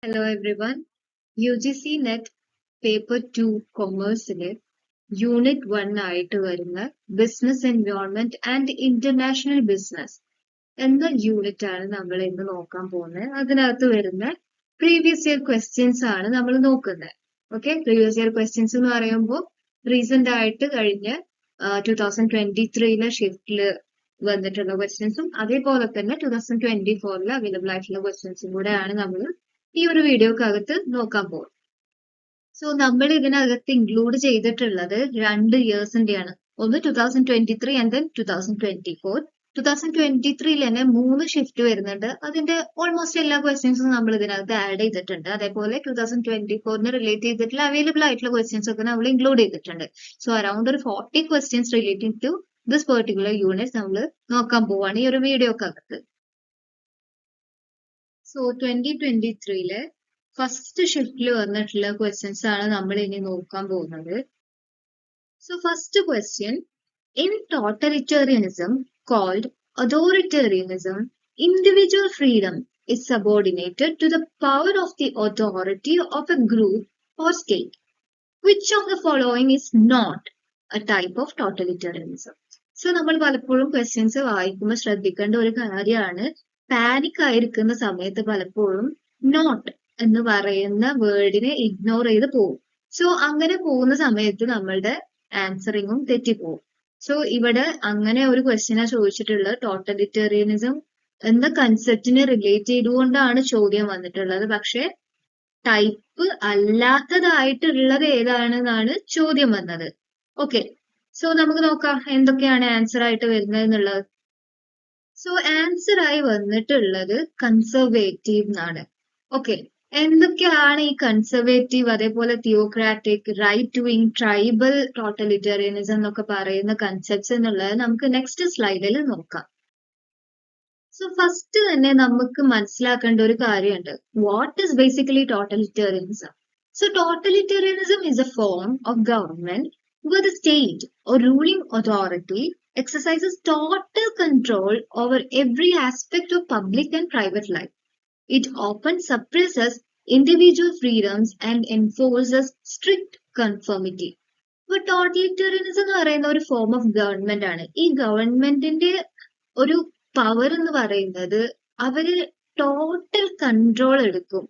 Hello everyone. UGC NET paper 2 കൊമേഴ്സിലെ unit 1 ആയിട്ട് വരുന്ന business environment and international business എന്ന യൂണിറ്റ് ആണ് നമ്മൾ ഇന്ന് നോക്കാൻ പോകുന്നത്. അതിനകത്ത് വരുന്ന പ്രീവിയസ് ഇയർ ക്വസ്റ്റ്യൻസ് ആണ് നമ്മൾ നോക്കുന്നത്. ഓക്കെ, പ്രീവിയസ് ഇയർ ക്വസ്റ്റ്യൻസ് എന്ന് പറയുമ്പോൾ റീസെന്റ് ആയിട്ട് കഴിഞ്ഞ 2023 ഷിഫ്റ്റിൽ വന്നിട്ടുള്ള ക്വസ്റ്റ്യൻസും അതേപോലെ തന്നെ 2024 അവൈലബിൾ ആയിട്ടുള്ള ക്വസ്റ്റ്യൻസും കൂടെയാണ് നമ്മൾ ഈ ഒരു വീഡിയോക്കകത്ത് നോക്കാൻ പോകും. സോ നമ്മൾ ഇതിനകത്ത് ഇൻക്ലൂഡ് ചെയ്തിട്ടുള്ളത് 2 ഇയേഴ്സിന്റെയാണ്. ഒന്ന് 2023 ആൻഡ് ദെൻ 2024. 2023 തന്നെ 3 ഷിഫ്റ്റ് വരുന്നുണ്ട്. അതിന്റെ ഓൾമോസ്റ്റ് എല്ലാ ക്വസ്റ്റ്യൻസും നമ്മൾ ഇതിനകത്ത് ആഡ് ചെയ്തിട്ടുണ്ട്. അതേപോലെ 2024 റിലേറ്റ് ചെയ്തിട്ടുള്ള അവൈലബിൾ ആയിട്ടുള്ള ക്വസ്റ്റ്യൻസ് ഒക്കെ നമ്മൾ ഇൻക്ലൂഡ് ചെയ്തിട്ടുണ്ട്. സോ അറൌണ്ട് ഒരു 40 questions relating to this particular unit നമ്മൾ നോക്കാൻ പോവാണ് ഈ ഒരു വീഡിയോക്കകത്ത്. സോ 2023 ഫസ്റ്റ് ഷിഫ്റ്റിൽ വന്നിട്ടുള്ള ക്വസ്റ്റ്യൻസ് ആണ് നമ്മൾ ഇനി നോക്കാൻ പോകുന്നത്. So first question, in totalitarianism called authoritarianism, individual freedom is subordinated to the power of the authority of a group or state. Which of the following is not a type of totalitarianism? So നമ്മൾ പലപ്പോഴും questions വായിക്കുമ്പോൾ ശ്രദ്ധിക്കേണ്ട ഒരു കാര്യമാണ്, panic ആയിരിക്കുന്ന സമയത്ത് പലപ്പോഴും not എന്ന് പറയുന്ന വേർഡിനെ ഇഗ്നോർ ചെയ്ത് പോകും. സോ അങ്ങനെ പോകുന്ന സമയത്ത് നമ്മളുടെ ആൻസറിങ്ങും തെറ്റിപ്പോകും. സോ ഇവിടെ അങ്ങനെ ഒരു ക്വസ്റ്റ്യനാ ചോദിച്ചിട്ടുള്ളത്. ടോട്ടലിറ്റേറിയനിസം എന്ന കൺസെപ്റ്റിനെ റിലേറ്റ് ചെയ്തുകൊണ്ടാണ് ചോദ്യം വന്നിട്ടുള്ളത്. പക്ഷെ ടൈപ്പ് അല്ലാത്തതായിട്ടുള്ളത് ഏതാണെന്നാണ് ചോദ്യം വന്നത്. ഓക്കെ, സോ നമുക്ക് നോക്കാം എന്തൊക്കെയാണ് ആൻസർ ആയിട്ട് വരുന്നത് എന്നുള്ളത്. സോ ആൻസർ ആയി വന്നിട്ടുള്ളത് കൺസർവേറ്റീവ് എന്നാണ്. ഓക്കെ, എന്തൊക്കെയാണ് ഈ കൺസർവേറ്റീവ്, അതേപോലെ തിയോക്രാറ്റിക്, റൈറ്റ് വിങ്, ട്രൈബൽ ടോട്ടലിറ്റേറിയനിസം എന്നൊക്കെ പറയുന്ന കൺസെപ്റ്റ്സ് എന്നുള്ളത് നമുക്ക് നെക്സ്റ്റ് സ്ലൈഡിൽ നോക്കാം. സോ ഫസ്റ്റ് തന്നെ നമുക്ക് മനസ്സിലാക്കേണ്ട ഒരു കാര്യമുണ്ട്. What is basically totalitarianism? So totalitarianism is a form of government where the state or ruling authority exercises total control over every aspect of public and private life. It often suppresses individual freedoms and enforces strict conformity. അപ്പോൾ ടോട്ടലിറ്റേറിയനിസം എന്ന് പറയുന്ന ഒരു form of government ആണ്. ഈ ഗവൺമെന്റിന്റെ ഒരു power എന്ന് പറയുന്നത് അവര് ടോട്ടൽ കൺട്രോൾ എടുക്കും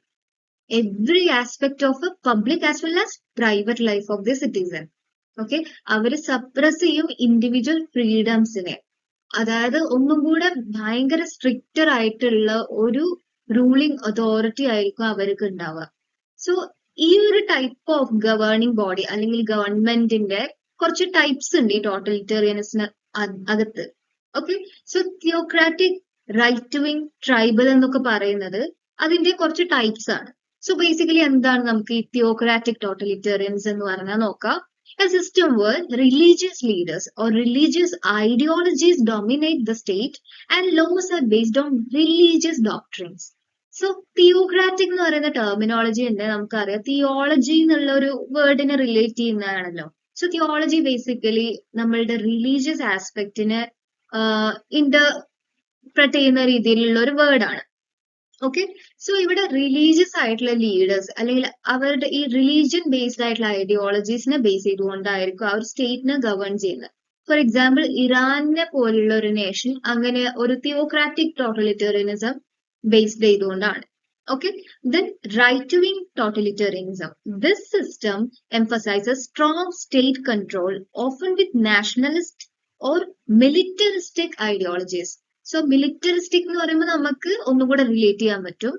every aspect of public as well as private life of the citizen. Okay, അവര് സപ്രസ് ചെയ്യും ഇൻഡിവിജ്വൽ ഫ്രീഡംസിനെ. അതായത് ഒന്നും കൂടെ ഭയങ്കര സ്ട്രിക്റ്റർ ആയിട്ടുള്ള ഒരു റൂളിംഗ് അതോറിറ്റി ആയിരിക്കും അവർക്ക് ഉണ്ടാവുക. സോ ഈ ഒരു ടൈപ്പ് ഓഫ് ഗവേണിംഗ് ബോഡി അല്ലെങ്കിൽ ഗവൺമെന്റിന്റെ കുറച്ച് ടൈപ്സ് ഉണ്ട് ഈ ടോട്ടലിറ്റേറിയനിസിന് അകത്ത്. Okay, so theocratic, right wing, tribal എന്നൊക്കെ പറയുന്നത് അതിന്റെ കുറച്ച് ടൈപ്സ് ആണ്. സോ ബേസിക്കലി എന്താണ് നമുക്ക് ഈ തിയോക്രാറ്റിക് ടോട്ടലിറ്റേറിയൻസ് എന്ന് പറഞ്ഞാൽ നോക്കാം. A system where religious leaders or religious ideologies dominate the state and laws are based on religious doctrines. So theocratic എന്ന് പറയുന്ന ടെർമിനോളജി ഉണ്ട്. നമുക്കറിയാം തിയോളജി എന്നുള്ള ഒരു വേർഡിനെ റിലേറ്റ് ചെയ്യുന്നതാണല്ലോ. സോ തിയോളജി ബേസിക്കലി നമ്മളുടെ റിലീജിയസ് ആസ്പെക്റ്റിനെ ഇന്റർപ്രറ്റ് ചെയ്യുന്ന രീതിയിലുള്ള ഒരു വേർഡാണ്. ഓക്കെ, സോ ഇവിടെ റിലീജിയസ് ആയിട്ടുള്ള ലീഡേഴ്സ് അല്ലെങ്കിൽ അവരുടെ ഈ റിലീജിയൻ ബേസ്ഡ് ആയിട്ടുള്ള ഐഡിയോളജീസിനെ ബേസ് ചെയ്തുകൊണ്ടായിരിക്കും ആ ഒരു സ്റ്റേറ്റിനെ ഗവേൺ ചെയ്യുന്നത്. ഫോർ എക്സാമ്പിൾ, ഇറാനെ പോലുള്ള ഒരു നേഷൻ അങ്ങനെ ഒരു തിയോക്രാറ്റിക് ടോട്ടലിറ്റേറിയനിസം ബേസ്ഡ് ചെയ്തുകൊണ്ടാണ്. Okay, then right wing totalitarianism. This system emphasizes strong state control, often with nationalist or militaristic ideologies. So militaristic എന്ന് പറയുമ്പോൾ നമുക്ക് ഒന്നുകൂടെ റിലേറ്റ് ചെയ്യാൻ പറ്റും.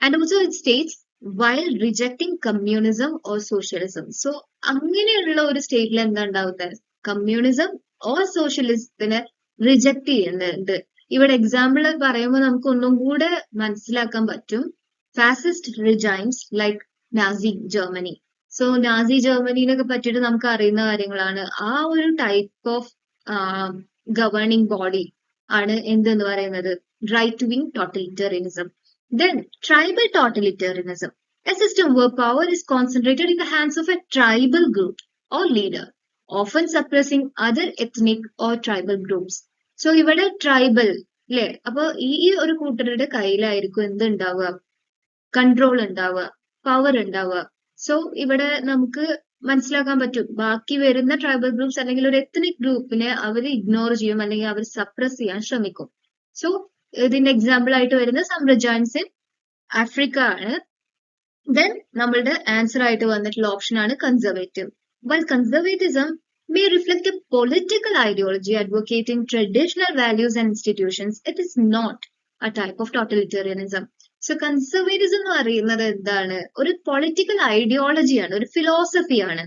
And also it states while rejecting communism or socialism. So അങ്ങനെയുള്ള ഒരു സ്റ്റേറ്റിൽ എന്താ ഉണ്ടാവുന്നത്? കമ്മ്യൂണിസം ഓർ സോഷ്യലിസത്തിനെ റിജക്ട് ചെയ്യുന്നുണ്ട്. ഇവിടെ എക്സാമ്പിൾ പറയുമ്പോൾ നമുക്ക് ഒന്നും കൂടെ മനസ്സിലാക്കാൻ പറ്റും. Fascist regimes like Nazi Germany. So Nazi ജർമ്മനിനൊക്കെ പറ്റിയിട്ട് നമുക്ക് അറിയുന്ന കാര്യങ്ങളാണ്. ആ ഒരു ടൈപ്പ് ഓഫ് ഗവേണിംഗ് ബോഡി ആണ് എന്തെന്ന് പറയുന്നത് right wing totalitarianism. Then tribal totalitarianism, a system where power is concentrated in the hands of a tribal group or leader, often suppressing other ethnic or tribal groups. So ഇവിടെ tribal അല്ലേ, അപ്പൊ ഈ ഒരു കൂട്ടരുടെ കയ്യിലായിരിക്കും എന്തുണ്ടാവുക, control ഉണ്ടാവുക, power ഉണ്ടാവുക. So ഇവിടെ നമുക്ക് മനസ്സിലാക്കാൻ പറ്റും ബാക്കി വരുന്ന ട്രൈബൽ ഗ്രൂപ്പ്സ് അല്ലെങ്കിൽ ഒരു എത്നിക് ഗ്രൂപ്പിനെ അവർ ഇഗ്നോർ ചെയ്യും അല്ലെങ്കിൽ അവർ സപ്രസ് ചെയ്യാൻ ശ്രമിക്കും. സോ ഇതിന്റെ എക്സാമ്പിൾ ആയിട്ട് വരുന്ന സം റിജൈൻസ് ഇൻ ആഫ്രിക്ക ആണ്. ദെൻ നമ്മളുടെ ആൻസർ ആയിട്ട് വന്നിട്ടുള്ള ഓപ്ഷൻ ആണ് conservative. While conservatism may reflect a political ideology advocating traditional values and institutions, it is not a type of totalitarianism. So conservatism എന്ന് പറയുന്നത് എന്താണ്? ഒരു പൊളിറ്റിക്കൽ ഐഡിയോളജിയാണ്, ഒരു ഫിലോസഫിയാണ്.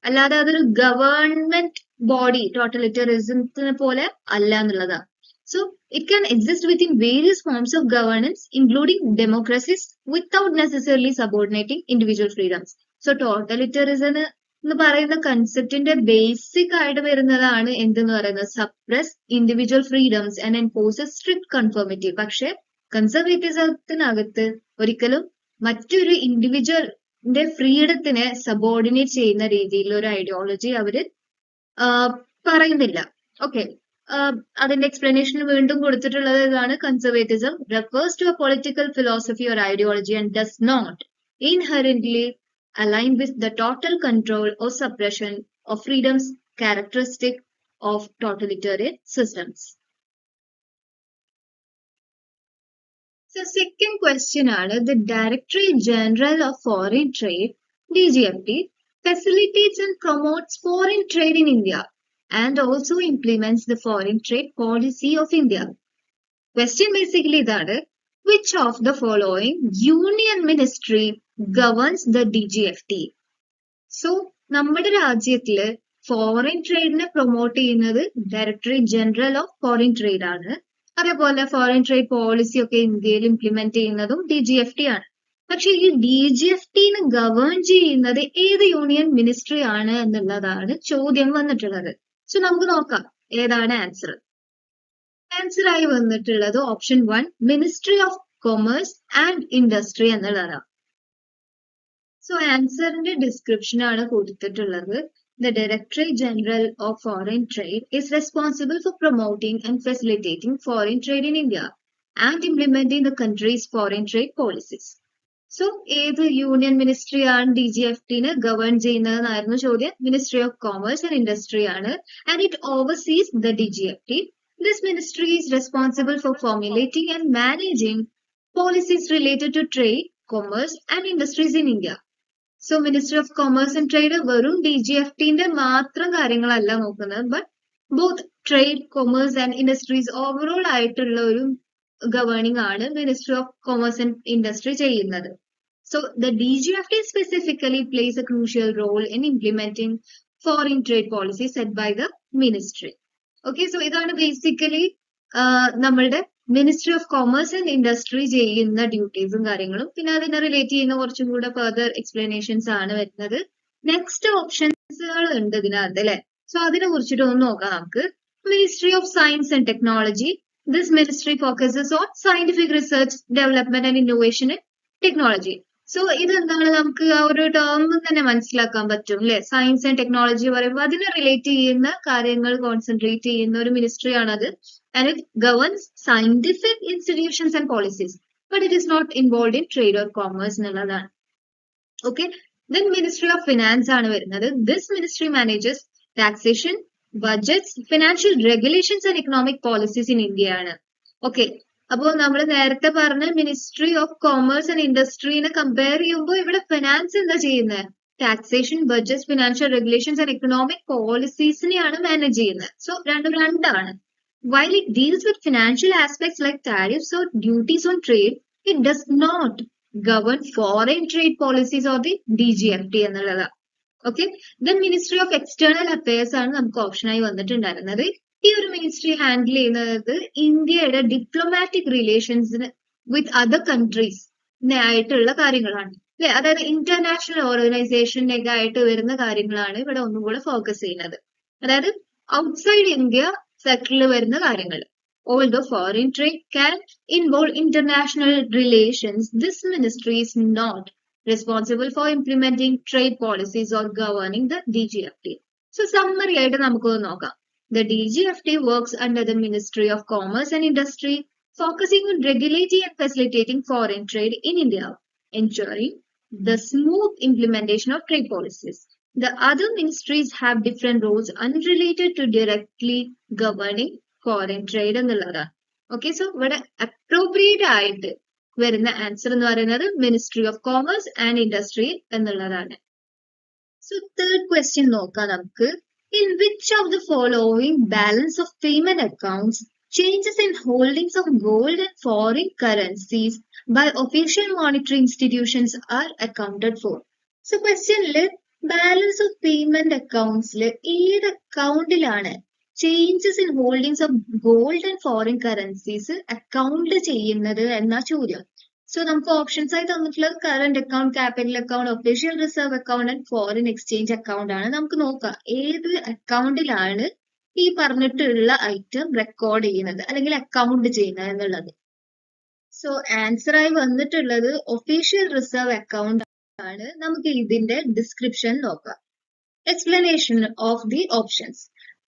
അല്ലാതെ അതൊരു ഗവൺമെന്റ് ബോഡി ടോട്ടലിറ്ററിസത്തിനെ പോലെ അല്ല എന്നുള്ളതാണ്. So it can exist within various forms of governance, including democracies, without necessarily subordinating individual freedoms. So totalitarianism എന്ന് പറയുന്ന കൺസെപ്റ്റിന്റെ ബേസിക് ആയിട്ട് വരുന്നതാണ് എന്തെന്ന് പറയുന്നത് suppress individual freedoms and enforce strict കൺഫോർമിറ്റി. പക്ഷെ കൺസർവേറ്റിസത്തിനകത്ത് ഒരിക്കലും മറ്റൊരു ഇൻഡിവിജ്വലിന്റെ ഫ്രീഡത്തിനെ സബോർഡിനേറ്റ് ചെയ്യുന്ന രീതിയിലുള്ള ഒരു ഐഡിയോളജി അവര് പറയുന്നില്ല. ഓക്കെ, അതിന്റെ എക്സ്പ്ലനേഷൻ വീണ്ടും കൊടുത്തിട്ടുള്ളത് ഇതാണ്. Conservatism refers to a political philosophy or ideology and does not inherently align with the total control or suppression of freedoms characteristic of totalitarian systems. So second question ആണ്, the Directorate General of Foreign Trade DGFT facilitates and promotes foreign trade in India and also implements the foreign trade policy of India. Question basically ഇതാണ്, which of the following union ministry governs the DGFT? So നമ്മുടെ രാജ്യത്തില് foreign ട്രേഡിനെ promote ചെയ്യുന്നത് directorate general of foreign trade ആണ്. അതേപോലെ foreign trade policy ഒക്കെ ഇന്ത്യയിൽ implement ചെയ്യുന്നതും DGFT ആണ്. പക്ഷെ ഈ DGFTനെ ഗവേൺ ചെയ്യുന്നത് ഏത് യൂണിയൻ മിനിസ്ട്രി ആണ് എന്നുള്ളതാണ് ചോദ്യം വന്നിട്ടുള്ളത്. സോ നമുക്ക് നോക്കാം ഏതാണ് ആൻസർ. ആൻസർ ആയി വന്നിട്ടുള്ളത് option 1 ministry of commerce and industry എന്നുള്ളതാണ്. സോ ആൻസറിന്റെ ഡിസ്ക്രിപ്ഷൻ ആണ് കൊടുത്തിട്ടുള്ളത്. The Directorate General of Foreign Trade is responsible for promoting and facilitating foreign trade in India and implementing the country's foreign trade policies. So ഏത് union ministry ആണ് DGFTനെ govern ചെയ്യുന്നതെന്നായിരുന്നു ചോദ്യം. Ministry of commerce and industry ആണ്. And it oversees the DGFT. This ministry is responsible for formulating and managing policies related to trade, commerce and industries in India. So Ministry of Commerce and Trade വെറും DGFTന്റെ മാത്രം കാര്യങ്ങളല്ല നോക്കുന്നത്, but both trade, commerce and industries overall ആയിട്ടുള്ള ഒരു governing ആണ് Ministry of Commerce and Industry ചെയ്യുന്നത്. So the DGFT specifically plays a crucial role in implementing foreign trade policy set by the ministry. Okay, so ഇതാണ് basically നമ്മളുടെ ministry of commerce and industry ചെയ്യുന്ന ഡ്യൂട്ടീസും കാര്യങ്ങളും. പിന്നെ അതിനെ relate ചെയ്യുന്ന കുറച്ചും കൂടെ ഫർദർ എക്സ്പ്ലനേഷൻസ് ആണ് വരുന്നത്. നെക്സ്റ്റ് ഓപ്ഷൻസുകൾ ഉണ്ട് ഇതിനകത്ത് അല്ലെ. സോ അതിനെ കുറിച്ചിട്ട് ഒന്ന് നോക്കാം നമുക്ക്. Ministry of science and technology. This ministry focuses on scientific research, development and innovation in technology. So ഇതെന്താണ്, നമുക്ക് ആ ഒരു ടേം തന്നെ മനസ്സിലാക്കാൻ പറ്റും അല്ലെ. സയൻസ് ആൻഡ് ടെക്നോളജി പറയുമ്പോൾ അതിനെ റിലേറ്റ് ചെയ്യുന്ന കാര്യങ്ങൾ കോൺസെൻട്രേറ്റ് ചെയ്യുന്ന ഒരു മിനിസ്ട്രി ആണത്. And it governs scientific institutions and policies, but it is not involved in trade or commerce എന്നുള്ളതാണ്. Okay, then Ministry of Finance ആണ് വരുന്നത്. This ministry manages taxation, budgets, financial regulations and economic policies in India ആണ്. Okay, അപ്പോൾ നമ്മൾ നേരത്തെ പറഞ്ഞ ministry of commerce and ഇൻഡസ്ട്രീനെ compare ചെയ്യുമ്പോൾ ഇവിടെ ഫിനാൻസ് എന്താ ചെയ്യുന്നത്? Taxation, budget, financial regulations and economic പോളിസീസിനെയാണ് മാനേജ് ചെയ്യുന്നത്. സോ രണ്ടും രണ്ടാണ്. While it deals with financial aspects like tariffs or duties on trade, it does not govern foreign trade policies or the DGFT എന്നുള്ളത്. Okay, then Ministry of External Affairs ആണ് നമുക്ക് ഓപ്ഷനായി വന്നിട്ടുണ്ടായിരുന്നത്. ഈ ഒരു മിനിസ്ട്രി ഹാൻഡിൽ ചെയ്യുന്നത് ഇന്ത്യയുടെ ഡിപ്ലോമാറ്റിക് റിലേഷൻസിന് വിത്ത് അതർ കൺട്രീസിനെ ആയിട്ടുള്ള കാര്യങ്ങളാണ് അല്ലെ. അതായത് ഇന്റർനാഷണൽ ഓർഗനൈസേഷനൊക്കെ ആയിട്ട് വരുന്ന കാര്യങ്ങളാണ് ഇവിടെ ഒന്നും കൂടെ ഫോക്കസ് ചെയ്യുന്നത്. അതായത് ഔട്ട്സൈഡ് ഇന്ത്യ സെക്ടറിൽ വരുന്ന കാര്യങ്ങൾ. Although foreign trade can involve international relations, this ministry is not responsible for implementing trade policies or governing the DGFT. So summary ആയിട്ട് നമുക്കൊന്ന് നോക്കാം. The DGFT works under the Ministry of Commerce and Industry, focusing on regulating and facilitating foreign trade in India. ensuring the smooth implementation of trade policies. The other ministries have different roles unrelated to directly governing foreign trade എന്നുള്ളതാണ്. Okay, so ഇവിടെ appropriate ആയിട്ട് വരുന്ന answer എന്ന് പറയുന്നത് ministry of commerce and industry എന്നുള്ളതാണ്. So third question നോക്കാം നമുക്ക്. In which of the following balance of payment accounts changes in holdings of gold and foreign currencies by official monetary institutions are accounted for? So questionൽ balance of payment accountsൽ ഏത് അക്കൗണ്ടിലാണ് changes in holdings of gold and foreign currencies account ചെയ്യുന്നത് എന്ന ചോദ്യം. So നമുക്ക് options ആയി തന്നിട്ടുള്ളത് current account, capital account, official reserve account and foreign exchange account ആണ്. നമുക്ക് നോക്കാം ഏത് അക്കൗണ്ടിലാണ് ഈ പറഞ്ഞിട്ടുള്ള ഐറ്റം റെക്കോർഡ് ചെയ്യുന്നത് അല്ലെങ്കിൽ അക്കൗണ്ട് ചെയ്യുന്നത് എന്നുള്ളത്. സോ ആൻസർ ആയി വന്നിട്ടുള്ളത് ഒഫീഷ്യൽ റിസർവ് അക്കൗണ്ട് ആണ്. നമുക്ക് ഇതിന്റെ ഡിസ്ക്രിപ്ഷൻ നോക്കാം. Explanation of the options.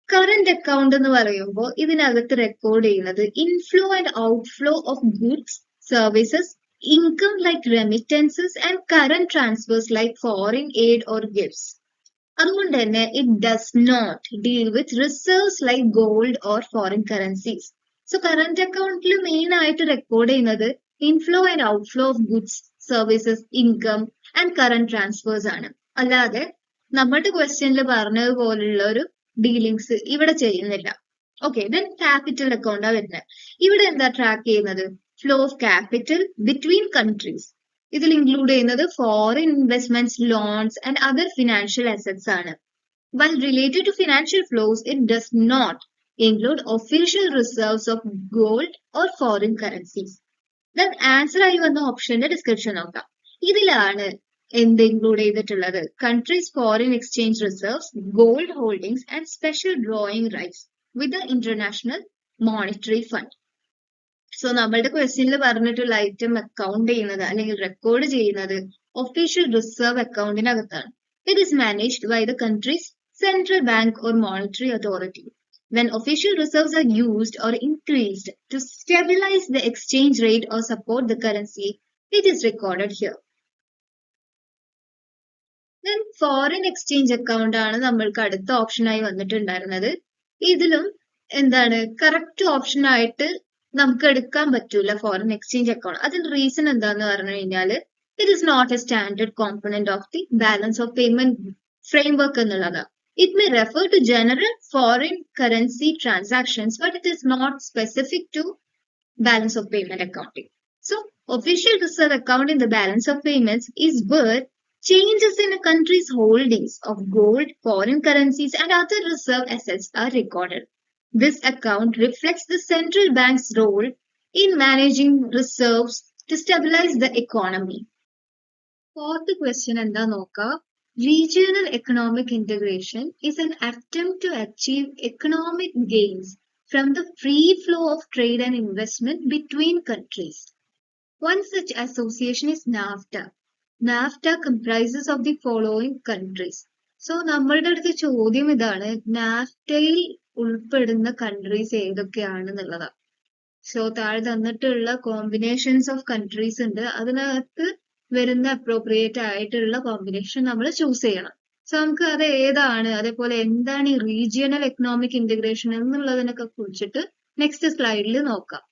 Current account എന്ന് പറയുമ്പോൾ ഇതിനകത്ത് റെക്കോർഡ് ചെയ്യുന്നത് inflow and outflow of goods, services, income like remittances and current transfers like foreign aid or gifts. അതുകൊണ്ട് തന്നെ it does not deal with reserves like gold or foreign currencies. So current accountൽ main ആയിട്ട് record ചെയ്യുന്നത് inflow and outflow of goods, services, income and current transfers ആണ്. അല്ലാതെ നമ്മുടെ ക്വസ്റ്റ്യനിൽ പറഞ്ഞതുപോലുള്ള ഒരു ഡീലിങ്സ് ഇവിടെ ചെയ്യുന്നില്ല. ഓക്കെ, ദെൻ ക്യാപിറ്റൽ അക്കൗണ്ടാ വരുന്നത്. ഇവിടെ എന്താ ട്രാക്ക് ചെയ്യുന്നത്? Flow of capital between countries. ഇതിൽ ഇൻക്ലൂഡ് ചെയ്യുന്നത് foreign investments, loans and other financial assets ആണ്. While related to financial flows, it does not include official reserves of gold or foreign currencies. Then answer ആയി വന്ന ഓപ്ഷന്റെ description നോക്കാം. ഇതിലാണ് എന്ത് include ചെയ്തിട്ടുള്ളത്? Country's foreign exchange reserves, gold holdings and special drawing rights with the international monetary fund. So നമ്മളുടെ ക്വസ്റ്റ്യനിൽ പറഞ്ഞിട്ടുള്ള ഐറ്റം അക്കൗണ്ട് ചെയ്യുന്നത് അല്ലെങ്കിൽ റെക്കോർഡ് ചെയ്യുന്നത് ഒഫീഷ്യൽ റിസർവ് അക്കൗണ്ടിനകത്താണ്. It is managed by the country's central bank or monetary authority. When official reserves are used or increased to stabilize the exchange rate or support the currency, it is recorded here. Then foreign exchange account ആണ് നമ്മൾക്ക് അടുത്ത ഓപ്ഷനായി വന്നിട്ടുണ്ടായിരുന്നത്. ഇതിലും എന്താണ് correct option ആയിട്ട് നമുക്ക് എടുക്കാൻ പറ്റൂല ഫോറിൻ എക്സ്ചേഞ്ച് അക്കൗണ്ട്. അതിന്റെ റീസൺ എന്താന്ന് പറഞ്ഞു കഴിഞ്ഞാല് it is not a standard component of the balance of payment framework എന്നുള്ളതാണ്. It may refer to general foreign currency transactions, but it is not specific to balance of payment accounting. So, official reserve account in the balance of payments is where changes in a country's holdings of gold, foreign currencies, and other reserve assets are recorded. This account reflects the central bank's role in managing reserves to stabilize the economy. Fourth question എന്താ നോക്കാം. Regional economic integration is an attempt to achieve economic gains from the free flow of trade and investment between countries. One such association is NAFTA. NAFTA comprises of the following countries. So, നമ്മളുടെ അടുത്ത് ചോദ്യം ഇതാണ്, നാഫ്റ്റയിൽ ഉൾപ്പെടുന്ന countries ഏതൊക്കെയാണെന്നുള്ളതാണ്. So താഴെ തന്നിട്ടുള്ള combinations of countries ഉണ്ട്. അതിനകത്ത് വരുന്ന അപ്രോപ്രിയേറ്റ് ആയിട്ടുള്ള കോമ്പിനേഷൻ നമ്മൾ ചൂസ് ചെയ്യണം. സോ നമുക്ക് അത് ഏതാണ്, അതേപോലെ എന്താണ് ഈ റീജിയണൽ എക്കണോമിക് ഇന്റഗ്രേഷൻ എന്നുള്ളതിനൊക്കെ കുറിച്ചിട്ട് നെക്സ്റ്റ് സ്ലൈഡിൽ നോക്കാം.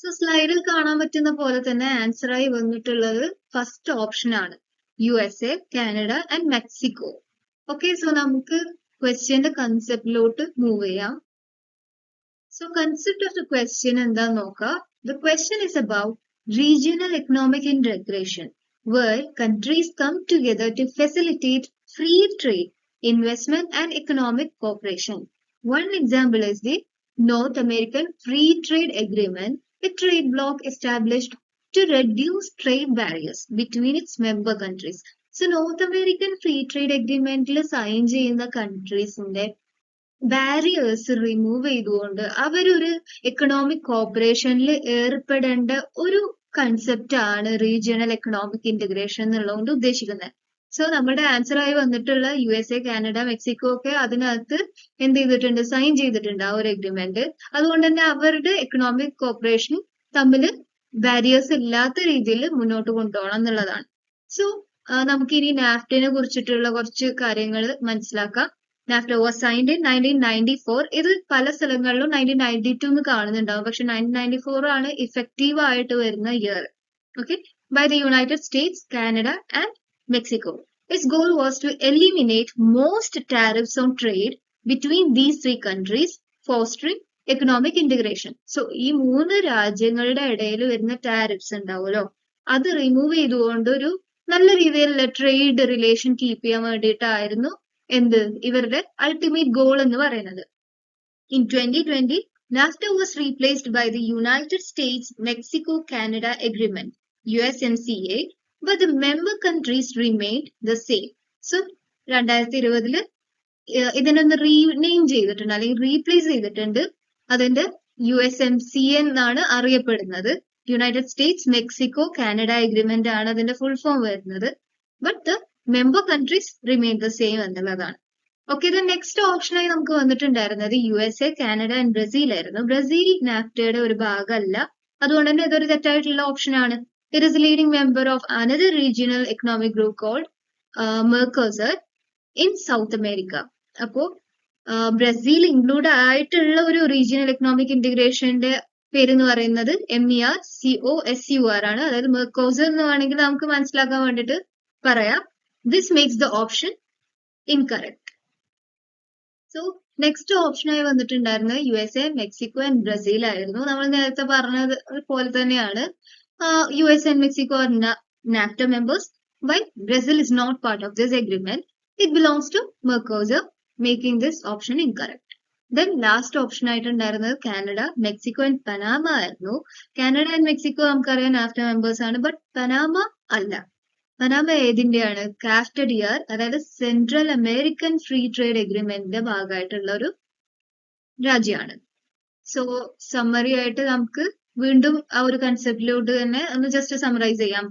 സോ സ്ലൈഡിൽ കാണാൻ പറ്റുന്ന പോലെ തന്നെ ആൻസർ ആയി വന്നിട്ടുള്ളത് ഫസ്റ്റ് ഓപ്ഷൻ ആണ്, USA, Canada and Mexico. Okay, so നമുക്ക് ക്വസ്റ്റ്യന്റെ കൺസെപ്റ്റിലോട്ട് മൂവ് ചെയ്യാം. So concept of the question എന്താന്ന് നോക്കാം. The question is about regional economic integration, where countries come together to facilitate free trade, investment, and economic cooperation. One example is the North American Free Trade Agreement, a trade bloc established to reduce trade barriers between its member countries. So, North American Free Trade Agreement sign ചെയ്യുന്ന കൺട്രീസിന്റെ barriers remove ചെയ്തുകൊണ്ട് അവരൊരു economic കോപ്പറേഷനിൽ ഏർപ്പെടേണ്ട ഒരു concept ആണ് regional economic integration എന്നുള്ളതുകൊണ്ട് ഉദ്ദേശിക്കുന്നത്. So നമ്മുടെ answer ആയി വന്നിട്ടുള്ള USA, കാനഡ, മെക്സിക്കോ ഒക്കെ അതിനകത്ത് എന്ത് ചെയ്തിട്ടുണ്ട്, സൈൻ ചെയ്തിട്ടുണ്ട് ആ ഒരു എഗ്രിമെന്റ്. അതുകൊണ്ട് തന്നെ അവരുടെ എക്കണോമിക് കോപ്പറേഷൻ തമ്മിൽ ബാരിയേഴ്സ് ഇല്ലാത്ത രീതിയിൽ മുന്നോട്ട് കൊണ്ടുപോകണം എന്നുള്ളതാണ്. സോ നമുക്ക് ഇനി നാഫ്റ്റയെ കുറിച്ചിട്ടുള്ള കുറച്ച് കാര്യങ്ങൾ മനസ്സിലാക്കാം. നാഫ്റ്റ വാസ് സൈൻഡ് ഇൻ 1994. ഇത് പല സ്ഥലങ്ങളിലും 1992 എന്ന് കാണുന്നുണ്ടാവും, പക്ഷെ 1994 ആണ് ഇഫക്റ്റീവ് ആയിട്ട് വരുന്ന year. Okay, by the United States, Canada and Mexico. Its goal was to eliminate most tariffs on trade between these three countries, fostering economic integration. So ഈ 3 രാജ്യങ്ങളുടെ ഇടയിൽ വരുന്ന ടാരിഫ്സ് ഉണ്ടാവുമല്ലോ, അത് റിമൂവ് ചെയ്തുകൊണ്ട് ഒരു നല്ല രീതിയിലുള്ള ട്രേഡ് റിലേഷൻ കീപ്പ് ചെയ്യാൻ വേണ്ടിയിട്ടായിരുന്നു എന്ത് ഇവരുടെ അൾട്ടിമേറ്റ് ഗോൾ എന്ന് പറയുന്നത്. In 2020, NAFTA was replaced by the United States-Mexico-Canada Agreement, USMCA, but the member countries remained the same. So 2020 ഇതിനൊന്ന് റീനെയിം ചെയ്തിട്ടുണ്ട്, അല്ലെങ്കിൽ റീപ്ലേസ് ചെയ്തിട്ടുണ്ട്. അതിന്റെ USMCA എന്നാണ് അറിയപ്പെടുന്നത്. United States Mexico Canada agreement ആണ് അതിന്റെ ഫുൾ ഫോം വരുന്നത്. But the member countries remain the same എന്നുള്ളതാണ്. ഓക്കെ, ഇത് നെക്സ്റ്റ് ഓപ്ഷനായി നമുക്ക് വന്നിട്ടുണ്ടായിരുന്നത് USA, കാനഡ ആൻഡ് ബ്രസീൽ ആയിരുന്നു. ബ്രസീൽ നാഫ്റ്റയുടെ ഒരു ഭാഗമല്ല, അതുകൊണ്ട് തന്നെ ഇതൊരു തെറ്റായിട്ടുള്ള ഓപ്ഷനാണ്. It is a leading member of another regional economic group called Mercosur in South America. അപ്പോ ബ്രസീൽ ഇൻക്ലൂഡ് ആയിട്ടുള്ള ഒരു റീജിയണൽ എക്കണോമിക് ഇന്റഗ്രേഷന്റെ പേര് എന്ന് പറയുന്നത് MERCOSUR ആണ്. അതായത് മെർക്കോസർ എന്ന് വേണമെങ്കിൽ നമുക്ക് മനസ്സിലാക്കാൻ വേണ്ടിയിട്ട് പറയാം. This makes the option incorrect. So next ഓപ്ഷനായി വന്നിട്ടുണ്ടായിരുന്നത് USA, മെക്സിക്കോ ആൻഡ് ബ്രസീൽ ആയിരുന്നു. നമ്മൾ നേരത്തെ പറഞ്ഞത് പോലെ തന്നെയാണ്. USA and Mexico are NAFTA members, while Brazil is not part of this agreement. It belongs to Mercosur, making this option incorrect. Then last option ആയിട്ടുണ്ടായിരുന്നത് Canada, Mexico and Panama ആയിരുന്നു. Canada and Mexico നമുക്കറിയാം NAFTA members ആണ്, but Panama അല്ല. Panama ഏതിന്റെയാണ്? CAFTA DR, അതായത് central American free trade എഗ്രിമെന്റിന്റെ ഭാഗമായിട്ടുള്ള ഒരു രാജ്യമാണ്. സോ സമ്മറി ആയിട്ട് നമുക്ക് വീണ്ടും ആ ഒരു കൺസെപ്റ്റിലോട്ട് തന്നെ ഒന്ന് ജസ്റ്റ് സമറൈസ് ചെയ്യാം.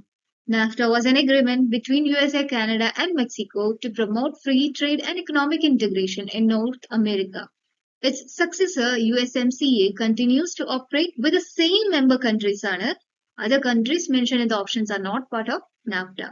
NAFTA was an agreement between USA, Canada and Mexico to promote free trade and economic integration in North America. Its successor, USMCA, continues to operate with the same member countries. Other countries mentioned in the options are not part of NAFTA.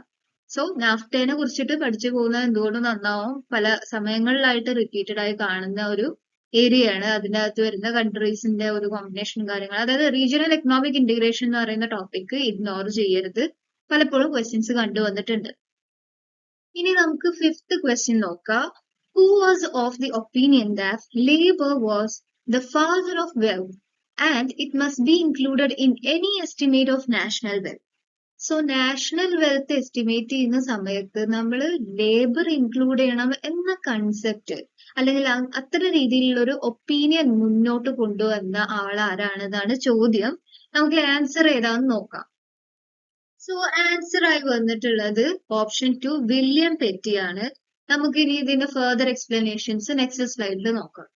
So, NAFTA-നെ കുറിച്ചിട്ട് പഠിച്ചു പോകുന്നത് എന്തുകൊണ്ട് നന്നാവും, പല സമയങ്ങളിലായിട്ട് repeated ആയി കാണുന്ന ഒരു area ആണ്. അതിൻ്റെ അകത്ത് വരുന്ന കൺട്രീസിന്റെ ഒരു കോമ്പിനേഷൻ കാര്യങ്ങൾ, അതായത് റീജിയണൽ എക്കണോമിക് ഇന്റഗ്രേഷൻ എന്ന് പറയുന്ന ടോപ്പിക് ഇഗ്നോർ ചെയ്യരുത്, പലപ്പോഴും ക്വസ്റ്റ്യൻസ് കണ്ടുവന്നിട്ടുണ്ട്. ഇനി നമുക്ക് 5th ക്വസ്റ്റ്യൻ നോക്കാം. Who was of the opinion that labor was the father of wealth and it must be included in any estimate of national wealth? So national wealth estimate ചെയ്യുന്ന സമയത്ത് നമ്മൾ labour include ചെയ്യണം എന്ന concept അല്ലെങ്കിൽ അത്ര രീതിയിലുള്ള ഒരു ഒപ്പീനിയൻ മുന്നോട്ട് കൊണ്ടുവന്ന ആൾ ആരാണെന്നാണ് ചോദ്യം. നമുക്ക് ആൻസർ ഏതാന്ന് നോക്കാം. സോ ആൻസർ ആയി വന്നിട്ടുള്ളത് ഓപ്ഷൻ 2 വില്യം പെറ്റി ആണ്. നമുക്ക് ഇനി ഇതിന്റെ ഫർദർ എക്സ്പ്ലനേഷൻസ് നെക്സ്റ്റ് സ്ലൈഡിൽ നോക്കാം.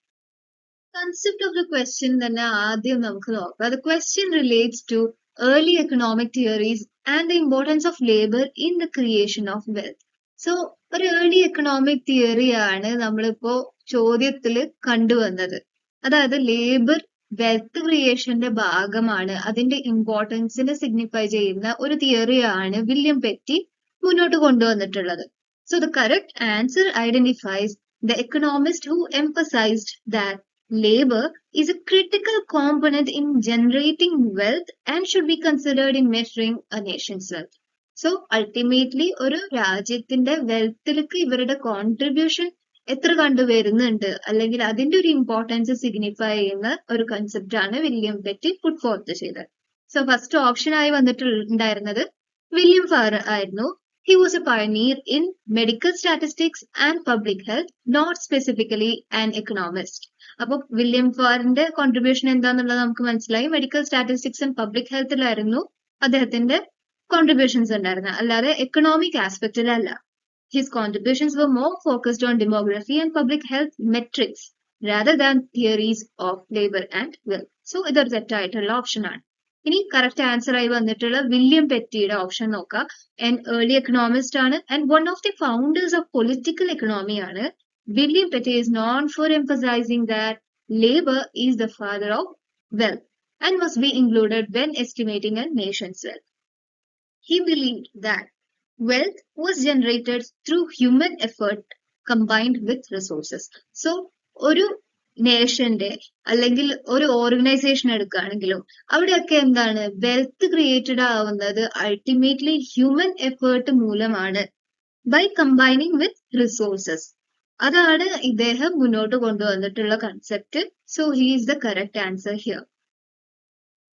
കൺസെപ്റ്റ് ഓഫ് ദ ക്വസ്റ്റ്യൻ തന്നെ ആദ്യം നമുക്ക് നോക്കാം. The question relates to early economic theories and the importance of labor in the creation of wealth. So, ഒരു ഏർലി എക്കണോമിക് തിയറി ആണ് നമ്മളിപ്പോ ചോദ്യത്തിൽ കണ്ടുവന്നത്. അതായത് ലേബർ വെൽത്ത് ക്രിയേഷന്റെ ഭാഗമാണ്, അതിന്റെ ഇമ്പോർട്ടൻസിനെ സിഗ്നിഫൈ ചെയ്യുന്ന ഒരു തിയറിയാണ് വില്യം പെറ്റി മുന്നോട്ട് കൊണ്ടുവന്നിട്ടുള്ളത്. So the correct answer identifies the economist who emphasised that labor is a critical component in generating wealth and should be considered in measuring a nation's wealth. So ultimately ഒരു രാജ്യത്തിന്റെ വെൽത്തിലേക്ക് ഇവരുടെ contribution എത്ര കണ്ടുവരുന്നുണ്ട് അല്ലെങ്കിൽ അതിന്റെ ഒരു ഇമ്പോർട്ടൻസ് സിഗ്നിഫൈ ചെയ്യുന്ന ഒരു കൺസെപ്റ്റ് ആണ് വില്യം പെറ്റി പുട്ട് ഫോർത്ത് ചെയ്തത്. സോ ഫസ്റ്റ് ഓപ്ഷൻ ആയി വന്നിട്ടുണ്ടായിരുന്നത് വില്യം ഫാർ ആയിരുന്നു. He was a pioneer in medical statistics and public health, not specifically an economist. അപ്പോൾ വില്യം ഫാറിന്റെ കോൺട്രിബ്യൂഷൻ എന്താന്നുള്ളത് നമുക്ക് മനസ്സിലായി. മെഡിക്കൽ സ്റ്റാറ്റിസ്റ്റിക്സ് ആൻഡ് പബ്ലിക് ഹെൽത്തിലായിരുന്നു അദ്ദേഹത്തിന്റെ കോൺട്രിബ്യൂഷൻസ് ഉണ്ടായിരുന്നത്, അല്ലാതെ എക്കണോമിക് ആസ്പെക്റ്റിലല്ല. His contributions were more focused on demography and public health metrics rather than theories of labor and wealth. So ഇതൊരു തെറ്റായിട്ടുള്ള ഓപ്ഷൻ ആണ്. ഇനി കറക്റ്റ് ആൻസർ ആയി വന്നിട്ടുള്ള വില്യം പെറ്റിയുടെ ഓപ്ഷൻ നോക്കാം. ഏർലി എക്കണോമിസ്റ്റ് ആണ് and one of the founders of political economy ആണ്. William Petty is known for emphasizing that labor is the father of wealth. and must be included when estimating a nation's wealth. He believed that wealth was generated through human effort combined with resources. So, ഒരു നേഷന്റെ അല്ലെങ്കിൽ ഒരു organisation എടുക്കുകയാണെങ്കിലും അവിടെയൊക്കെ എന്താണ് wealth created ആവുന്നത് ultimately human effort മൂലമാണ് by combining with resources. അതാണ് ഇദ്ദേഹം മുന്നോട്ട് കൊണ്ടുവന്നിട്ടുള്ള concept. So he is the correct answer here.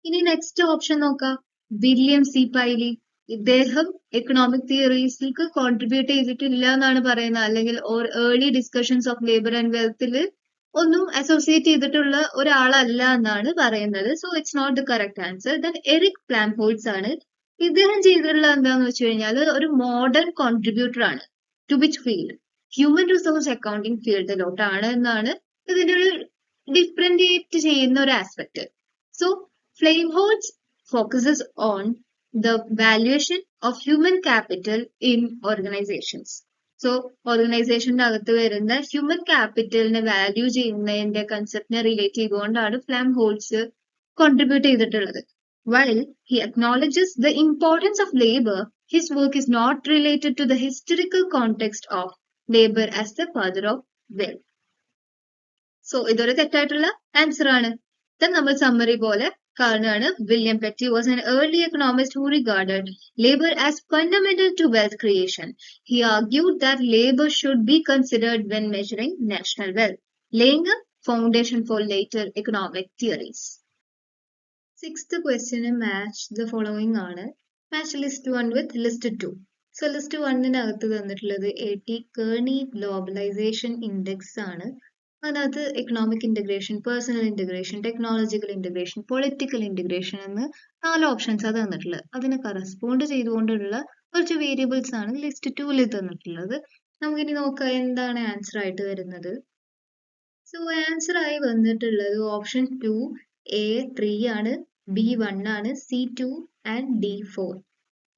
ഇനി നെക്സ്റ്റ് ഓപ്ഷൻ നോക്കാം, വില്യം സി പൈലി. ഇദ്ദേഹം എക്കണോമിക് തിയറീസിലേക്ക് കോൺട്രിബ്യൂട്ട് ചെയ്തിട്ടില്ല എന്നാണ് പറയുന്നത്, അല്ലെങ്കിൽ early discussions of labour and വെൽത്തിൽ ഒന്നും അസോസിയേറ്റ് ചെയ്തിട്ടുള്ള ഒരാളല്ല എന്നാണ് പറയുന്നത്. So it's not the correct answer. Then Eric Flamholtz ആണ്. ഇദ്ദേഹം ചെയ്തിട്ടുള്ള എന്താന്ന് വെച്ച് കഴിഞ്ഞാൽ ഒരു മോഡേൺ കോൺട്രിബ്യൂട്ടർ ആണ്. To which field? Human resource accounting ഫീൽഡിലോട്ടാണ് എന്നാണ് ഇതിന്റെ ഒരു ഡിഫറൻഷിയേറ്റ് ചെയ്യുന്ന ഒരു aspect. So Flamholtz focuses on the valuation of human capital in organizations. So, ഓർഗനൈസേഷന്റെ അകത്ത് വരുന്ന ഹ്യൂമൻ ക്യാപിറ്റലിനെ വാല്യൂ ചെയ്യുന്നതിന്റെ കൺസെപ്റ്റിനെ റിലേറ്റ് ചെയ്തുകൊണ്ടാണ് പ്ലാംഹോൾസ് കോൺട്രിബ്യൂട്ട് ചെയ്തിട്ടുള്ളത്. While he acknowledges the importance of labor, his work is not related to the historical context of labor as the father of wealth. So, ഇതൊരു തെറ്റായിട്ടുള്ള answer ആണ്. Then നമ്മൾ സമ്മറി പോലെ കാണുകയാണ്. William Petty was an early economist who regarded labor as fundamental to wealth creation. He argued that labor should be considered when measuring national wealth, laying a foundation for later economic theories. Sixth question match the following ആണ്. Match list 1 with list 2. So list 1-നകത്ത് തന്നിട്ടുള്ളത് AT Kearney Globalization Index ആണ്. അതിനകത്ത് economic integration, personal integration, technological integration, political integration എന്ന് 4 options ആണ് തന്നിട്ടുള്ളത്. അതിന് correspond ചെയ്തുകൊണ്ടുള്ള കുറച്ച് വേരിയബിൾസ് ആണ് ലിസ്റ്റ് 2-ൽ തന്നിട്ടുള്ളത്. നമുക്കിനി നോക്കാം എന്താണ് ആൻസർ ആയിട്ട് വരുന്നത്. സോ ആൻസർ ആയി വന്നിട്ടുള്ളത് ഓപ്ഷൻ 2 A3 ആണ്, B1 ആണ്, C2 ആൻഡ് D4.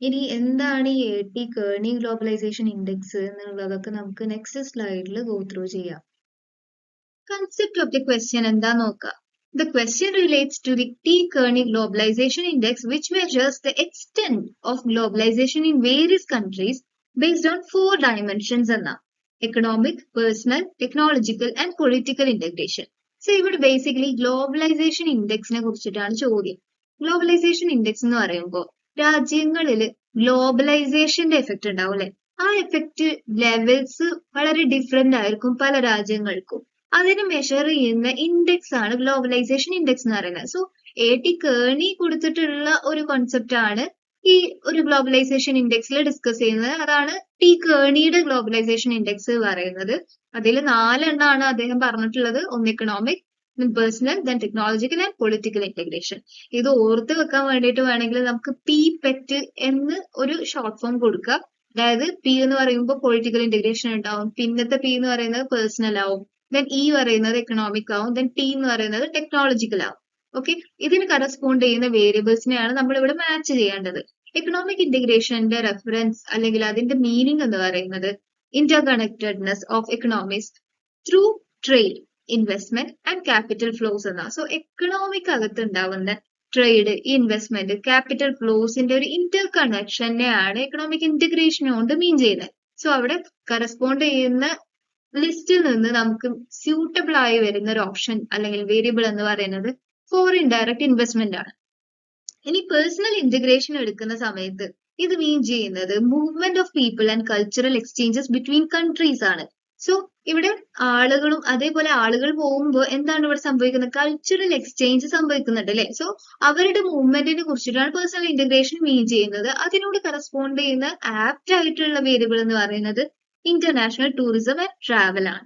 ഇനി എന്താണ് ഈ AT Kearney ഗ്ലോബലൈസേഷൻ ഇൻഡെക്സ് എന്നുള്ളതൊക്കെ നമുക്ക് നെക്സ്റ്റ് സ്ലൈഡിൽ ഗോ ത്രൂ ചെയ്യാം. Concept of the question എന്താ നോക്കാം. The question relates to the T Kearney Globalization Index, which measures the extent of globalization in various countries based on 4 dimensions എന്നാ: economic, personal, technological and political integration. So ഇവിടെ basically globalisation ഇൻഡെക്സിനെ കുറിച്ചിട്ടാണ് ചോദ്യം. Globalisation index എന്ന് പറയുമ്പോൾ രാജ്യങ്ങളിൽ ഗ്ലോബലൈസേഷന്റെ effect ഉണ്ടാവും അല്ലെ. ആ എഫക്റ്റ് ലെവൽസ് വളരെ ഡിഫറെന്റ് ആയിരിക്കും പല രാജ്യങ്ങൾക്കും. അതിന് മെഷർ ചെയ്യുന്ന ഇൻഡെക്സ് ആണ് ഗ്ലോബലൈസേഷൻ ഇൻഡെക്സ് എന്ന് പറയുന്നത്. സോ AT Kearney കൊടുത്തിട്ടുള്ള ഒരു കോൺസെപ്റ്റ് ആണ് ഈ ഒരു ഗ്ലോബലൈസേഷൻ ഇൻഡെക്സിൽ ഡിസ്കസ് ചെയ്യുന്നത്. അതാണ് T Kearneyയുടെ ഗ്ലോബലൈസേഷൻ ഇൻഡെക്സ് പറയുന്നത്. അതിൽ 4 എണ്ണമാണ് അദ്ദേഹം പറഞ്ഞിട്ടുള്ളത്. ഒന്ന് economic, personal, then technological and political integration. ഇത് ഓർത്ത് വെക്കാൻ വേണ്ടിയിട്ട് വേണമെങ്കിൽ നമുക്ക് PPET എന്ന് ഒരു ഷോർട്ട് ഫോം കൊടുക്കാം. അതായത് P എന്ന് പറയുമ്പോൾ പൊളിറ്റിക്കൽ ഇന്റഗ്രേഷൻ ഉണ്ടാവും, പിന്നത്തെ P എന്ന് പറയുന്നത് പേഴ്സണൽ ആവും, ദെൻ E പറയുന്നത് എക്കണോമിക് ആവും, ദെൻ T എന്ന് പറയുന്നത് ടെക്നോളജിക്കൽ ആവും. ഓക്കെ, ഇതിന് കറസ്പോണ്ട് ചെയ്യുന്ന വേരിയബിൾസിനെയാണ് നമ്മൾ ഇവിടെ മാച്ച് ചെയ്യേണ്ടത്. എക്കണോമിക് ഇന്റഗ്രേഷന്റെ റെഫറൻസ് അല്ലെങ്കിൽ അതിന്റെ മീനിങ് എന്ന് പറയുന്നത് interconnectedness of economics through trade, investment and capital flows എന്നാണ്. സോ എക്കണോമിക് അകത്ത് ഉണ്ടാവുന്ന ട്രേഡ്, ഇൻവെസ്റ്റ്മെന്റ്, ക്യാപിറ്റൽ ഫ്ലോസിന്റെ ഒരു ഇന്റർ കണക്ഷനെയാണ് എക്കണോമിക് ഇന്റഗ്രേഷൻ കൊണ്ട് മീൻ ചെയ്യുന്നത്. സോ അവിടെ കറസ്പോണ്ട് ചെയ്യുന്ന ലിസ്റ്റിൽ നിന്ന് നമുക്ക് സ്യൂട്ടബിൾ ആയി വരുന്ന ഒരു ഓപ്ഷൻ അല്ലെങ്കിൽ വേരിയബിൾ എന്ന് പറയുന്നത് ഫോറിൻ ഡയറക്റ്റ് ഇൻവെസ്റ്റ്മെന്റ് ആണ്. ഇനി പേഴ്സണൽ ഇന്റഗ്രേഷൻ എടുക്കുന്ന സമയത്ത് ഇത് മീൻ ചെയ്യുന്നത് movement of people and cultural exchanges between countries ആണ്. സോ ഇവിടെ ആളുകളും അതേപോലെ ആളുകൾ പോകുമ്പോൾ എന്താണ് ഇവിടെ സംഭവിക്കുന്നത്? കൾച്ചറൽ എക്സ്ചേഞ്ച് സംഭവിക്കുന്നുണ്ട് അല്ലെ. സോ അവരുടെ മൂവ്മെന്റിനെ കുറിച്ചിട്ടാണ് പേഴ്സണൽ ഇന്റഗ്രേഷൻ മീൻ ചെയ്യുന്നത്. അതിനോട് കറസ്പോണ്ട് ചെയ്യുന്ന ആപ്റ്റ് ആയിട്ടുള്ള വേരിയബിൾ എന്ന് പറയുന്നത് ഇന്റർനാഷണൽ ടൂറിസം ആൻഡ് ട്രാവൽ ആണ്.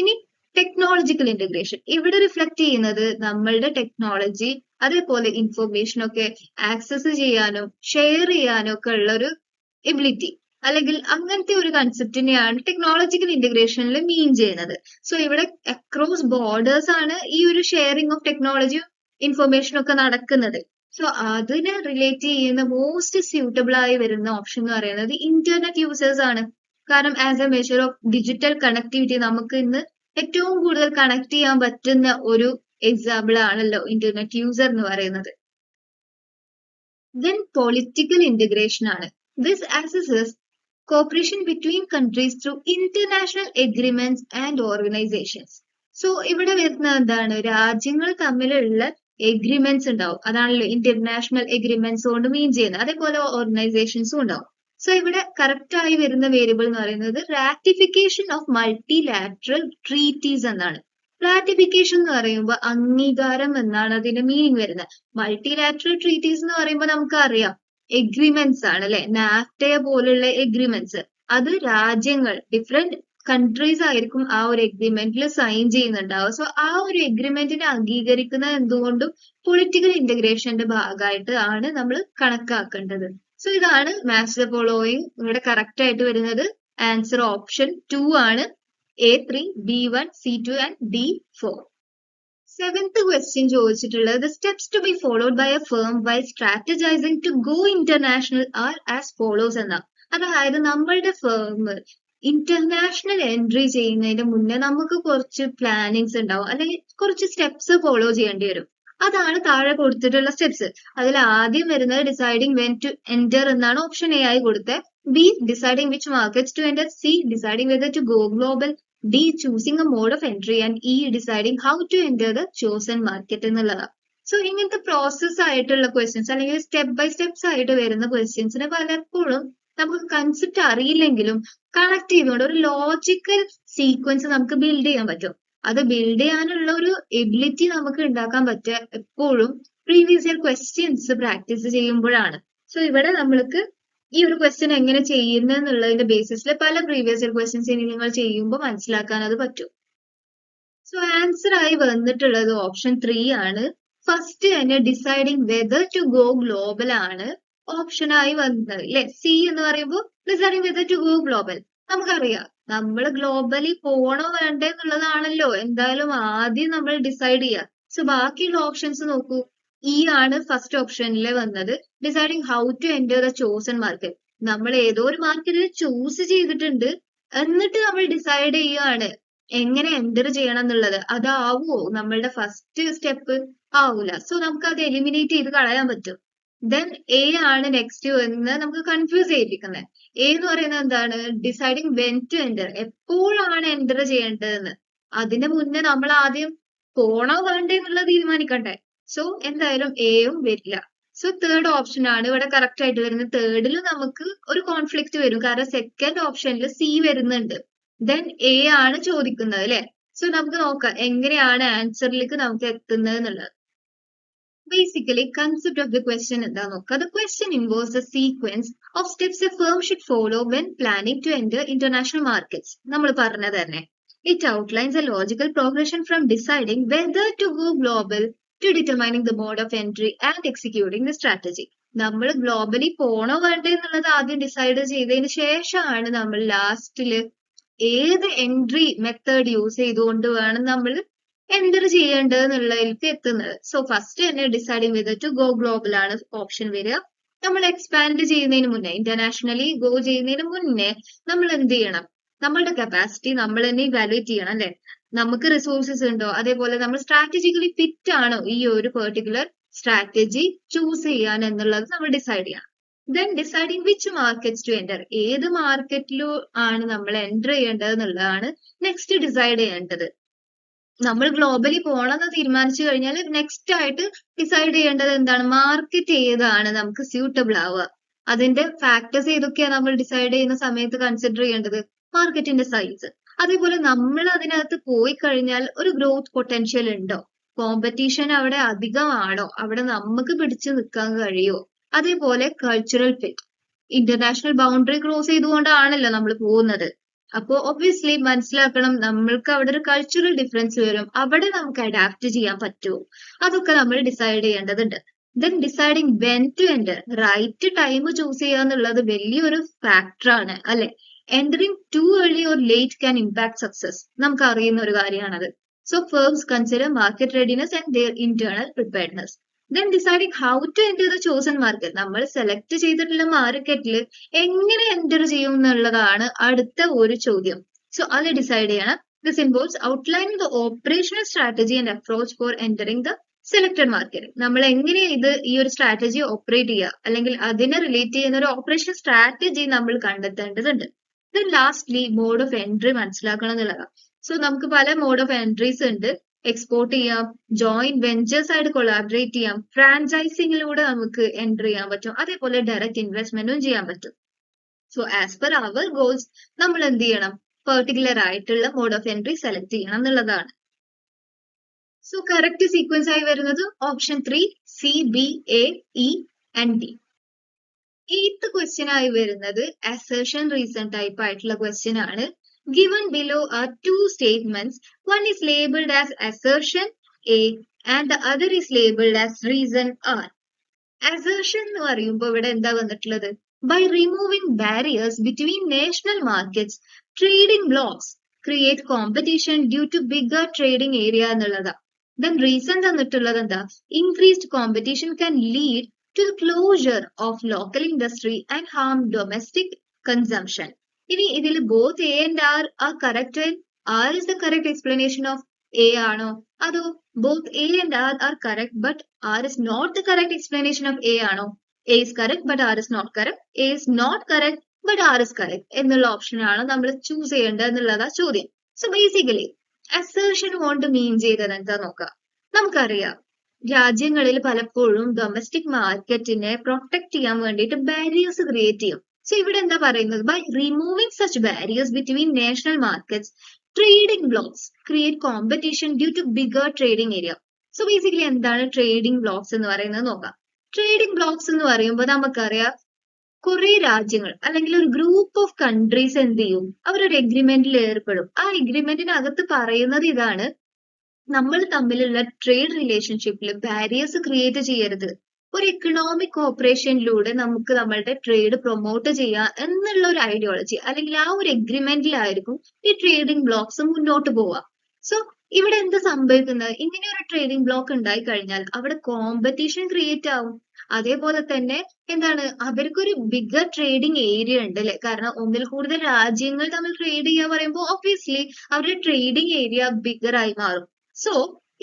ഇനി ടെക്നോളജിക്കൽ ഇന്റഗ്രേഷൻ ഇവിടെ റിഫ്ലക്ട് ചെയ്യുന്നത് നമ്മളുടെ ടെക്നോളജി അതേപോലെ ഇൻഫോർമേഷൻ ഒക്കെ ആക്സസ് ചെയ്യാനും ഷെയർ ചെയ്യാനും ഒക്കെ ഉള്ള ഒരു എബിലിറ്റി അല്ലെങ്കിൽ അങ്ങനത്തെ ഒരു കൺസെപ്റ്റിനെയാണ് ടെക്നോളജിക്കൽ ഇന്റഗ്രേഷനിൽ മീൻ ചെയ്യുന്നത്. സോ ഇവിടെ അക്രോസ് ബോർഡേഴ്സ് ആണ് ഈ ഒരു ഷെയറിംഗ് ഓഫ് ടെക്നോളജിയും ഇൻഫോർമേഷനും ഒക്കെ നടക്കുന്നത്. സോ അതിനെ റിലേറ്റ് ചെയ്യുന്ന മോസ്റ്റ് സ്യൂട്ടബിൾ ആയി വരുന്ന ഓപ്ഷൻ എന്ന് പറയുന്നത് ഇന്റർനെറ്റ് യൂസേഴ്സ് ആണ്. കാരണം as A measure of digital connectivity നമുക്ക് ഇന്ന് ഏറ്റവും കൂടുതൽ കണക്ട് ചെയ്യാൻ പറ്റുന്ന ഒരു എക്സാമ്പിൾ ആണല്ലോ ഇന്റർനെറ്റ് യൂസർ എന്ന് പറയുന്നത്. Then political integration ആണ്. This assesses cooperation between countries through international agreements and organizations. So ഇവിടെ വരുന്ന എന്താണ്, രാജ്യങ്ങൾ തമ്മിലുള്ള എഗ്രിമെന്റ്സ് ഉണ്ടാവും. അതാണല്ലോ ഇന്റർനാഷണൽ എഗ്രിമെന്റ്സ് കൊണ്ട് മീൻ ചെയ്യുന്നത്. അതേപോലെ ഓർഗനൈസേഷൻസും ഉണ്ടാവും. സോ ഇവിടെ കറക്റ്റ് ആയി വരുന്ന വേരിയബിൾ എന്ന് പറയുന്നത് റാറ്റിഫിക്കേഷൻ ഓഫ് മൾട്ടിലാറ്ററൽ ട്രീറ്റീസ് എന്നാണ്. റാറ്റിഫിക്കേഷൻ എന്ന് പറയുമ്പോൾ അംഗീകാരം എന്നാണ് അതിന്റെ മീനിങ് വരുന്നത്. മൾട്ടിലാറ്ററൽ ട്രീറ്റീസ് എന്ന് പറയുമ്പോൾ നമുക്ക് അറിയാം എഗ്രിമെന്റ്സ് ആണ് അല്ലെ, നാഫ്റ്റ പോലുള്ള എഗ്രിമെന്റ്സ്. അത് രാജ്യങ്ങൾ ഡിഫറെന്റ് കൺട്രീസ് ആയിരിക്കും ആ ഒരു എഗ്രിമെന്റിൽ സൈൻ ചെയ്യുന്നുണ്ടാവും. സോ ആ ഒരു എഗ്രിമെന്റിനെ അംഗീകരിക്കുന്നത് എന്തുകൊണ്ടും പൊളിറ്റിക്കൽ ഇന്റഗ്രേഷന്റെ ഭാഗമായിട്ട് ആണ് നമ്മൾ കണക്കാക്കേണ്ടത്. സോ ഇതാണ് മാച്ച് ദ ഫോളോയിങ് ഇവിടെ കറക്റ്റ് ആയിട്ട് വരുന്നത്. ആൻസർ ഓപ്ഷൻ 2 ആണ്. A3, B1, C2 and D4. Seventh question ചോദിച്ചിട്ടുള്ളത് the steps to be followed by a firm while strategizing to go international are as follows എന്നാ. അതായത് നമ്മളുടെ ഫേം ഇന്റർനാഷണൽ എൻട്രി ചെയ്യുന്നതിന് മുന്നേ നമുക്ക് കുറച്ച് പ്ലാനിങ്സ് ഉണ്ടാവും, അല്ലെങ്കിൽ കുറച്ച് സ്റ്റെപ്സ് ഫോളോ ചെയ്യേണ്ടി വരും. അതാണ് താഴെ കൊടുത്തിട്ടുള്ള സ്റ്റെപ്സ്. അതിൽ ആദ്യം വരുന്നത് ഡിസൈഡിങ് വെൻ ടു എൻറ്റർ എന്നാണ് ഓപ്ഷൻ എ ആയി കൊടുത്തത്. B deciding which markets to enter. C deciding whether to go global. D choosing a mode of entry and E deciding how to enter the chosen market എന്നുള്ളതാണ്. So ഇങ്ങനത്തെ process ആയിട്ടുള്ള questions അല്ലെങ്കിൽ step by steps ആയിട്ട് വരുന്ന ക്വസ്റ്റ്യൻസിന് പലപ്പോഴും നമുക്ക് concept അറിയില്ലെങ്കിലും connect ചെയ്തുകൊണ്ട് ഒരു ലോജിക്കൽ സീക്വൻസ് നമുക്ക് ബിൽഡ് ചെയ്യാൻ പറ്റും. അത് ബിൽഡ് ചെയ്യാനുള്ള ഒരു എബിലിറ്റി നമുക്ക് ഉണ്ടാക്കാൻ പറ്റുക എപ്പോഴും പ്രീവിയസ് ഇയർ ക്വസ്റ്റ്യൻസ് പ്രാക്ടീസ് ചെയ്യുമ്പോഴാണ്. സോ ഇവിടെ നമ്മൾക്ക് ഈ ഒരു ക്വസ്റ്റ്യൻ എങ്ങനെ ചെയ്യുന്നതെന്നുള്ളതിന്റെ ബേസിസിൽ പല പ്രീവിയസ് ഇയർ ക്വസ്റ്റ്യൻസ് ഇനി നിങ്ങൾ ചെയ്യുമ്പോൾ മനസ്സിലാക്കാൻ അത് പറ്റും. സോ ആൻസർ ആയി വന്നിട്ടുള്ളത് ഓപ്ഷൻ 3 ആണ്. ഫസ്റ്റ് തന്നെ deciding whether to go global ആണ് ഓപ്ഷൻ ആയി വന്നത് അല്ലെ. സി എന്ന് പറയുമ്പോൾ deciding whether to go global. നമുക്കറിയാം നമ്മൾ ഗ്ലോബലി പോണോ വേണ്ടേ എന്നുള്ളതാണല്ലോ എന്തായാലും ആദ്യം നമ്മൾ ഡിസൈഡ് ചെയ്യുക. സോ ബാക്കിയുള്ള ഓപ്ഷൻസ് നോക്കൂ. ഇ ആണ് ഫസ്റ്റ് ഓപ്ഷനിൽ വന്നത്. Deciding how to enter the chosen market. നമ്മൾ ഏതോ ഒരു മാർക്കറ്റിൽ ചൂസ് ചെയ്തിട്ടുണ്ട്, എന്നിട്ട് നമ്മൾ ഡിസൈഡ് ചെയ്യുകയാണ് എങ്ങനെ എൻറ്റർ ചെയ്യണം എന്നുള്ളത്. അതാവോ നമ്മളുടെ ഫസ്റ്റ് സ്റ്റെപ്പ്? ആവൂല. സോ നമുക്ക് അത് എലിമിനേറ്റ് ചെയ്ത് കളയാൻ പറ്റും. ദെൻ എ ആണ് നെക്സ്റ്റ് എന്ന് നമുക്ക് കൺഫ്യൂസ് ചെയ്യിപ്പിക്കുന്നത്. എ എന്ന് പറയുന്നത് എന്താണ്? Deciding when to enter. എപ്പോഴാണ് എൻറ്റർ ചെയ്യേണ്ടതെന്ന്. അതിന് മുന്നേ നമ്മൾ ആദ്യം പോണോ വേണ്ടേ എന്നുള്ളത് തീരുമാനിക്കണ്ടേ. സോ എന്തായാലും എയും വരില്ല. സോ തേർഡ് ഓപ്ഷൻ ആണ് ഇവിടെ കറക്റ്റ് ആയിട്ട് വരുന്നത്. തേർഡിൽ നമുക്ക് ഒരു കോൺഫ്ലിക്റ്റ് വരും, കാരണം സെക്കൻഡ് ഓപ്ഷനിൽ സി വരുന്നുണ്ട്. ദെൻ എ ആണ് ചോദിക്കുന്നത് അല്ലെ. സോ നമുക്ക് നോക്കാം എങ്ങനെയാണ് ആൻസറിലേക്ക് നമുക്ക് എത്തുന്നത് എന്നുള്ളത്. Basically, concept of the question എന്താ നോക്കുക. The question involves a sequence of steps a firm should follow when planning to enter international markets. നമ്മൾ പറഞ്ഞത് തന്നെ. It outlines a logical progression from deciding whether to go global to determining the mode of entry and executing the strategy. നമ്മൾ globally പോണോ വേണ്ടേ എന്നുള്ളത് ആദ്യം decide ചെയ്തതിന് ശേഷമാണ് നമ്മൾ ലാസ്റ്റില് ഏത് എൻട്രി മെത്തേഡ് യൂസ് ചെയ്തുകൊണ്ട് വേണം നമ്മൾ എൻറ്റർ ചെയ്യേണ്ടത് എന്നുള്ളതിലേക്ക് എത്തുന്നത്. സോ ഫസ്റ്റ് തന്നെ deciding whether to go global ആണ് ഓപ്ഷൻ വരിക. നമ്മൾ എക്സ്പാൻഡ് ചെയ്യുന്നതിന് മുന്നേ, ഇന്റർനാഷണലി ഗോ ചെയ്യുന്നതിന് മുന്നേ നമ്മൾ എന്ത് ചെയ്യണം? നമ്മളുടെ കപ്പാസിറ്റി നമ്മൾ തന്നെ ഇവാലുവേറ്റ് ചെയ്യണം അല്ലെ. നമുക്ക് റിസോഴ്സസ് ഉണ്ടോ, അതേപോലെ നമ്മൾ സ്ട്രാറ്റജിക്കലി ഫിറ്റ് ആണോ ഈ ഒരു പെർട്ടിക്കുലർ സ്ട്രാറ്റജി ചൂസ് ചെയ്യാൻ എന്നുള്ളത് നമ്മൾ ഡിസൈഡ് ചെയ്യണം. Then deciding which markets to enter. ഏത് മാർക്കറ്റിലോ ആണ് നമ്മൾ എൻറ്റർ ചെയ്യേണ്ടത് എന്നുള്ളതാണ് നെക്സ്റ്റ് ഡിസൈഡ് ചെയ്യേണ്ടത്. നമ്മൾ ഗ്ലോബലി പോകണമെന്ന് തീരുമാനിച്ചു കഴിഞ്ഞാൽ നെക്സ്റ്റ് ആയിട്ട് ഡിസൈഡ് ചെയ്യേണ്ടത് എന്താണ്? മാർക്കറ്റ് ഏതാണ് നമുക്ക് സ്യൂട്ടബിൾ ആവുക. അതിന്റെ ഫാക്ടേഴ്സ് ഏതൊക്കെയാണ് നമ്മൾ ഡിസൈഡ് ചെയ്യുന്ന സമയത്ത് കൺസിഡർ ചെയ്യേണ്ടത്? മാർക്കറ്റിന്റെ സൈസ്, അതേപോലെ നമ്മൾ അതിനകത്ത് പോയി കഴിഞ്ഞാൽ ഒരു ഗ്രോത്ത് പൊട്ടൻഷ്യൽ ഉണ്ടോ, കോമ്പറ്റീഷൻ അവിടെ അധികമാണോ, അവിടെ നമുക്ക് പിടിച്ചു നിൽക്കാൻ കഴിയോ, അതേപോലെ cultural fit. International boundary cross ചെയ്തുകൊണ്ടാണല്ലോ നമ്മൾ പോകുന്നത്. അപ്പോൾ ഒബ്വിയസ്ലി മനസ്സിലാക്കണം നമ്മൾക്ക് അവിടെ ഒരു കൾച്ചറൽ ഡിഫറൻസ് വരും, അവിടെ നമുക്ക് അഡാപ്റ്റ് ചെയ്യാൻ പറ്റുമോ, അതൊക്കെ നമ്മൾ ഡിസൈഡ് ചെയ്യേണ്ടതുണ്ട്. Then deciding when to enter. Right time choose ചെയ്യുക എന്നുള്ളത് വലിയൊരു ഫാക്ടറാണ് അല്ലെ. Entering too early or late can impact success. നമുക്ക് അറിയുന്ന ഒരു കാര്യമാണത്. So firms consider market readiness and their internal preparedness. Then deciding how to enter the chosen market. നമ്മൾ സെലക്ട് ചെയ്തിട്ടുള്ള മാർക്കറ്റിൽ എങ്ങനെ എൻറ്റർ ചെയ്യും എന്നുള്ളതാണ് അടുത്ത ഒരു ചോദ്യം. സോ അത് ഡിസൈഡ് ചെയ്യണം. This involves outlining the operational strategy and approach for entering the selected market. നമ്മൾ എങ്ങനെ ഈ ഒരു സ്ട്രാറ്റജി ഓപ്പറേറ്റ് ചെയ്യുക അല്ലെങ്കിൽ അതിനെ റിലേറ്റ് ചെയ്യുന്ന ഒരു ഓപ്പറേഷൻ സ്ട്രാറ്റജി നമ്മൾ കണ്ടെത്തേണ്ടതുണ്ട്. Then lastly mode of entry മനസ്സിലാക്കണം എന്നുള്ളതാണ്. സോ നമുക്ക് പല മോഡ് ഓഫ് എൻട്രീസ് ഉണ്ട്. എക്സ്പോർട്ട് ചെയ്യാം, ജോയിന്റ് വെഞ്ചേഴ്സ് ആയിട്ട് കൊളാബറേറ്റ് ചെയ്യാം, ഫ്രാഞ്ചൈസിങ്ങിലൂടെ നമുക്ക് എൻട്രി ചെയ്യാൻ പറ്റും, അതേപോലെ ഡയറക്റ്റ് ഇൻവെസ്റ്റ്മെന്റും ചെയ്യാൻ പറ്റും. So as per hour goals നമ്മൾ എന്ത് ചെയ്യണം, പെർട്ടിക്കുലർ ആയിട്ടുള്ള മോഡ് ഓഫ് എൻട്രി സെലക്ട് ചെയ്യണം എന്നുള്ളതാണ്. സോ കറക്റ്റ് സീക്വൻസ് ആയി വരുന്നത് option 3 C, B, A, E and D. 8th question ആയി വരുന്നത് അസേർഷൻ റീസൺ ടൈപ്പ് ആയിട്ടുള്ള ക്വസ്റ്റ്യൻ ആണ്. Given below are two statements. One is labeled as assertion A and the other is labeled as reason R. Assertion എന്ന് പറയുമ്പോൾ ഇവിടെ എന്താ വന്നിട്ടുള്ളത്? By removing barriers between national markets, trading blocks create competition due to bigger trading area എന്നുള്ളതാ. Then reason തന്നിട്ടുള്ളത് എന്താ? Increased competition can lead to the closure of local industry and harm domestic consumption. ഇനി ഇതിൽ both A and R are correct and R is the correct explanation of A ആണോ? അതോ both A and R are correct but R is not the correct explanation of A ആണോ? A is correct but R is not correct. A is not correct but R is correct എന്നുള്ള option ആണ് നമ്മൾ choose ചെയ്യേണ്ടത് എന്നുള്ളതാ ചോദ്യം. So basically assertion കൊണ്ട് മീൻ ചെയ്തത് എന്താ നോക്കാം. നമുക്കറിയാം രാജ്യങ്ങളിൽ പലപ്പോഴും ഡൊമസ്റ്റിക് മാർക്കറ്റിനെ പ്രൊട്ടക്ട് ചെയ്യാൻ വേണ്ടിയിട്ട് ബാരിയേഴ്സ് ക്രിയേറ്റ് ചെയ്യും. സോ ഇവിടെ എന്താ പറയുന്നത്? By removing such barriers between national markets, trading blocs create competition due to bigger trading area. So basically എന്താണ് ട്രേഡിംഗ് ബ്ലോക്സ് എന്ന് പറയുന്നത് നോക്കാം. ട്രേഡിംഗ് ബ്ലോക്സ് എന്ന് പറയുമ്പോൾ നമുക്കറിയാം കുറെ രാജ്യങ്ങൾ അല്ലെങ്കിൽ ഒരു ഗ്രൂപ്പ് ഓഫ് കൺട്രീസ് എന്ത് ചെയ്യും, അവരൊരു എഗ്രിമെന്റിൽ ഏർപ്പെടും. ആ എഗ്രിമെന്റിനകത്ത് പറയുന്നത് ഇതാണ്, നമ്മൾ തമ്മിലുള്ള ട്രേഡ് റിലേഷൻഷിപ്പിൽ ബാരിയേഴ്സ് ക്രിയേറ്റ് ചെയ്യരുത്, ഒരു എക്കണോമിക് കോപ്പറേഷനിലൂടെ നമുക്ക് നമ്മളുടെ ട്രേഡ് പ്രൊമോട്ട് ചെയ്യാം എന്നുള്ള ഒരു ഐഡിയോളജി അല്ലെങ്കിൽ ആ ഒരു എഗ്രിമെന്റിലായിരിക്കും ഈ ട്രേഡിംഗ് ബ്ലോക്സ് മുന്നോട്ട് പോവുക. സോ ഇവിടെ എന്ത് സംഭവിക്കുന്നത്? ഇങ്ങനെ ഒരു ട്രേഡിംഗ് ബ്ലോക്ക് ഉണ്ടായി കഴിഞ്ഞാൽ അവിടെ കോമ്പറ്റീഷൻ ക്രിയേറ്റ് ആവും. അതേപോലെ തന്നെ എന്താണ്, അവർക്കൊരു ബിഗർ ട്രേഡിംഗ് ഏരിയ ഉണ്ട് അല്ലെ? കാരണം ഒന്നിൽ കൂടുതൽ രാജ്യങ്ങൾ തമ്മിൽ ട്രേഡ് ചെയ്യാൻ പറയുമ്പോൾ ഒബ്വിയസ്ലി അവരുടെ ട്രേഡിംഗ് ഏരിയ ബിഗർ ആയി മാറും. സോ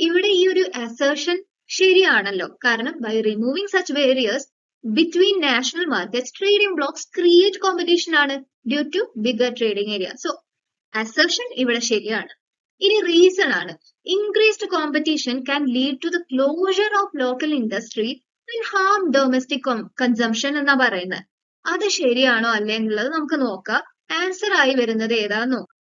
ഇവിടെ ഈ ഒരു അസേർഷൻ ശരിയാണല്ലോ, കാരണം by removing such barriers between national markets trading blocs create competition ആണ് due to bigger trading area. So assertion ഇവിടെ ശരിയാണ്. ഇനി റീസൺ ആണ്, increased competition can lead to the closure of local industry and harm domestic consumption എന്നാ പറയുന്നത്. അത് ശരിയാണോ അല്ലേ എന്നുള്ളത് നമുക്ക് നോക്കാം. ആൻസർ ആയി വരുന്നത് ഏതാന്ന് നോക്കാം.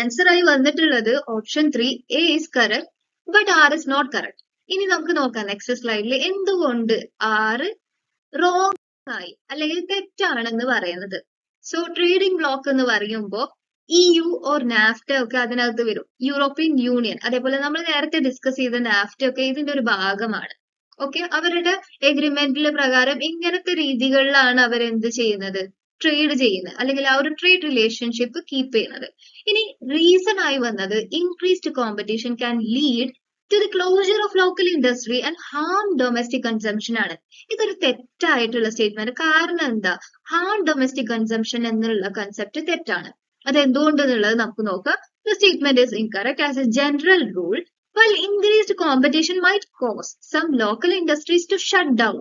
ആൻസർ ആയി വന്നിട്ടുള്ളത് option 3 A is correct but R is not correct. ഇനി നമുക്ക് നോക്കാം നെക്സ്റ്റ് സ്ലൈഡിൽ എന്തുകൊണ്ട് ആറ് റോങ് ആയി അല്ലെങ്കിൽ തെറ്റാണെന്ന് പറയുന്നത്. സോ ട്രേഡിംഗ് ബ്ലോക്ക് എന്ന് പറയുമ്പോൾ EU ഓർ നാഫ്റ്റ ഒക്കെ അതിനകത്ത് വരും. യൂറോപ്യൻ യൂണിയൻ, അതേപോലെ നമ്മൾ നേരത്തെ ഡിസ്കസ് ചെയ്ത നാഫ്റ്റ ഒക്കെ ഇതിന്റെ ഒരു ഭാഗമാണ്. ഓക്കെ, അവരുടെ എഗ്രിമെന്റിലെ പ്രകാരം ഇങ്ങനത്തെ രീതികളിലാണ് അവരെന്ത് ചെയ്യുന്നത്, ട്രേഡ് ചെയ്യുന്നത് അല്ലെങ്കിൽ ആ ഒരു ട്രേഡ് റിലേഷൻഷിപ്പ് കീപ്പ് ചെയ്യുന്നത്. ഇനി റീസൺ ആയി വന്നത് increased competition can lead to the closure of local industry and harm domestic consumption ആണ്. ഇതൊരു തെറ്റായിട്ടുള്ള സ്റ്റേറ്റ്മെന്റ്. കാരണം എന്താ, ഹാം ഡൊമസ്റ്റിക് കൺസംഷൻ എന്നുള്ള കൺസെപ്റ്റ് തെറ്റാണ്. അത് എന്തുകൊണ്ടെന്നുള്ളത് നമുക്ക് നോക്കാം. The statement is incorrect as a general rule. While increased competition might cause some local industries to shut down.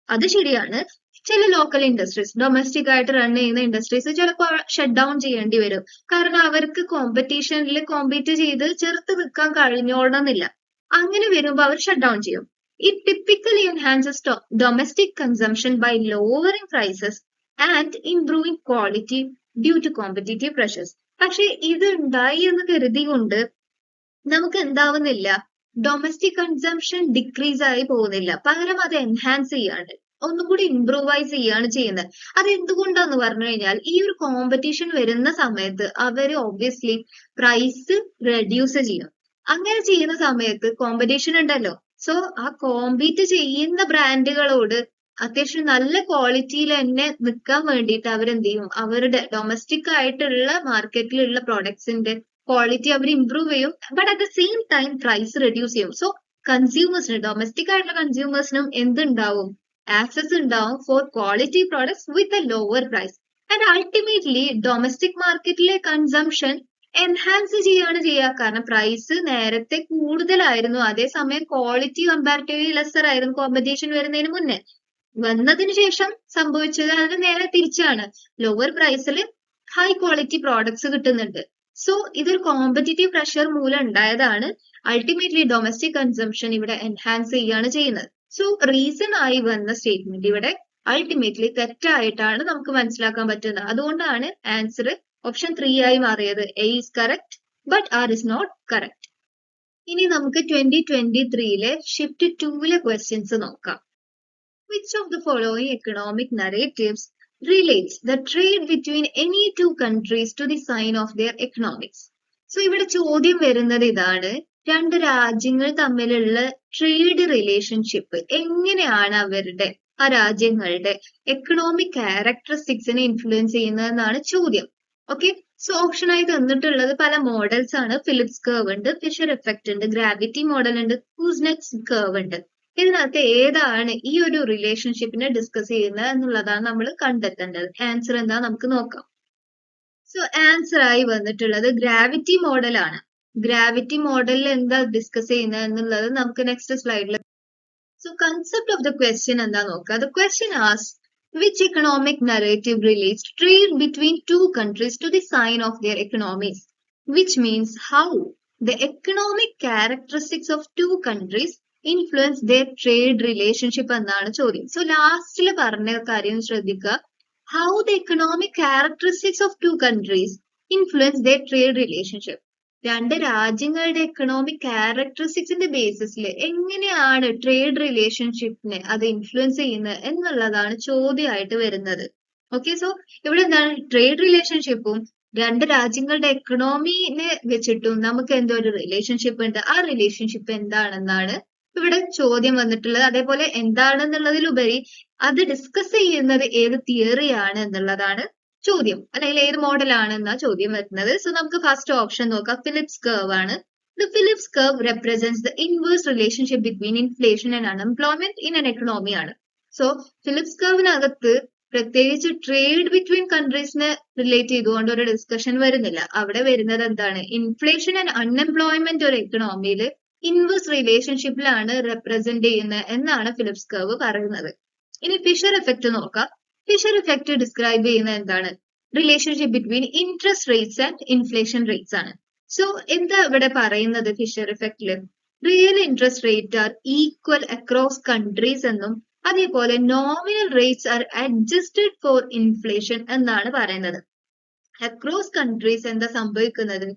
അത് ശരിയാണ്. ചില ലോക്കൽ ഇൻഡസ്ട്രീസ്, ഡൊമസ്റ്റിക് ആയിട്ട് റൺ ചെയ്യുന്ന ഇൻഡസ്ട്രീസ് ചിലപ്പോൾ ഷട്ട് ഡൗൺ ചെയ്യേണ്ടി വരും. കാരണം അവർക്ക് കോമ്പറ്റീഷനിൽ കോമ്പീറ്റ് ചെയ്ത് ചെറുത്ത് നിൽക്കാൻ കഴിഞ്ഞോളണമെന്നില്ല. അങ്ങനെ വരുമ്പോൾ അവർ ഷട്ട് ഡൗൺ ചെയ്യും. It typically enhances domestic consumption by lowering prices and improving quality due to competitive pressures. പക്ഷെ ഇത് ഉണ്ടായി എന്ന് കരുതികൊണ്ട് നമുക്ക് എന്താവുന്നില്ല, ഡൊമസ്റ്റിക് കൺസംഷൻ ഡിക്രീസ് ആയി പോകുന്നില്ല, പകരം അത് എൻഹാൻസ് ചെയ്യാണ്, ഒന്നുകൂടി ഇംപ്രൂവൈസ് ചെയ്യാണ് ചെയ്യുന്നത്. അത് എന്തുകൊണ്ടാന്ന് പറഞ്ഞു കഴിഞ്ഞാൽ ഈ ഒരു കോമ്പറ്റീഷൻ വരുന്ന സമയത്ത് അവര് ഒബ്വിയസ്ലി പ്രൈസ് റെഡ്യൂസ് ചെയ്യും. അങ്ങനെ ചെയ്യുന്ന സമയത്ത് കോമ്പറ്റീഷൻ ഉണ്ടല്ലോ, സോ ആ കോമ്പീറ്റ് ചെയ്യുന്ന ബ്രാൻഡുകളോട് അത്യാവശ്യം നല്ല ക്വാളിറ്റിയിൽ തന്നെ നിൽക്കാൻ വേണ്ടിയിട്ട് അവരെന്ത് ചെയ്യും, അവരുടെ ഡൊമസ്റ്റിക് ആയിട്ടുള്ള മാർക്കറ്റിലുള്ള പ്രോഡക്ട്സിന്റെ ക്വാളിറ്റി അവർ ഇംപ്രൂവ് ചെയ്യും. But at the same time price reduce ചെയ്യും. സോ കൺസ്യൂമേഴ്സിന്, ഡൊമസ്റ്റിക് ആയിട്ടുള്ള കൺസ്യൂമേഴ്സിനും എന്തുണ്ടാവും, ആക്സസ് ഉണ്ടാവും for quality products with a lower price. And ultimately domestic മാർക്കറ്റിലെ കൺസംഷൻ എൻഹാൻസ് ചെയ്യാണ് ചെയ്യുക. കാരണം പ്രൈസ് നേരത്തെ കൂടുതലായിരുന്നു, അതേസമയം ക്വാളിറ്റി കമ്പാരിറ്റീവ്ലി ലെസർ ആയിരുന്നു കോമ്പറ്റീഷൻ വരുന്നതിന് മുന്നേ. വന്നതിന് ശേഷം സംഭവിച്ചത് അതിന് നേരെ തിരിച്ചാണ്. ലോവർ പ്രൈസിൽ ഹൈ ക്വാളിറ്റി പ്രോഡക്ട്സ് കിട്ടുന്നുണ്ട്. സോ ഇതൊരു കോമ്പറ്റീറ്റീവ് പ്രഷർ മൂലം ഉണ്ടായതാണ്. അൾട്ടിമേറ്റ്ലി ഡൊമസ്റ്റിക് കൺസംഷൻ ഇവിടെ എൻഹാൻസ് ചെയ്യാണ് ചെയ്യുന്നത്. സോ റീസൺ ആയി വന്ന സ്റ്റേറ്റ്മെന്റ് ഇവിടെ അൾട്ടിമേറ്റ്ലി തെറ്റായിട്ടാണ് നമുക്ക് മനസ്സിലാക്കാൻ പറ്റുന്നത്. അതുകൊണ്ടാണ് ആൻസർ ഓപ്ഷൻ 3 ആയി മാറിയത്. A is correct but R is not correct. ഇനി നമുക്ക് 2023 ഷിഫ്റ്റ് 2 ക്വസ്റ്റ്യൻസ് നോക്കാം. Which of the following economic narratives relates the trade between any two countries to the sign of their economics? So ഇവിടെ ചോദ്യം വരുന്നത് ഇതാണ്, രണ്ട് രാജ്യങ്ങൾ തമ്മിലുള്ള ട്രേഡ് റിലേഷൻഷിപ്പ് എങ്ങനെയാണ് അവരുടെ ആ രാജ്യങ്ങളുടെ എക്കണോമിക് ക്യാരക്ടറിസ്റ്റിക്സിനെ ഇൻഫ്ലുവൻസ് ചെയ്യുന്നതെന്നാണ് ചോദ്യം. ഓക്കെ, സോ ഓപ്ഷൻ ആയി തന്നിട്ടുള്ളത് പല മോഡൽസ് ആണ്. ഫിലിപ്സ് കർവ് ഉണ്ട്, ഫിഷർ എഫക്റ്റ് ഉണ്ട്, ഗ്രാവിറ്റി മോഡൽ ഉണ്ട്, കുസ്നെറ്റ്സ് കർവ് ഉണ്ട്. ഇതിനകത്ത് ഏതാണ് ഈ ഒരു റിലേഷൻഷിപ്പിനെ ഡിസ്കസ് ചെയ്യുന്നത് എന്നുള്ളതാണ് നമ്മൾ കണ്ടെത്തേണ്ടത്. ആൻസർ എന്താ നമുക്ക് നോക്കാം. സോ ആൻസർ ആയി വന്നിട്ടുള്ളത് ഗ്രാവിറ്റി മോഡലാണ്. ഗ്രാവിറ്റി മോഡലിൽ എന്താ ഡിസ്കസ് ചെയ്യുന്നത് എന്നുള്ളത് നമുക്ക് നെക്സ്റ്റ് സ്ലൈഡിൽ. So concept of the question എന്താ നോക്കുക. The question asks which economic narrative relates trade between two countries to the sign of their economies, which means how the economic characteristics of two countries influence their trade relationship എന്നാണ് ചോദ്യം. So ലാസ്റ്റിൽ പറഞ്ഞ കാര്യം ശ്രദ്ധിക്കുക. How the economic characteristics of two countries influence their trade relationship. രണ്ട് രാജ്യങ്ങളുടെ economic ക്യാരക്ടറിസ്റ്റിക്സിന്റെ ബേസിസിൽ എങ്ങനെയാണ് trade റിലേഷൻഷിപ്പിനെ അത് ഇൻഫ്ലുവൻസ് ചെയ്യുന്നത് എന്നുള്ളതാണ് ചോദ്യമായിട്ട് വരുന്നത്. ഓക്കെ, സോ ഇവിടെ എന്താണ് ട്രേഡ് റിലേഷൻഷിപ്പും രണ്ട് രാജ്യങ്ങളുടെ എക്കണോമിനെ വെച്ചിട്ടും നമുക്ക് എന്തോ ഒരു റിലേഷൻഷിപ്പ് ഉണ്ട്. ആ റിലേഷൻഷിപ്പ് എന്താണെന്നാണ് ഇവിടെ ചോദ്യം വന്നിട്ടുള്ളത്. അതേപോലെ എന്താണെന്നുള്ളതിലുപരി അത് ഡിസ്കസ് ചെയ്യുന്നത് ഏത് തിയറിയാണ് എന്നുള്ളതാണ് ചോദ്യം, അല്ലെങ്കിൽ ഏത് മോഡലാണ് എന്നാ ചോദ്യം വരുന്നത്. സോ നമുക്ക് ഫസ്റ്റ് ഓപ്ഷൻ നോക്കാം. ഫിലിപ്സ് കർവ് ആണ്. The Phillips curve represents the inverse relationship between inflation and unemployment in an economy ആണ്. സോ ഫിലിപ്സ് കർവിനകത്ത് പ്രത്യേകിച്ച് ട്രേഡ് ബിറ്റ്വീൻ കൺട്രീസിനെ റിലേറ്റ് ചെയ്തുകൊണ്ട് ഒരു ഡിസ്കഷൻ വരുന്നില്ല. അവിടെ വരുന്നത് എന്താണ്, ഇൻഫ്ലേഷൻ ആൻഡ് അൺഎംപ്ലോയ്മെന്റ് ഒരു എക്കണോമിയിൽ ഇൻവേഴ്സ് റിലേഷൻഷിപ്പിലാണ് റെപ്രസെന്റ് ചെയ്യുന്നത് എന്നാണ് ഫിലിപ്സ് കർവ് പറയുന്നത്. ഇനി ഫിഷർ എഫക്റ്റ് നോക്കാം. ഫിഷർ എഫക്റ്റ് ഡിസ്ക്രൈബ് ചെയ്യുന്നത് എന്താണ്, relationship between interest rates and inflation rates ആണ്. സോ എന്താ ഇവിടെ പറയുന്നത് ഫിഷർ എഫക്റ്റില്, real interest rate are equal across countries എന്നും അതേപോലെ nominal rates are adjusted for inflation എന്നാണ് പറയുന്നത്. അക്രോസ് കൺട്രീസ് എന്താ സംഭവിക്കുന്നത്,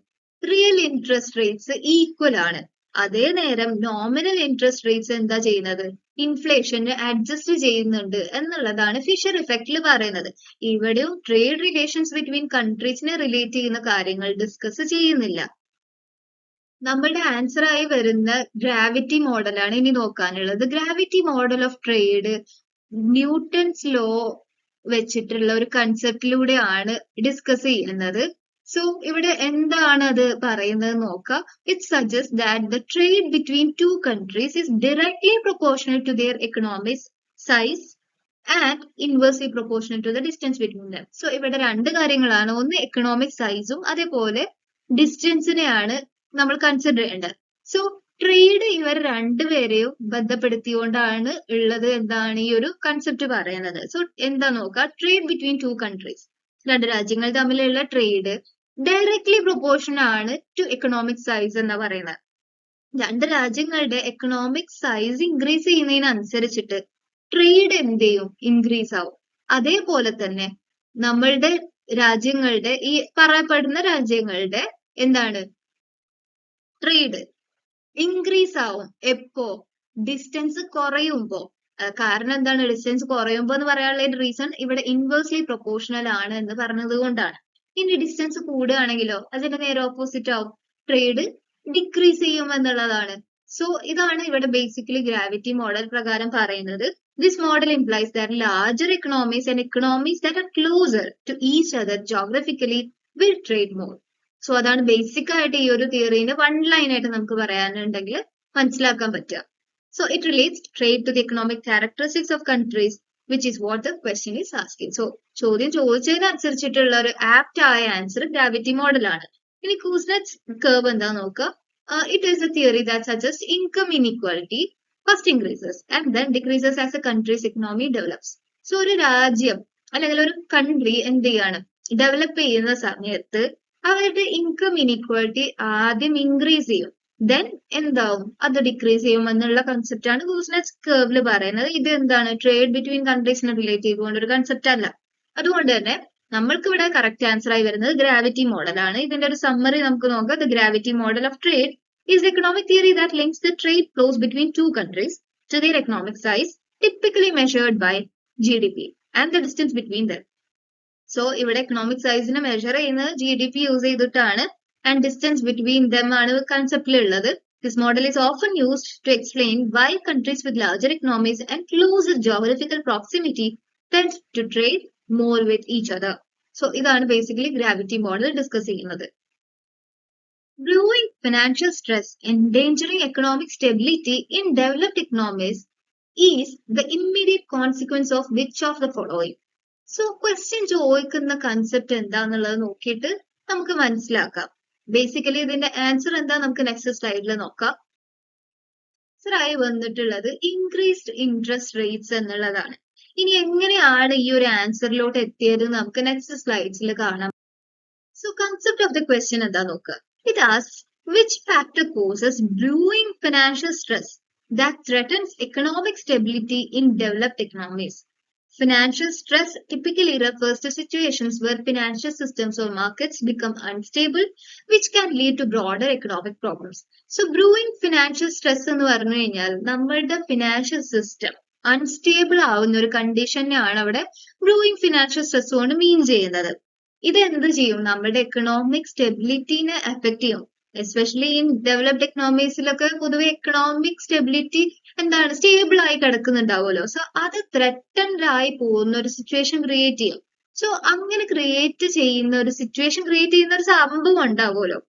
റിയൽ ഇൻട്രസ്റ്റ് റേറ്റ്സ് ഈക്വൽ ആണ്. അതേ നേരം നോമിനൽ ഇൻട്രസ്റ്റ് റേറ്റ്സ് എന്താ ചെയ്യുന്നത്, ഇൻഫ്ലേഷന് അഡ്ജസ്റ്റ് ചെയ്യുന്നുണ്ട് എന്നുള്ളതാണ് ഫിഷർ എഫക്റ്റിൽ പറയുന്നത്. ഇവിടെയും ട്രേഡ് റിലേഷൻസ് ബിറ്റ്വീൻ കൺട്രീസിനെ റിലേറ്റ് ചെയ്യുന്ന കാര്യങ്ങൾ ഡിസ്കസ് ചെയ്യുന്നില്ല. നമ്മുടെ ആൻസർ ആയി വരുന്ന ഗ്രാവിറ്റി മോഡലാണ് ഇനി നോക്കാനുള്ളത്. Gravity model of trade Newton's law വെച്ചിട്ടുള്ള ഒരു കൺസെപ്റ്റിലൂടെയാണ് ഡിസ്കസ് ചെയ്യുന്നത്. സോ ഇവിടെ എന്താണ് അത് പറയുന്നത് നോക്കാം. It suggest that the trade between two countries is directly proportional to their economic size and inversely proportional to the distance between them. So ഇവിടെ രണ്ട് കാര്യങ്ങളാണ്, ഒന്ന് എക്കണോമിക് സൈസും അതേപോലെ ഡിസ്റ്റൻസിനെയാണ് നമ്മൾ കൺസിഡർ ചെയ്യേണ്ടത്. സോ ട്രേഡ് ഇവർ രണ്ടുപേരെയും ബന്ധപ്പെടുത്തിക്കൊണ്ടാണ് ഉള്ളത് എന്താണ് ഈ ഒരു കൺസെപ്റ്റ് പറയുന്നത്. സോ എന്താ നോക്കുക, ട്രേഡ് ബിറ്റ്വീൻ ടു കൺട്രീസ്, രണ്ട് രാജ്യങ്ങൾ തമ്മിലുള്ള ട്രേഡ് ഡയറക്ട്ലി പ്രൊപ്പോർഷൻ ആണ് ടു എക്കണോമിക് സൈസ് എന്ന് പറയുന്നത്. രണ്ട് രാജ്യങ്ങളുടെ എക്കണോമിക് സൈസ് ഇൻക്രീസ് ചെയ്യുന്നതിനനുസരിച്ചിട്ട് ട്രേഡ് എന്ത് ചെയ്യും, ഇൻക്രീസ് ആവും. അതേപോലെ തന്നെ നമ്മളുടെ രാജ്യങ്ങളുടെ ഈ പറയപ്പെടുന്ന രാജ്യങ്ങളുടെ എന്താണ് ട്രേഡ് ഇൻക്രീസ് ആവും എപ്പോ, ഡിസ്റ്റൻസ് കുറയുമ്പോ. കാരണം എന്താണ് ഡിസ്റ്റൻസ് കുറയുമ്പോ എന്ന് പറയാനുള്ള റീസൺ ഇവിടെ ഇൻവേഴ്സ്ലി പ്രൊപ്പോർഷണൽ ആണ് എന്ന് പറഞ്ഞത് കൊണ്ടാണ്. ഇനി ഡിസ്റ്റൻസ് കൂടുകയാണെങ്കിലോ അതിന്റെ നേരെ ഓപ്പോസിറ്റ് ആവും, ട്രേഡ് ഡിക്രീസ് ചെയ്യും എന്നുള്ളതാണ്. സോ ഇതാണ് ഇവിടെ ബേസിക്കലി ഗ്രാവിറ്റി മോഡൽ പ്രകാരം പറയുന്നത്. This model implies that larger economies and economies that are closer to each other geographically will trade more. So അതാണ് ബേസിക് ആയിട്ട് ഈ ഒരു തിയറിന് വൺ ലൈൻ ആയിട്ട് നമുക്ക് പറയാനുണ്ടെങ്കിൽ മനസ്സിലാക്കാൻ പറ്റുക. So it relates trade to the economic characteristics of countries, which is what the question is asking. So ചോദ്യം ചോദിച്ചതിനനുസരിച്ചിട്ടുള്ള ഒരു ആപ്റ്റ് ആയ ആൻസർ ഗ്രാവിറ്റി മോഡലാണ്. ഇനി കൂസ്നെറ്റ്സ് കർവ് എന്താ നോക്കുക. It is A theory that suggest income inequality first increases and then decreases as A countries economy develops. So ഒരു രാജ്യം അല്ലെങ്കിൽ ഒരു കൺട്രി എന്ത് ചെയ്യാണ്, ഡെവലപ്പ് ചെയ്യുന്ന സമയത്ത് അവരുടെ ഇൻകം ഇൻഇക്വാലിറ്റി ആദ്യം ഇൻക്രീസ് ചെയ്യും, ദെൻ എന്താവും, അത് ഡിക്രീസ് ചെയ്യും എന്നുള്ള കൺസെപ്റ്റ് ആണ് കൂസ്നെറ്റ്സ് കർവിൽ പറയുന്നത്. ഇത് എന്താണ്, ട്രേഡ് ബിറ്റ്വീൻ കൺട്രീസിനെ റിലേറ്റ് ചെയ്തുകൊണ്ട് ഒരു കൺസെപ്റ്റ് അല്ല. അതുകൊണ്ട് തന്നെ നമ്മൾക്ക് ഇവിടെ കറക്റ്റ് ആൻസർ ആയി വരുന്നത് ഗ്രാവിറ്റി മോഡലാണ്. ഇതിന്റെ ഒരു സമ്മറി നമുക്ക് നോക്കാം. The gravity model of trade is economic theory that links the trade flows between two countries to their economic size, typically measured by GDP and the distance between them. So ഇവിടെ economic സൈസിനെ measure ചെയ്യുന്നത് GDP use ചെയ്തിട്ടാണ്, and distance between them ആണ് കൺസെപ്റ്റിൽ ഉള്ളത്. This model is often used to explain why countries with larger economies and closer geographical proximity tend to trade more with each other. So ഇതാണ് basically gravity model discuss ചെയ്യുന്നത്. Brewing financial stress endangering economic stability in developed economies is the immediate consequence of which of the following? So question ചോദിക്കുന്ന concept എന്താന്നുള്ളത് നോക്കിയിട്ട് നമുക്ക് മനസ്സിലാക്കാം. Basically ഇതിന്റെ answer എന്താ നമുക്ക് നെക്സ്റ്റ് സ്ലൈഡിൽ നോക്കാം. ആയി വന്നിട്ടുള്ളത് ഇൻക്രീസ്ഡ് ഇൻട്രസ്റ്റ് റേറ്റ്സ് എന്നുള്ളതാണ്. ഇനി എങ്ങനെയാണ് ഈ ഒരു ആൻസറിലോട്ട് എത്തിയത് നമുക്ക് നെക്സ്റ്റ് സ്ലൈഡ്സിൽ കാണാം. So concept of the question എന്താ നോക്കുക. It asks which factor causes brewing financial stress that threatens economic stability in developed economies. Financial stress typically refers to situations where financial systems or markets become unstable, which can lead to broader economic problems. So brewing financial stress എന്ന് പറഞ്ഞു കഴിഞ്ഞാൽ നമ്മളുടെ financial system unstable ആവുന്ന ഒരു കണ്ടീഷനെയാണ് അവിടെ brewing financial stress കൊണ്ട് മീൻ ചെയ്യുന്നത്. ഇത് എന്ത് ചെയ്യും, നമ്മുടെ എക്കണോമിക് സ്റ്റെബിലിറ്റിനെ അഫക്ട് ചെയ്യും. എസ്പെഷ്യലി ഇൻ ഡെവലപ്ഡ് എക്കണോമീസിലൊക്കെ പൊതുവെ എക്കണോമിക് സ്റ്റെബിലിറ്റി എന്താണ്, സ്റ്റേബിൾ ആയി കിടക്കുന്നുണ്ടാവുമല്ലോ. സോ അത് ത്രെറ്റൻഡ് ആയി പോകുന്ന ഒരു സിറ്റുവേഷൻ ക്രിയേറ്റ് ചെയ്യും. സോ അങ്ങനെ ക്രിയേറ്റ് ചെയ്യുന്ന ഒരു സിറ്റുവേഷൻ ക്രിയേറ്റ് ചെയ്യുന്ന ഒരു സംഭവം ഉണ്ടാവുമല്ലോ,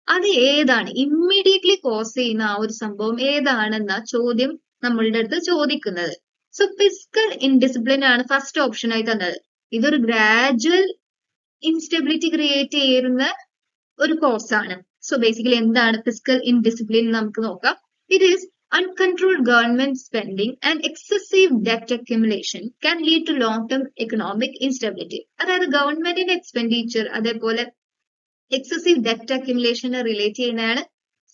അത് ഏതാണ്, ഇമ്മീഡിയറ്റ്ലി കോസ് ചെയ്യുന്ന ആ ഒരു സംഭവം ഏതാണെന്ന ചോദ്യം നമ്മളുടെ അടുത്ത് ചോദിക്കുന്നത്. സോ ഫിസ്ക്കൽ ഇൻഡിസിപ്ലിൻ ആണ് ഫസ്റ്റ് ഓപ്ഷൻ ആയി തന്നത്. ഇതൊരു ഗ്രാജുവൽ ഇൻസ്റ്റെബിലിറ്റി ക്രിയേറ്റ് ചെയ്യുന്ന ഒരു കോസ് ആണ്. സോ ബേസിക്കലി എന്താണ് ഫിസ്ക്കൽ ഇൻഡിസിപ്ലിൻ നമുക്ക് നോക്കാം. It is uncontrolled government spending and excessive debt accumulation can lead to long-term economic instability. അതായത് ഗവൺമെന്റിന്റെ എക്സ്പെൻഡിച്ചർ അതേപോലെ എക്സസീവ് ഡെറ്റ് അക്യുമുലേഷനെ റിലേറ്റ് ചെയ്യുന്നതാണ്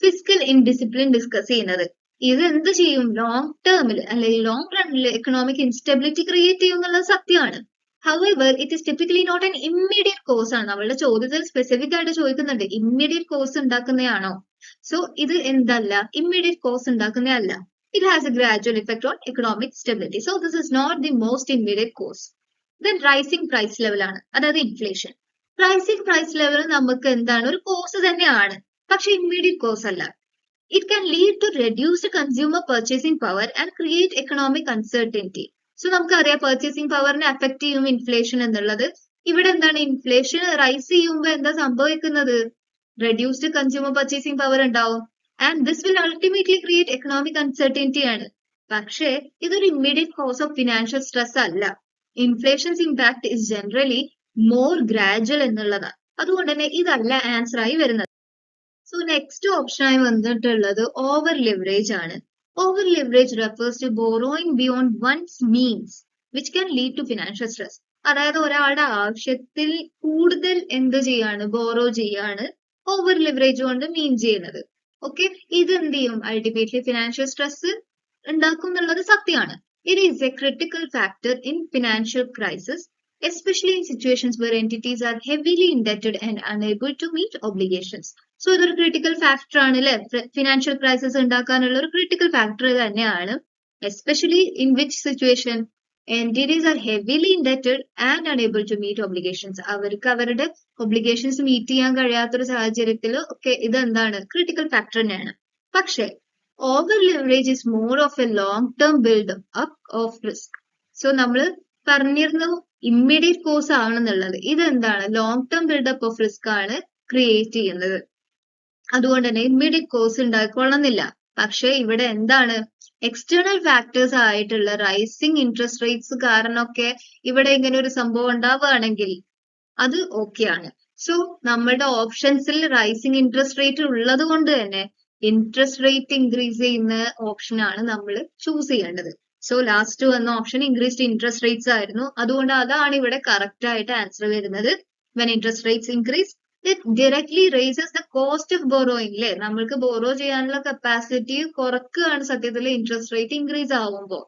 ഫിസ്ക്കൽ ഇൻഡിസിപ്ലിൻ ഡിസ്കസ് ചെയ്യുന്നത്. ഇത് എന്ത് ചെയ്യും, ലോങ് ടേമിൽ അല്ലെങ്കിൽ ലോങ് റണ്ണിൽ എക്കണോമിക് ഇൻസ്റ്റെബിലിറ്റി ക്രിയേറ്റ് ചെയ്യും എന്നുള്ളത് സത്യമാണ്. However, it is typically not an immediate cause ആണ്. നമ്മളുടെ ചോദ്യത്തിൽ സ്പെസിഫിക് ആയിട്ട് ചോദിക്കുന്നുണ്ട് ഇമ്മീഡിയറ്റ് കോസ് ഉണ്ടാക്കുന്നതാണോ. സോ ഇത് എന്തല്ല, ഇമ്മീഡിയറ്റ് കോസ് ഉണ്ടാക്കുന്നതല്ല. It has a gradual effect on economic stability. So this is not the most immediate cause. Then rising price level ആണ്, അതായത് ഇൻഫ്ലേഷൻ. റൈസിംഗ് പ്രൈസ് ലെവൽ നമുക്ക് എന്താണ്, ഒരു കോസ് തന്നെയാണ്, പക്ഷെ ഇമ്മീഡിയറ്റ് കോസ് അല്ല. It can lead to reduced consumer purchasing power and create economic uncertainty. So നമുക്കറിയാം purchasing പവറിനെ അഫക്ട് ചെയ്യും ഇൻഫ്ലേഷൻ എന്നുള്ളത്. ഇവിടെ എന്താണ്, ഇൻഫ്ലേഷൻ റൈസ് ചെയ്യുമ്പോൾ എന്താ സംഭവിക്കുന്നത്, റെഡ്യൂസ്ഡ് കൺസ്യൂമർ പർച്ചേസിംഗ് പവർ ഉണ്ടാവും, and this will ultimately create economic uncertainty ആണ്. പക്ഷേ ഇതൊരു immediate cause of financial stress അല്ല. Inflation's impact is generally more gradual എന്നുള്ളതാണ്. അതുകൊണ്ട് തന്നെ ഇതല്ല ആൻസർ ആയി വരുന്നത്. സോ നെക്സ്റ്റ് ഓപ്ഷൻ ആയി വന്നിട്ടുള്ളത് ഓവർ ലിവറേജ് ആണ്. Over leverage refers to borrowing beyond one's means, which can lead to financial stress. അതായത് ഒരാളുടെ ആവശ്യത്തിൽ കൂടുതൽ എന്ത് ചെയ്യാണ്, ബോറോ ചെയ്യാണ് ഓവർ ലിവറേജ് കൊണ്ട് മീൻ ചെയ്യുന്നത്. ഓക്കെ, ഇത് എന്ത് ചെയ്യും, അൾട്ടിമേറ്റ്ലി ഫിനാൻഷ്യൽ സ്ട്രെസ് ഉണ്ടാക്കും എന്നുള്ളത് സത്യമാണ്. It is A critical factor in financial crisis, especially in situations where entities are heavily indebted and unable to meet obligations. So ഇതൊരു ക്രിട്ടിക്കൽ ഫാക്ടർ ആണ് അല്ലെ, ഫിനാൻഷ്യൽ ക്രൈസിസ് ഉണ്ടാക്കാനുള്ള ഒരു ക്രിട്ടിക്കൽ ഫാക്ടർ തന്നെയാണ്. Especially in which situation entities are heavily indebted and unable to meet obligations. അവർക്ക് അവരുടെ obligations meet ചെയ്യാൻ കഴിയാത്തൊരു സാഹചര്യത്തിൽ ഒക്കെ ഇത് എന്താണ്, ക്രിട്ടിക്കൽ ഫാക്ടർ തന്നെയാണ്. പക്ഷെ over leverage is more of a long term build up of risk. So നമ്മൾ പറഞ്ഞിരുന്നു ഇമ്മീഡിയറ്റ് കോസ് ആണെന്നുള്ളത്, ഇതെന്താണ്, long term buildup of risk ആണ് ക്രിയേറ്റ് ചെയ്യുന്നത്. അതുകൊണ്ട് തന്നെ ഇമ്മീഡിയറ്റ് കോസ് ഉണ്ടായിക്കൊള്ളുന്നില്ല. പക്ഷെ ഇവിടെ എന്താണ്, എക്സ്റ്റേണൽ ഫാക്ടേഴ്സ് ആയിട്ടുള്ള റൈസിങ് ഇൻട്രസ്റ്റ് റേറ്റ്സ് കാരണമൊക്കെ ഇവിടെ ഇങ്ങനെ ഒരു സംഭവം ഉണ്ടാവുകയാണെങ്കിൽ അത് ഓക്കെയാണ്. സോ നമ്മുടെ ഓപ്ഷൻസിൽ റൈസിങ് ഇൻട്രസ്റ്റ് റേറ്റ് ഉള്ളത് കൊണ്ട് തന്നെ ഇൻട്രസ്റ്റ് റേറ്റ് ഇൻക്രീസ് ചെയ്യുന്ന ഓപ്ഷൻ ആണ് നമ്മൾ ചൂസ് ചെയ്യേണ്ടത്. സോ ലാസ്റ്റ് വന്ന ഓപ്ഷൻ ഇൻക്രീസ്ഡ് ഇൻട്രസ്റ്റ് റേറ്റ്സ് ആയിരുന്നു. അതുകൊണ്ട് അതാണ് ഇവിടെ കറക്റ്റ് ആയിട്ട് ആൻസർ വരുന്നത്. When interest rates increase it directly races the cost of borrowing. അല്ലേ, നമ്മൾക്ക് ബോറോ ചെയ്യാനുള്ള കപ്പാസിറ്റി കുറക്കുകയാണ് സത്യത്തിൽ ഇൻട്രസ്റ്റ് റേറ്റ് ഇൻക്രീസ് ആവുമ്പോൾ.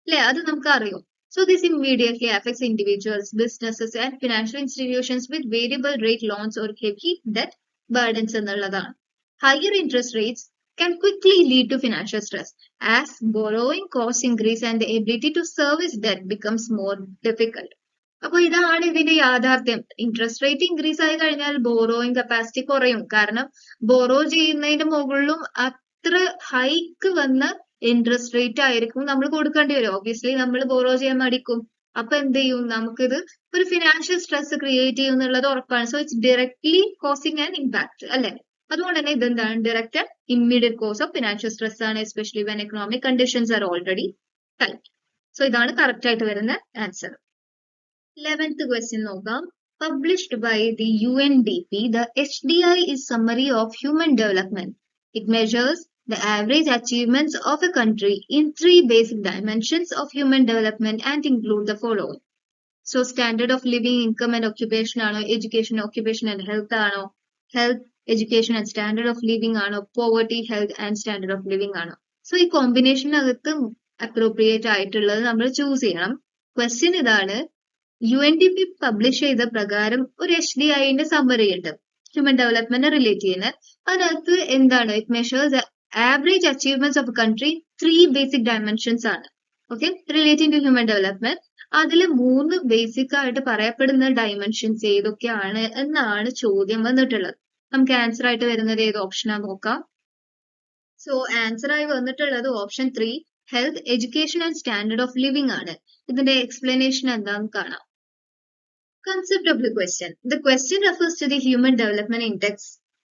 അല്ലെ, അത് നമുക്ക് അറിയാം. So this immediately affects individuals, businesses and financial institutions with variable rate loans or heavy debt burdens എന്നുള്ളതാണ്. Higher interest rates can quickly lead to financial stress as borrowing costs increase and the ability to service debt becomes more difficult. അപ്പോൾ ഇതാണ് ഇതിന്റെ യാഥാർത്ഥ്യം. Interest rate increase ആയി കഴിഞ്ഞാൽ borrowing capacity കുറയും. കാരണം borrow ചെയ്യുന്നതിന്റെ മുകളിലും അത്ര ഹൈക്ക് വന്ന ഇൻട്രസ്റ്റ് റേറ്റ് ആയിരിക്കും നമ്മൾ കൊടുക്കേണ്ടി വരും. ഒബ്വിയസ്ലി നമ്മൾ ബോറോ ചെയ്യാൻ മടിക്കും. അപ്പൊ എന്ത് ചെയ്യും, നമുക്കിത് ഒരു ഫിനാൻഷ്യൽ സ്ട്രെസ് ക്രിയേറ്റ് ചെയ്യും എന്നുള്ളത് ഉറപ്പാണ്. So it's directly causing an impact അല്ലെ. അതുകൊണ്ട് തന്നെ ഇതെന്താണ്, direct and immediate cause of financial stress ആണ്, especially when economic conditions are already tight. So ഇതാണ് കറക്റ്റ് ആയിട്ട് വരുന്ന ആൻസർ. 11th question നോക്കാം. Published by the UNDP, the HDI is summary of human development. It measures the average achievements of a country in 3 basic dimensions of human development and include the following. So standard of living, income and occupation ആണോ, education, occupation and health ആണോ, health, education and standard of living ആണോ, poverty, health and standard of living ആണോ. So ഈ കോമ്പിനേഷനകത്ത് appropriate ആയിട്ടുള്ളത് നമ്മൾ choose ചെയ്യണം. Question ഇതാണ്, UNDP publish ചെയ്ത പ്രകാരം ഒരു HDIന്റെ സമ്മറി ഉണ്ട്, ഹ്യൂമൻ ഡെവലപ്മെന്റ് റിലേറ്റ് ചെയ്യുന്നത്. അതിനകത്ത് എന്താണ്, it measures average achievements of a country 3 basic dimensions ആണ്. Okay, relating to human development. അതിൽ 3 ബേസിക് ആയിട്ട് പറയപ്പെടുന്ന ഡയമെൻഷൻസ് ഏതൊക്കെയാണ് എന്നാണ് ചോദ്യം വന്നിട്ടുള്ളത്. നമുക്ക് ആൻസർ ആയിട്ട് വരുന്നത് ഏത് ഓപ്ഷനാ നോക്കാം. സോ ആൻസർ ആയി വന്നിട്ടുള്ളത് option 3, health, education and standard of living ആണ്. ഇതിന്റെ എക്സ്പ്ലനേഷൻ എന്താണെന്ന് കാണാം. Concept of the question. The question refers to the Human Development Index,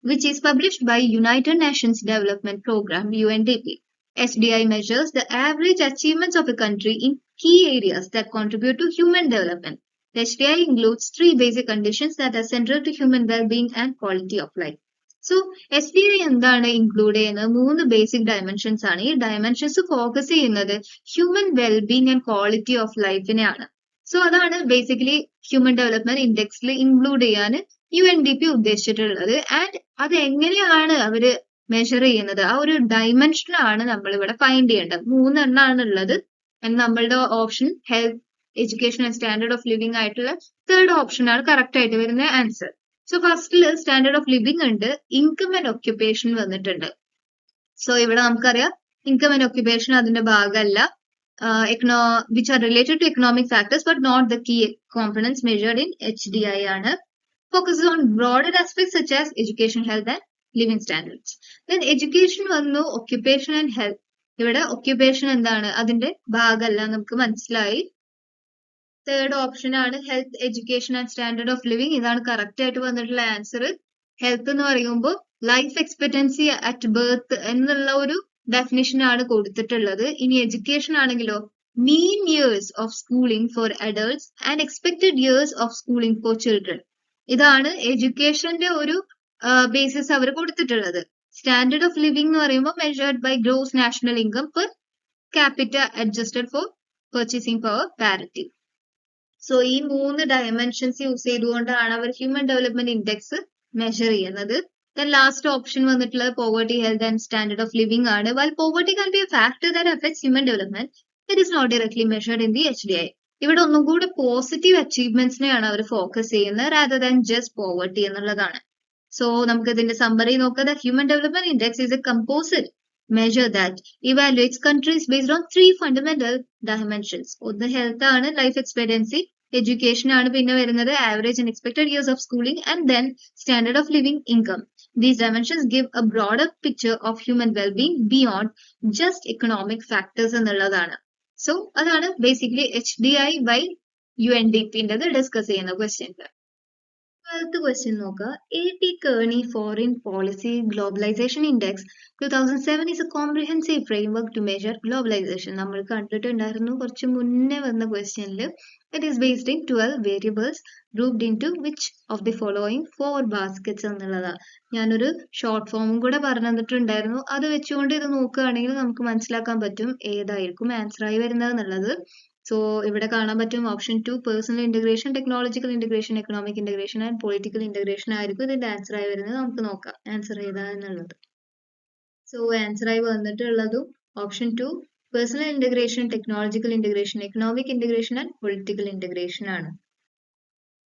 which is published by United Nations Development Program (UNDP). HDI measures the average achievements of a country in key areas that contribute to human development. The HDI includes 3 basic conditions that are central to human well-being and quality of life. So HDI എന്താണ് include ചെയ്യുന്നത്, 3 basic dimensions ആണ്. ഈ dimensions focus ചെയ്യുന്നത് human wellbeing and quality of ലൈഫിനെയാണ്. So അതാണ് basically human development ഇൻഡെക്സിൽ include ചെയ്യാൻ UNDP ഉദ്ദേശിച്ചിട്ടുള്ളത്. ആൻഡ് അത് എങ്ങനെയാണ് അവര് മെഷർ ചെയ്യുന്നത്, ആ ഒരു ഡയമെൻഷനാണ് നമ്മൾ ഇവിടെ ഫൈൻഡ് ചെയ്യേണ്ടത്. 3 എണ്ണമാണ് ഉള്ളത്. നമ്മളുടെ option health, education and standard of living ആയിട്ടുള്ള 3rd ഓപ്ഷൻ ആണ് കറക്റ്റ് ആയിട്ട് വരുന്ന ആൻസർ. സോ ഫസ്റ്റില് സ്റ്റാൻഡേർഡ് ഓഫ് ലിവിംഗ് ഉണ്ട്, ഇൻകം ആൻഡ് ഒക്യുപ്പേഷൻ വന്നിട്ടുണ്ട്. സോ ഇവിടെ നമുക്കറിയാം ഇൻകം ആൻഡ് ഒക്യുപ്പേഷൻ അതിന്റെ ഭാഗമല്ല, which are related to economic factors but not the key components measured in HDI ആണ്. Focuses on broader aspects such as education, health and living standards. Then education വന്നു, occupation and health. ഇവിടെ occupation എന്താണ്, അതിന്റെ ഭാഗമല്ല, നമുക്ക് മനസ്സിലായി. 3rd option ആണ് health, education and standard of living. ഇതാണ് കറക്റ്റ് ആയിട്ട് വന്നിട്ടുള്ള ആൻസർ. ഹെൽത്ത് എന്ന് പറയുമ്പോൾ ലൈഫ് എക്സ്പെക്ടൻസി അറ്റ് ബർത്ത് എന്നുള്ള ഒരു ഡെഫിനിഷൻ ആണ് കൊടുത്തിട്ടുള്ളത്. ഇനി എഡ്യൂക്കേഷൻ ആണെങ്കിലോ mean years of schooling for adults and expected years of schooling for children. ഇതാണ് എഡ്യൂക്കേഷന്റെ ഒരു ബേസിസ് അവർ കൊടുത്തിട്ടുള്ളത്. സ്റ്റാൻഡേർഡ് ഓഫ് ലിവിംഗ് എന്ന് പറയുമ്പോൾ measured by gross national income per capita adjusted for purchasing power parity. So ഈ 3 dimensions use ചെയ്തുകൊണ്ടാണ് അവർ human development index measure ചെയ്യുന്നത്. Then last option വന്നിട്ടുള്ളത് poverty, health and standard of living ആണ്. While poverty can be a factor that affects human development, it is not directly measured in the HDI. ഇവിടെ ഒന്നും കൂടെ positive അച്ചീവ്മെന്റ്സിനെയാണ് അവർ focus ചെയ്യുന്നത് rather than just poverty എന്നുള്ളതാണ്. So നമുക്ക് ഇതിന്റെ summary നോക്കാം. The Human Development Index is a composite measure that evaluates countries based on 3 fundamental dimensions. ഒന്ന് health ആണ്, ലൈഫ് എക്സ്പെക്ടൻസി, എഡ്യൂക്കേഷൻ ആണ് പിന്നെ വരുന്നത്, average and expected years of schooling and then standard of living, income. These dimensions give a broader picture of human well-being beyond just economic factors എന്നുള്ളതാണ്. So അതാണ് basically HDI by UNDP discuss ചെയ്യുന്ന question. 12th question നോക്കുക. A.T. Kearney Foreign Policy Globalization Index 2007 is a comprehensive framework to measure globalization. നമ്മൾ കണ്ടിട്ടുണ്ടായിരുന്നു കുറച്ച് മുന്നേ വന്ന ക്വസ്റ്റ്യനിൽ. It is based in 12 variables grouped into which of the following 4 baskets എന്നുള്ളതാണ്. ഞാനൊരു ഷോർട്ട് ഫോമും കൂടെ പറഞ്ഞു തന്നിട്ടുണ്ടായിരുന്നു. അത് വെച്ചുകൊണ്ട് ഇത് നോക്കുകയാണെങ്കിൽ നമുക്ക് മനസ്സിലാക്കാൻ പറ്റും ഏതായിരിക്കും ആൻസർ ആയി വരുന്നത് എന്നുള്ളത്. സോ ഇവിടെ കാണാൻ പറ്റും option 2 personal integration, technological integration, economic integration and political integration ആയിരിക്കും ഇതിന്റെ ആൻസർ ആയി വരുന്നത്. നമുക്ക് നോക്കാം ആൻസർ ഏതാ എന്നുള്ളത്. സോ ആൻസർ ആയി വന്നിട്ടുള്ളതും option 2 personal integration, technological integration, economic integration and political integration ആണ്.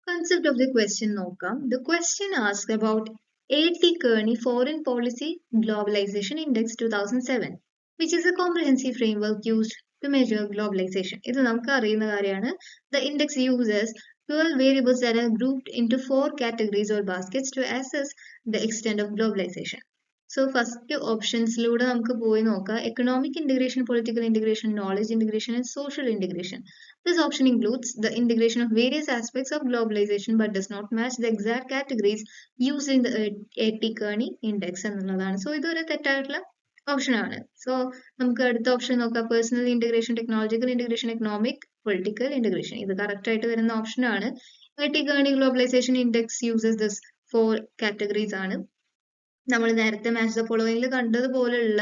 കൺസെപ്റ്റ് ഓഫ് ദി ക്വസ്റ്റ്യൻ നോക്കാം. The question asked about A.T. Kearney Foreign Policy Globalization Index 2007, which is a comprehensive framework used to measure globalization. ഇത് നമുക്ക് അറിയുന്ന കാര്യമാണ്. The index uses 12 variables that are grouped into 4 categories or baskets to assess the extent of globalization. So first ഓപ്ഷൻസിലൂടെ നമുക്ക് പോയി നോക്കാം. Economic integration, political integration, knowledge integration and social integration. This option includes the integration of various aspects of globalization but does not match the exact categories used in the A.T. Kearney index എന്നുള്ളതാണ്. So ഇതൊരു തെറ്റായിട്ടുള്ള option ആണ്. So നമുക്ക് അടുത്ത option നോക്കാം. Personal integration, technological integration, economic, political integration. ഇത് correct ആയിട്ട് വരുന്ന ഓപ്ഷൻ ആണ്. A.T. Kearney globalisation index uses this 4 categories ആണ്. നമ്മൾ നേരത്തെ മാച്ച് ദ ഫോളോയിങ്ങിൽ കണ്ടതുപോലുള്ള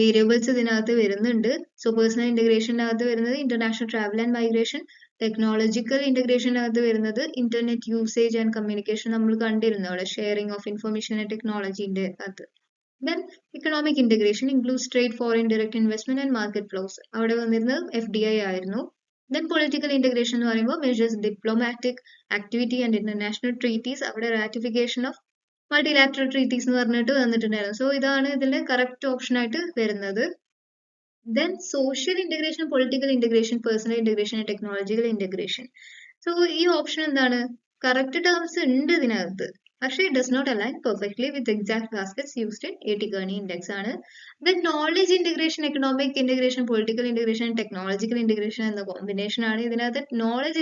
വേരിയബിൾസ് ഇതിനകത്ത് വരുന്നുണ്ട്. സോ പേഴ്സണൽ ഇന്റഗ്രേഷനകത്ത് വരുന്നത് international travel and migration, technological ഇന്റഗ്രേഷനകത്ത് വരുന്നത് ഇന്റർനെറ്റ് യൂസേജ് ആൻഡ് കമ്മ്യൂണിക്കേഷൻ നമ്മൾ കണ്ടിരുന്നു അവിടെ, ഷെയറിംഗ് ഓഫ് ഇൻഫർമേഷൻ ആൻഡ് ടെക്നോളജിന്റെ അകത്ത്. Then economic integration includes trade, foreign direct investment and market flows. അവിടെ വന്നിരുന്നത് FDI ആയിരുന്നു. Then political integration എന്ന് പറയുമ്പോൾ measures diplomatic activity and international treaties. അവിടെ ratification of multilateral treaties എന്ന് പറഞ്ഞിട്ട് വന്നിട്ടുണ്ടായിരുന്നു. സോ ഇതാണ് ഇതിന്റെ കറക്റ്റ് ഓപ്ഷൻ ആയിട്ട് വരുന്നത്. Then social integration, political integration, personal integration and technological integration. So ഈ ഓപ്ഷൻ എന്താണ്? കറക്റ്റ് ടേംസ് ഉണ്ട് ഇതിനകത്ത്, പക്ഷേ it does not align perfectly with exact baskets used in A.T. Kearney index ആണ്. Then knowledge integration, economic integration, political integration and technological integration എന്ന combination ആണ്. ഇതിനകത്ത് knowledge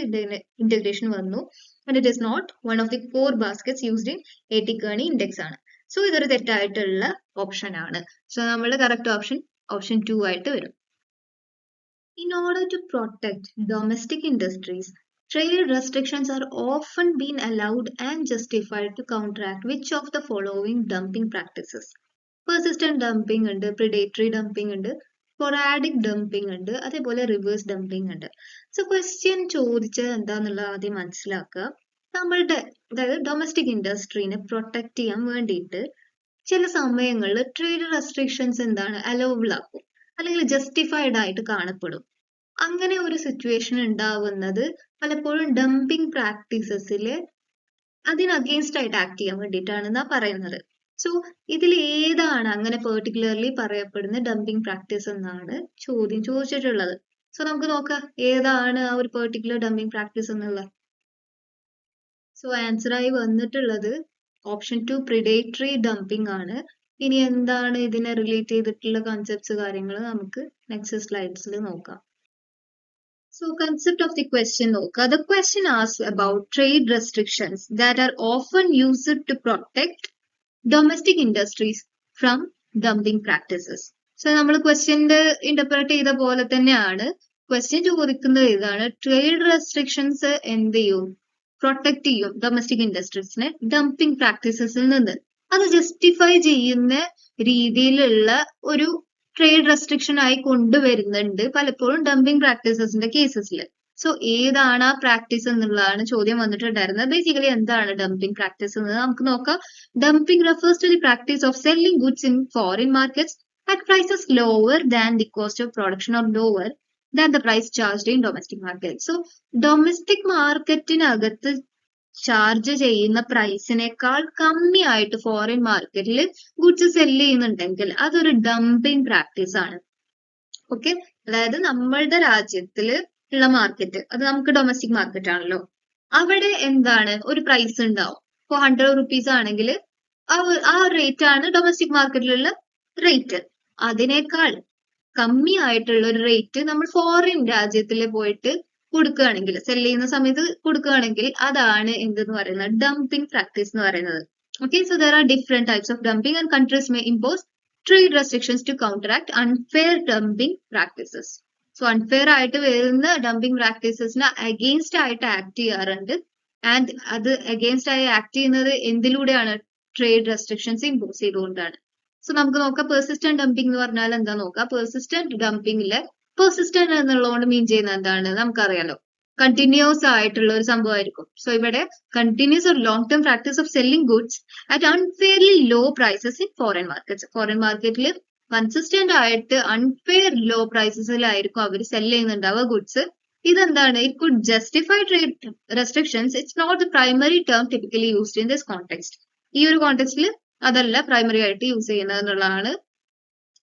integration വന്നു and it is not one of the 4 baskets used in A.T. Kearney index ആണ്. So ഇതൊരു തെറ്റായിട്ടുള്ള option ആണ്. So നമ്മുടെ കറക്റ്റ് ഓപ്ഷൻ 2 ആയിട്ട് വരും. In order to protect domestic industries, trade restrictions are often been allowed and justified to counteract which of the following dumping practices? Persistent dumping ഉണ്ട്, predatory dumping ഉണ്ട്, sporadic dumping ഉണ്ട്, അതേപോലെ reverse dumping ഉണ്ട്. So question ചോദിച്ചത് എന്താന്നുള്ളത് ആദ്യം മനസ്സിലാക്കുക. നമ്മളുടെ അതായത് ഡൊമസ്റ്റിക് ഇൻഡസ്ട്രീനെ പ്രൊട്ടക്ട് ചെയ്യാൻ വേണ്ടിയിട്ട് ചില സമയങ്ങളിൽ ട്രേഡ് റെസ്ട്രിക്ഷൻസ് എന്താണ് അലൗബിൾ ആക്കും, അല്ലെങ്കിൽ ജസ്റ്റിഫൈഡ് ആയിട്ട് കാണപ്പെടും. അങ്ങനെ ഒരു സിറ്റുവേഷൻ ഉണ്ടാവുന്നത് പലപ്പോഴും ഡംപിങ് പ്രാക്ടീസസിൽ അതിന് അഗെയിൻസ്റ്റ് ആയിട്ട് ആക്ട് ചെയ്യാൻ വേണ്ടിയിട്ടാണെന്നാ പറയുന്നത്. സോ ഇതിൽ ഏതാണ് അങ്ങനെ പെർട്ടിക്കുലർലി പറയപ്പെടുന്ന ഡംപിങ് പ്രാക്ടീസ് എന്നാണ് ചോദ്യം ചോദിച്ചിട്ടുള്ളത്. സോ നമുക്ക് നോക്കാം ഏതാണ് ആ ഒരു പെർട്ടിക്കുലർ ഡംപിങ് പ്രാക്ടീസ് എന്നുള്ളത്. സോ ആൻസർ ആയി വന്നിട്ടുള്ളത് ഓപ്ഷൻ 2 പ്രിഡേറ്ററി ഡംപിങ് ആണ്. ഇനി എന്താണ് ഇതിനെ റിലേറ്റ് ചെയ്തിട്ടുള്ള കൺസെപ്റ്റ്സ് കാര്യങ്ങൾ നമുക്ക് നെക്സ്റ്റ് സ്ലൈഡ്സിൽ നോക്കാം. So concept of the question നോക്കുക. The question asks about trade restrictions that are often used to protect domestic industries from dumping practices. So നമ്മൾ ക്വസ്റ്റ്യന്റെ ഇന്റർപ്രറ്റ് ചെയ്ത പോലെ തന്നെയാണ് ക്വസ്റ്റ്യൻ ചോദിക്കുന്നത്. ഇതാണ് ട്രേഡ് റെസ്ട്രിക്ഷൻസ് എന്ത് ചെയ്യും, പ്രൊട്ടക്ട് ചെയ്യും ഡൊമസ്റ്റിക് ഇൻഡസ്ട്രീസിനെ ഡംപിങ് പ്രാക്ടീസസിൽ നിന്ന്. അത് ജസ്റ്റിഫൈ ചെയ്യുന്ന രീതിയിലുള്ള ഒരു ട്രേഡ് റെസ്ട്രിക്ഷൻ ആയി കൊണ്ടുവരുന്നുണ്ട് പലപ്പോഴും ഡംപിങ് പ്രാക്ടീസസിന്റെ കേസസിൽ. സോ ഏതാണ് ആ പ്രാക്ടീസ് എന്നുള്ളതാണ് ചോദ്യം വന്നിട്ടുണ്ടായിരുന്നത്. ബേസിക്കലി എന്താണ് ഡംപിങ് പ്രാക്ടീസ് എന്നത് നമുക്ക് നോക്കാം. Dumping refers to the practice of selling goods in foreign markets at prices lower than the cost of production or lower than the price charged in domestic market. So domestic മാർക്കറ്റിനകത്ത് charge ചെയ്യുന്ന പ്രൈസിനേക്കാൾ കമ്മിയായിട്ട് foreign മാർക്കറ്റിൽ goods sell ചെയ്യുന്നുണ്ടെങ്കിൽ അതൊരു dumping practice ആണ്. Okay, അതായത് നമ്മളുടെ രാജ്യത്തിൽ ഉള്ള മാർക്കറ്റ്, അത് നമുക്ക് ഡൊമസ്റ്റിക് മാർക്കറ്റ് ആണല്ലോ, അവിടെ എന്താണ് ഒരു പ്രൈസ് ഉണ്ടാവും. ഇപ്പോൾ 100 റുപ്പീസ് ആണെങ്കിൽ ആ റേറ്റ് ആണ് ഡൊമസ്റ്റിക് മാർക്കറ്റിലുള്ള റേറ്റ്. അതിനേക്കാൾ കമ്മി ആയിട്ടുള്ള ഒരു റേറ്റ് നമ്മൾ ഫോറിൻ രാജ്യത്തിൽ പോയിട്ട് കൊടുക്കുകയാണെങ്കിൽ, സെൽ ചെയ്യുന്ന സമയത്ത് കൊടുക്കുകയാണെങ്കിൽ അതാണ് എന്തെന്ന് പറയുന്നത്, ഡംപിംഗ് പ്രാക്ടീസ് എന്ന് പറയുന്നത്. Okay, so there are different types of dumping and countries may impose trade restrictions to counteract unfair dumping practices. So unfair ആയിട്ട് വരുന്ന ഡംപിംഗ് പ്രാക്ടീസസിന് അഗെയിൻസ്റ്റ് ആയിട്ട് ആക്ട് ചെയ്യാറുണ്ട്. ആൻഡ് അത് അഗെയിൻസ്റ്റ് ആയി ആക്ട് ചെയ്യുന്നത് എന്തിലൂടെയാണ്? ട്രേഡ് റെസ്ട്രിക്ഷൻസ് ഇമ്പോസ് ചെയ്തുകൊണ്ടാണ്. സോ നമുക്ക് നോക്കാം, പെർസിസ്റ്റന്റ് ഡംപിംഗ് എന്ന് പറഞ്ഞാൽ എന്താ നോക്കാം. പെർസിസ്റ്റന്റ് ഡംപിംഗില് പെർസിസ്റ്റന്റ് എന്നുള്ളതുകൊണ്ട് മീൻ ചെയ്യുന്നത് എന്താണ് നമുക്കറിയാലോ, കണ്ടിന്യൂസ് ആയിട്ടുള്ള ഒരു സംഭവമായിരിക്കും. സോ ഇവിടെ കണ്ടിന്യൂസ് ഒരു long term practice of selling goods at unfairly low prices in foreign markets. Foreign മാർക്കറ്റിൽ കൺസിസ്റ്റന്റ് ആയിട്ട് അൺഫെയർ ലോ പ്രൈസസിലായിരിക്കും അവർ സെല് ചെയ്യുന്നുണ്ടാവുക ഗുഡ്സ്. ഇതെന്താണ്? It could justify trade restrictions. It's not the primary term typically used in this context. ഈ ഒരു കോണ്ടെക്സ്റ്റിൽ അതല്ല primary ആയിട്ട് യൂസ് ചെയ്യുന്നത് എന്നുള്ളതാണ്.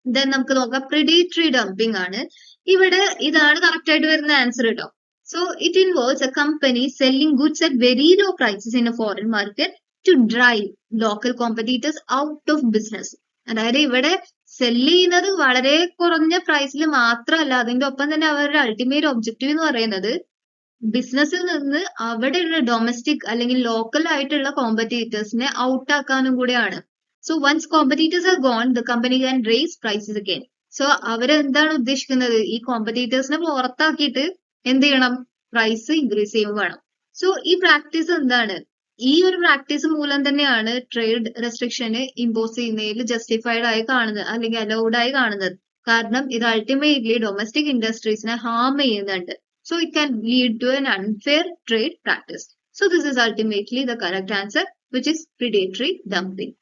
ദെൻ നമുക്ക് നോക്കാം, പ്രിഡേറ്ററി ഡംപിംഗ് ആണ്. ഇവിടെ ഇതാണ് കറക്റ്റ് ആയിട്ട് വരുന്ന ആൻസർ കേട്ടോ. So it involves a company selling goods at very low prices in a foreign market to drive local competitors out of business. അതായത് ഇവിടെ സെല് ചെയ്യുന്നത് വളരെ കുറഞ്ഞ പ്രൈസിൽ മാത്രമല്ല, അതിന്റെ ഒപ്പം തന്നെ അവരുടെ അൾട്ടിമേറ്റ് ഒബ്ജക്റ്റീവ് എന്ന് പറയുന്നത് ബിസിനസ്സിൽ നിന്ന് അവിടെയുള്ള ഡൊമസ്റ്റിക് അല്ലെങ്കിൽ ലോക്കൽ ആയിട്ടുള്ള കോമ്പറ്റീറ്റേഴ്സിനെ ഔട്ട് ആക്കാനും കൂടെയാണ്. So once competitors are gone, the company can raise prices again. So അവരെന്താണ് ഉദ്ദേശിക്കുന്നത്? ഈ കോമ്പറ്റീറ്റേഴ്സിനെ പുറത്താക്കിയിട്ട് എന്ത് ചെയ്യണം? പ്രൈസ് ഇൻക്രീസ് ചെയ്യുക വേണം. സോ ഈ പ്രാക്ടീസ് എന്താണ്? ഈ ഒരു പ്രാക്ടീസ് മൂലം തന്നെയാണ് ട്രേഡ് റെസ്ട്രിക്ഷന് ഇമ്പോസ് ചെയ്യുന്നതിൽ ജസ്റ്റിഫൈഡ് ആയി കാണുന്നത് അല്ലെങ്കിൽ അലൗഡ് ആയി കാണുന്നത്. കാരണം ഇത് അൾട്ടിമേറ്റ്ലി ഡൊമസ്റ്റിക് ഇൻഡസ്ട്രീസിനെ ഹാം ചെയ്യുന്നുണ്ട്. So it can lead to an unfair trade practice. So this is ultimately the correct answer, which is predatory dumping.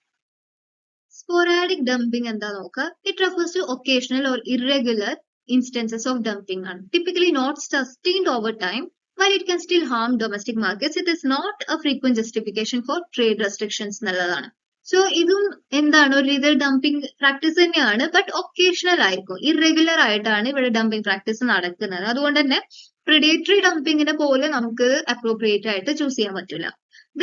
Sporadic dumping എന്താ നോക്കുക. It refers to occasional or irregular instances of dumping ആണ്. Typically not sustained over time, while it can still harm domestic markets, it is not a frequent justification for trade restrictions എന്നുള്ളതാണ്. So ഇതും എന്താണ്? ഒരു രീതിയിൽ dumping practice തന്നെയാണ്, but occasional ആയിരിക്കും, irregular ആയിട്ടാണ് ഇവിടെ ഡംപിംഗ് പ്രാക്ടീസ് നടക്കുന്നത്. അതുകൊണ്ട് തന്നെ പ്രിഡേറ്ററി ഡംപിങ്ങിനെ പോലെ നമുക്ക് അപ്രോപ്രിയേറ്റ് ആയിട്ട് ചൂസ് ചെയ്യാൻ പറ്റില്ല.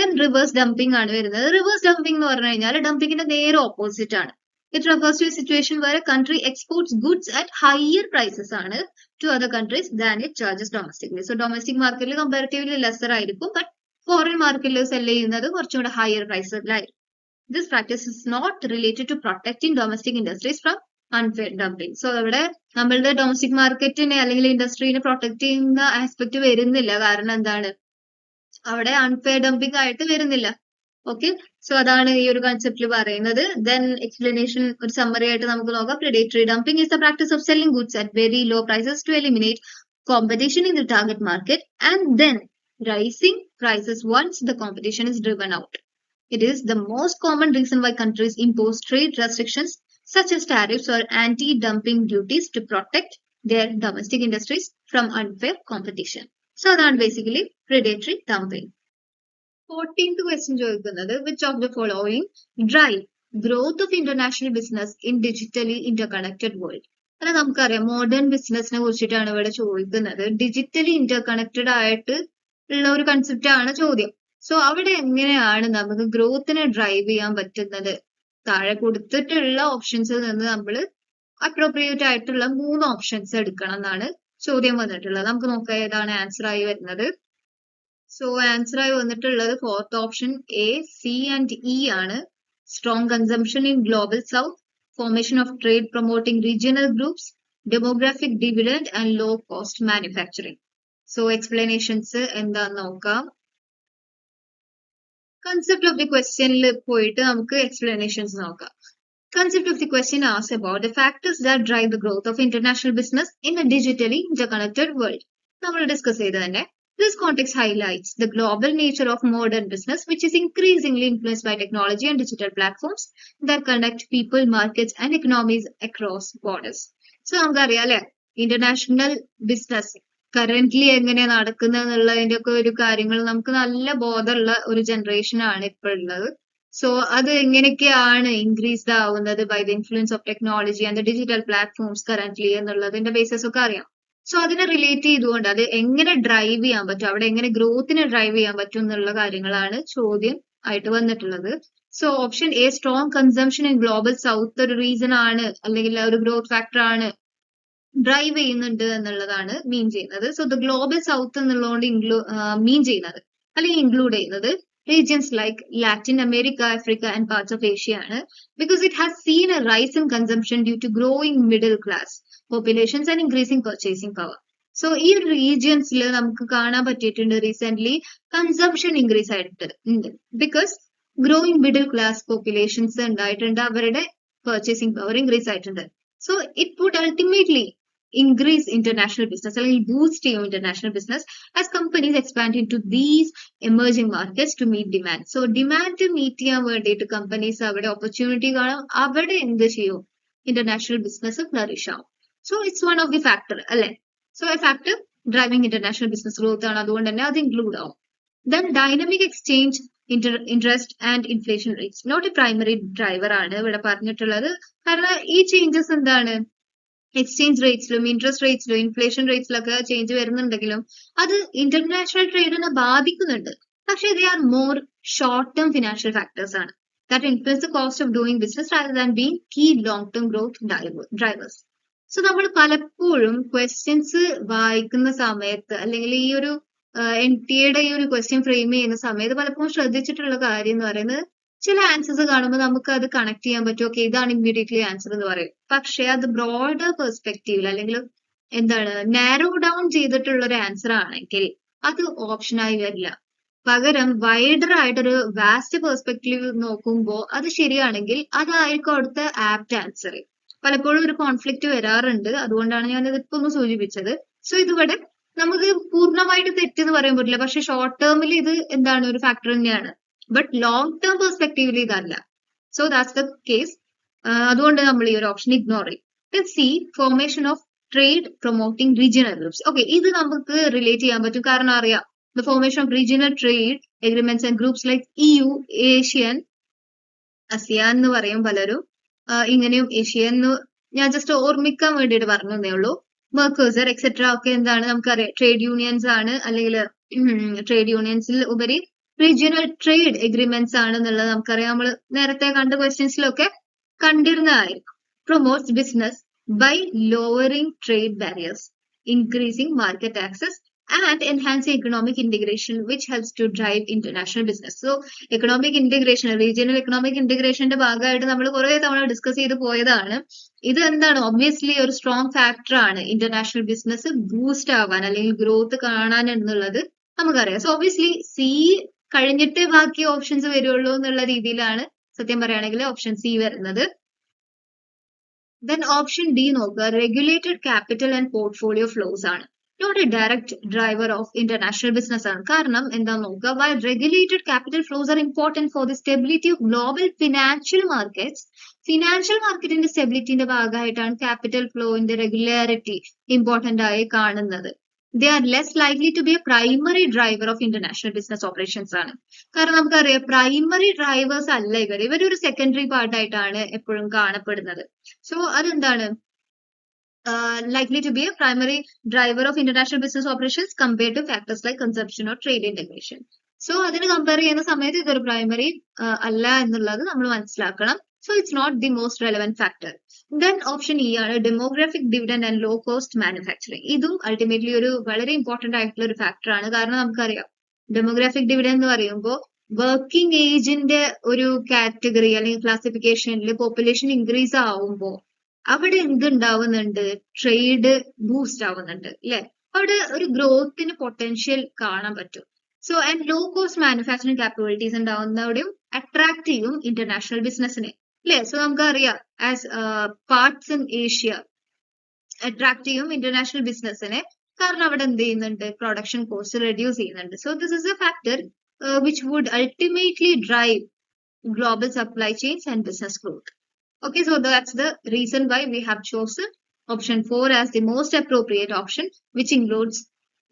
ദെൻ റിവേഴ്സ് ഡംപിംഗ് ആണ് വരുന്നത്. റിവേഴ്സ് ഡംപിംഗ് എന്ന് പറഞ്ഞു കഴിഞ്ഞാൽ ഡംപിങ്ങിന്റെ നേരെ ഓപ്പോസിറ്റ് ആണ്. It refers to a situation where a country exports goods at higher prices ആണ് to other countries than it charges domestically. So domestic market comparatively lesser ആയിരിക്കും, but foreign market cell ചെയ്യുന്നത് കുറച്ചുകൂടെ higher priceലായിരിക്കും. This practice is not related to protecting domestic industries from unfair dumping. So ഇവിടെ നമ്മളുടെ domestic മാർക്കറ്റിനെ അല്ലെങ്കിൽ ഇൻഡസ്ട്രീനെ protect ചെയ്യുന്ന aspect വരുന്നില്ല. കാരണം എന്താണ്? അവിടെ അൺഫെയർ ഡംപിംഗ് ആയിട്ട് വരുന്നില്ല. ഓക്കെ, സോ അതാണ് ഈ ഒരു കൺസെപ്റ്റിൽ പറയുന്നത്. ദെൻ എക്സ്പ്ലനേഷൻ ഒരു സമ്മറി ആയിട്ട് നമുക്ക് നോക്കാം. Predatory dumping is the practice of selling goods at very low prices to eliminate competition in the target market and then rising prices once the competition is driven out. It is the most common reason why countries impose trade restrictions such as tariffs or anti-dumping duties to protect their domestic industries from unfair competition. So അതാണ് basically predatory dumping. 14th question ചോദിക്കുന്നത്, which of the following drive growth of international business in digitally interconnected world? അല്ല, നമുക്കറിയാം modern ബിസിനസിനെ കുറിച്ചിട്ടാണ് ഇവിടെ ചോദിക്കുന്നത്. Digitally interconnected ആയിട്ട് ഉള്ള ഒരു കൺസെപ്റ്റ് ആണ് ചോദ്യം. സോ അവിടെ എങ്ങനെയാണ് നമുക്ക് ഗ്രോത്തിനെ ഡ്രൈവ് ചെയ്യാൻ പറ്റുന്നത്? താഴെ കൊടുത്തിട്ടുള്ള ഓപ്ഷൻസിൽ നിന്ന് നമ്മൾ അപ്രോപ്രിയേറ്റ് ആയിട്ടുള്ള 3 ഓപ്ഷൻസ് എടുക്കണം എന്നാണ് ചോദ്യം വന്നിട്ടുള്ളത്. നമുക്ക് നോക്കാം ഏതാണ് ആൻസർ ആയി വരുന്നത്. സോ ആൻസർ ആയി വന്നിട്ടുള്ളത് 4th option A, C and E ആണ്. Strong consumption in global south, formation of trade promoting regional groups, demographic dividend and low cost manufacturing. So explanations എന്താന്ന് നോക്കാം. കൺസെപ്റ്റ് ഓഫ് ദി ക്വസ്റ്റ്യനിൽ പോയിട്ട് നമുക്ക് എക്സ്പ്ലനേഷൻസ് നോക്കാം. Concept of the question asks about the factors that drive the growth of international business in a digitally interconnected world. നമ്മൾ discuss ചെയ്ത് തന്നെ. This context highlights the global nature of modern business, which is increasingly influenced by technology and digital platforms that connect people, markets, and economies across borders. So നമുക്കറിയാം അല്ലെ, international business currently എങ്ങനെ നടക്കുന്നതിന്റെ ഒക്കെ ഒരു കാര്യങ്ങൾ നമുക്ക് നല്ല ബോധമുള്ള ഒരു ജനറേഷൻ ആണ് ഇപ്പോൾ ഉള്ളത്. സോ അത് എങ്ങനെയൊക്കെയാണ് ഇൻക്രീസ്ഡ് ആവുന്നത് by the influence of technology and digital platforms currently എന്നുള്ളതിന്റെ ബേസിസ് ഒക്കെ അറിയാം. സോ അതിനെ റിലേറ്റ് ചെയ്തുകൊണ്ട് അത് എങ്ങനെ ഡ്രൈവ് ചെയ്യാൻ പറ്റും, അവിടെ എങ്ങനെ ഗ്രോത്തിനെ ഡ്രൈവ് ചെയ്യാൻ പറ്റും എന്നുള്ള കാര്യങ്ങളാണ് ചോദ്യം ആയിട്ട് വന്നിട്ടുള്ളത്. So option A, strong consumption in global south ഒരു റീസൺ ആണ് അല്ലെങ്കിൽ ഒരു ഗ്രോത്ത് ഫാക്ടർ ആണ് ഡ്രൈവ് ചെയ്യുന്നുണ്ട് എന്നുള്ളതാണ് മീൻ ചെയ്യുന്നത്. സോ ദ ഗ്ലോബൽ സൗത്ത് എന്നുള്ളതുകൊണ്ട് മീൻ ചെയ്യുന്നത് അല്ലെങ്കിൽ ഇൻക്ലൂഡ് ചെയ്യുന്നത് regions like Latin America, Africa and parts of Asia ആണ്. Because it has seen a rise in consumption due to growing middle class populations and increasing purchasing power. So ഈ റീജിയൻസിൽ നമുക്ക് കാണാൻ പറ്റിയിട്ടുണ്ട് റീസെന്റ് കൺസംഷൻ ഇൻക്രീസ് ആയിട്ട് ഉണ്ട്. Because growing middle class populations ഉണ്ടായിട്ടുണ്ട്, അവരുടെ പർച്ചേസിംഗ് പവർ ഇൻക്രീസ് ആയിട്ടുണ്ട്. So it would ultimately increase international business അല്ലെങ്കിൽ boost ചെയ്യും international business as companies expand into these emerging markets to meet demand. So demand meet ചെയ്യാൻ വേണ്ടിയിട്ട് companies അവിടെ opportunity കാണും, അവിടെ എന്ത് ചെയ്യും, ഇന്റർനാഷണൽ ബിസിനസ് ഫ്ലറിഷ് ആവും. So it's one of the factor അല്ലെ. So a factor driving international business growth ആണ്, അതുകൊണ്ട് തന്നെ അത് ഇൻക്ലൂഡ് ആവും. Then dynamic exchange interest and inflation rates not a primary driver ആണ് ഇവിടെ പറഞ്ഞിട്ടുള്ളത്. കാരണം ഈ ചേഞ്ചസ് എന്താണ്, എക്സ്ചേഞ്ച് റേറ്റ്സിലും ഇൻട്രസ്റ്റ് റേറ്റ്സിലും ഇൻഫ്ലേഷൻ റേറ്റ്സിലൊക്കെ ചേഞ്ച് വരുന്നുണ്ടെങ്കിലും അത് ഇന്റർനാഷണൽ ട്രേഡിനെ ബാധിക്കുന്നുണ്ട്. പക്ഷേ they are more short term financial factors ആണ് that influence the cost of doing business rather than being key long term growth drivers. So നമ്മൾ പലപ്പോഴും ക്വസ്റ്റ്യൻസ് വായിക്കുന്ന സമയത്ത് അല്ലെങ്കിൽ ഈ ഒരു എൻ ടി എയുടെ ഈ ഒരു ക്വസ്റ്റ്യൻ ഫ്രെയിം ചെയ്യുന്ന സമയത്ത് പലപ്പോഴും ശ്രദ്ധിച്ചിട്ടുള്ള കാര്യം എന്ന് പറയുന്നത്, ചില ആൻസേഴ്സ് കാണുമ്പോൾ നമുക്ക് അത് കണക്ട് ചെയ്യാൻ പറ്റും, ഓക്കെ ഇതാണ് ഇമ്മീഡിയറ്റ്ലി ആൻസർ എന്ന് പറയും. പക്ഷെ അത് ബ്രോഡർ പെർസ്പെക്റ്റീവിൽ അല്ലെങ്കിൽ എന്താണ് നാരോ ഡൗൺ ചെയ്തിട്ടുള്ള ഒരു ആൻസർ ആണെങ്കിൽ അത് ഓപ്ഷനായി വരില്ല. പകരം വൈഡർ ആയിട്ടൊരു വാസ്റ്റ് പെർസ്പെക്റ്റീവ് നോക്കുമ്പോൾ അത് ശരിയാണെങ്കിൽ അതായിരിക്കും അവിടുത്തെ ആപ്റ്റ് ആൻസർ. പലപ്പോഴും ഒരു കോൺഫ്ലിക്റ്റ് വരാറുണ്ട്, അതുകൊണ്ടാണ് ഞാൻ ഇതിപ്പോ ഒന്ന് സൂചിപ്പിച്ചത്. സോ ഇതിവിടെ നമുക്ക് പൂർണ്ണമായിട്ട് തെറ്റെന്ന് പറയാൻ പറ്റില്ല, പക്ഷെ ഷോർട്ട് ടേമിൽ ഇത് എന്താണ് ഒരു ഫാക്ടർ തന്നെയാണ്. ബട്ട് ലോങ് ടേം പെർസ്പെക്റ്റീവിൽ ഇതല്ല. So that's the case. അതുകൊണ്ട് നമ്മൾ ഈ ഒരു ഓപ്ഷൻ ഇഗ്നോർ ചെയ്യും. C, formation of trade promoting regional groups. Okay, ഇത് നമുക്ക് റിലേറ്റ് ചെയ്യാൻ പറ്റും, കാരണം അറിയാം the formation of regional trade agreements and groups like EU, Asian, ASEAN എന്ന് പറയും പലരും, ഇങ്ങനെയും ഏഷ്യൻ എന്ന് ഞാൻ ജസ്റ്റ് ഓർമ്മിക്കാൻ വേണ്ടിയിട്ട് പറഞ്ഞതേ ഉള്ളൂ. മെർക്കോസർ എക്സെട്ര ഒക്കെ എന്താണ് നമുക്കറിയാം ട്രേഡ് യൂണിയൻസ് ആണ്, അല്ലെങ്കിൽ ട്രേഡ് യൂണിയൻസിൽ ഉപരി റീജിയണൽ ട്രേഡ് എഗ്രിമെന്റ്സ് ആണ് എന്നുള്ളത് നമുക്കറിയാം. നമ്മൾ നേരത്തെ കണ്ട ക്വസ്റ്റ്യൻസിലൊക്കെ കണ്ടിരുന്നതായിരിക്കും. Promotes business by lowering trade barriers, increasing market access and enhancing economic integration which helps to drive international business. So economic integration, regional economic ഇന്റഗ്രേഷന്റെ ഭാഗമായിട്ട് നമ്മൾ കുറെ തവണ ഡിസ്കസ് ചെയ്ത് പോയതാണ്. ഇത് എന്താണ്, ഒബ്വിയസ്ലി ഒരു സ്ട്രോങ് ഫാക്ടർ ആണ് ഇന്റർനാഷണൽ ബിസിനസ് ബൂസ്റ്റ് ആവാൻ അല്ലെങ്കിൽ ഗ്രോത്ത് കാണാൻ എന്നുള്ളത് നമുക്കറിയാം. സോ ഒബ്വിയസ്ലി സി കഴിഞ്ഞിട്ടേ ബാക്കി ഓപ്ഷൻസ് വരുള്ളൂ എന്നുള്ള രീതിയിലാണ് സത്യം പറയുകയാണെങ്കിൽ ഓപ്ഷൻ സി വരുന്നത്. ദെൻ ഓപ്ഷൻ ഡി നോക്കുക, regulated capital and portfolio flows ആണ്, not a direct driver of international business ആണ്. കാരണം എന്താ നോക്കുക, why regulated capital flows are important for the stability of global financial markets. Financial മാർക്കറ്റിന്റെ സ്റ്റെബിലിറ്റിന്റെ ഭാഗമായിട്ടാണ് ക്യാപിറ്റൽ ഫ്ലോന്റെ റെഗുലാരിറ്റി ഇമ്പോർട്ടന്റ് ആയി കാണുന്നത്. They are less likely to be a primary driver of international business operations ആണ്. കാരണം നമുക്കറിയാം പ്രൈമറി ഡ്രൈവേഴ്സ് അല്ല ഇവരൊരു സെക്കൻഡറി പാർട്ട് ആയിട്ടാണ് എപ്പോഴും കാണപ്പെടുന്നത്. സോ അതെന്താണ് likely to be a primary driver of international business operations compared to factors like consumption or trade integration. So അതിന് കമ്പയർ ചെയ്യുന്ന സമയത്ത് ഇതൊരു പ്രൈമറി അല്ല എന്നുള്ളത് നമ്മൾ മനസ്സിലാക്കണം. So it's not the most relevant factor. Then option E ആണ് demographic dividend and low cost manufacturing. ഇതും അൾട്ടിമേറ്റ്ലി ഒരു വളരെ ഇമ്പോർട്ടന്റ് ആയിട്ടുള്ള ഒരു ഫാക്ടർ ആണ്. കാരണം നമുക്കറിയാം ഡെമോഗ്രാഫിക് ഡിവിഡൻഡ് എന്ന് പറയുമ്പോൾ വർക്കിംഗ് ഏജിന്റെ ഒരു കാറ്റഗറി അല്ലെങ്കിൽ ക്ലാസിഫിക്കേഷനിൽ പോപ്പുലേഷൻ ഇൻക്രീസ് ആവുമ്പോൾ അവിടെ എന്തുണ്ടാവുന്നുണ്ട്, ട്രേഡ് ബൂസ്റ്റ് ആവുന്നുണ്ട് അല്ലെ, അവിടെ ഒരു ഗ്രോത്തിന് പൊട്ടൻഷ്യൽ കാണാൻ പറ്റും. So and low cost manufacturing capabilities ഉണ്ടാവുന്നവിടെയും അട്രാക്ട് ചെയ്യും ഇന്റർനാഷണൽ ബിസിനസിനെ അല്ലെ. സോ നമുക്കറിയാം as parts in Asia attract ചെയ്യും ഇന്റർനാഷണൽ ബിസിനസിനെ, കാരണം അവിടെ എന്ത് ചെയ്യുന്നുണ്ട്, പ്രൊഡക്ഷൻ കോസ്റ്റ് റെഡ്യൂസ് ചെയ്യുന്നുണ്ട്. So this is a factor which would ultimately drive global supply chains and business growth. Okay, so that's the reason why we have chosen option 4 as the most appropriate option, which includes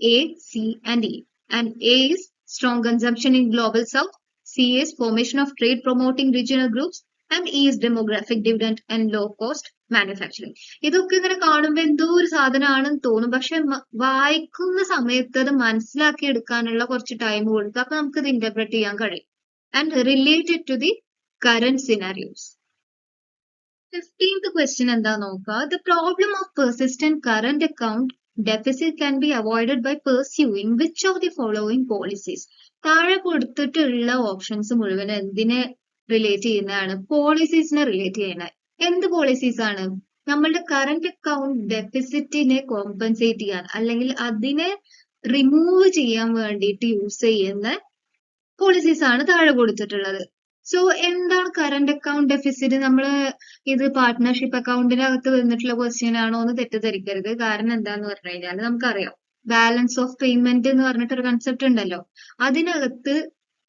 A, C and E. And A is strong consumption in global south, C is formation of trade promoting regional groups, and E is demographic dividend and low cost manufacturing. ഇതൊക്കെ ഇങ്ങനെ കാണുമ്പോൾ എന്തോ ഒരു സാധനമാണെന്ന് തോന്നും, പക്ഷെ വായിക്കുന്ന സമയത്ത് അത് മനസ്സിലാക്കി എടുക്കാനുള്ള കുറച്ച് ടൈം കൊടുക്കുക, അപ്പൊ നമുക്ക് ഇത് ഇന്റർപ്രറ്റ് ചെയ്യാൻ കഴിയും and relate it to the current scenarios. 15th question എന്താ നോക്കുക. The problem of persistent current account deficit can be avoided by pursuing which of the following policies? താഴെ കൊടുത്തിട്ടുള്ള ഓപ്ഷൻസ് മുഴുവൻ എന്തിനെ റിലേറ്റ് ചെയ്യുന്നതാണ്? പോളിസീസിനെ റിലേറ്റ് ചെയ്യുന്നത്. എന്ത് പോളിസീസ് ആണ്? നമ്മളുടെ കറന്റ് അക്കൗണ്ട് ഡെഫിസിറ്റിനെ കോമ്പൻസേറ്റ് ചെയ്യാൻ അല്ലെങ്കിൽ അതിനെ റിമൂവ് ചെയ്യാൻ വേണ്ടിയിട്ട് യൂസ് ചെയ്യുന്ന പോളിസീസ് ആണ് താഴെ കൊടുത്തിട്ടുള്ളത്. സോ എന്താണ് കറന്റ് അക്കൗണ്ട് ഡെഫിസിറ്റ്? നമ്മൾ ഇത് പാർട്ട്ണർഷിപ്പ് അക്കൗണ്ടിനകത്ത് വന്നിട്ടുള്ള ക്വസ്റ്റ്യൻ ആണോ എന്ന് തെറ്റിദ്ധരിക്കരുത്. കാരണം എന്താന്ന് പറഞ്ഞു കഴിഞ്ഞാൽ നമുക്കറിയാം ബാലൻസ് ഓഫ് പേയ്മെന്റ് എന്ന് പറഞ്ഞിട്ടൊരു കൺസെപ്റ്റ് ഉണ്ടല്ലോ. അതിനകത്ത്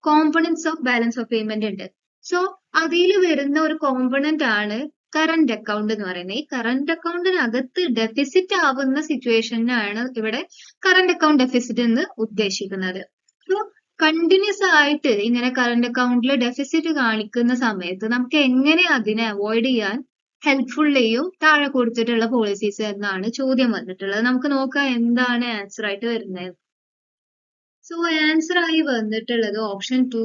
components of balance of payment ഉണ്ട്. സോ അതിൽ വരുന്ന ഒരു കോമ്പണന്റ് ആണ് കറന്റ് അക്കൗണ്ട് എന്ന് പറയുന്നത്. ഈ കറന്റ് അക്കൗണ്ടിനകത്ത് ഡെഫിസിറ്റ് ആവുന്ന സിറ്റുവേഷനാണ് ഇവിടെ കറന്റ് അക്കൗണ്ട് ഡെഫിസിറ്റ് എന്ന് ഉദ്ദേശിക്കുന്നത്. സോ കണ്ടിന്യൂസ് ആയിട്ട് ഇങ്ങനെ കറന്റ് അക്കൗണ്ടിൽ ഡെഫിസിറ്റ് കാണിക്കുന്ന സമയത്ത് നമുക്ക് എങ്ങനെ അതിനെ അവോയ്ഡ് ചെയ്യാൻ ഹെൽപ്ഫുൾ ചെയ്യും താഴെ കൊടുത്തിട്ടുള്ള പോളിസീസ് എന്നാണ് ചോദ്യം വന്നിട്ടുള്ളത്. നമുക്ക് നോക്കാം എന്താണ് ആൻസർ ആയിട്ട് വരുന്നത്. സോ ആൻസർ ആയി വന്നിട്ടുള്ളത് option 2,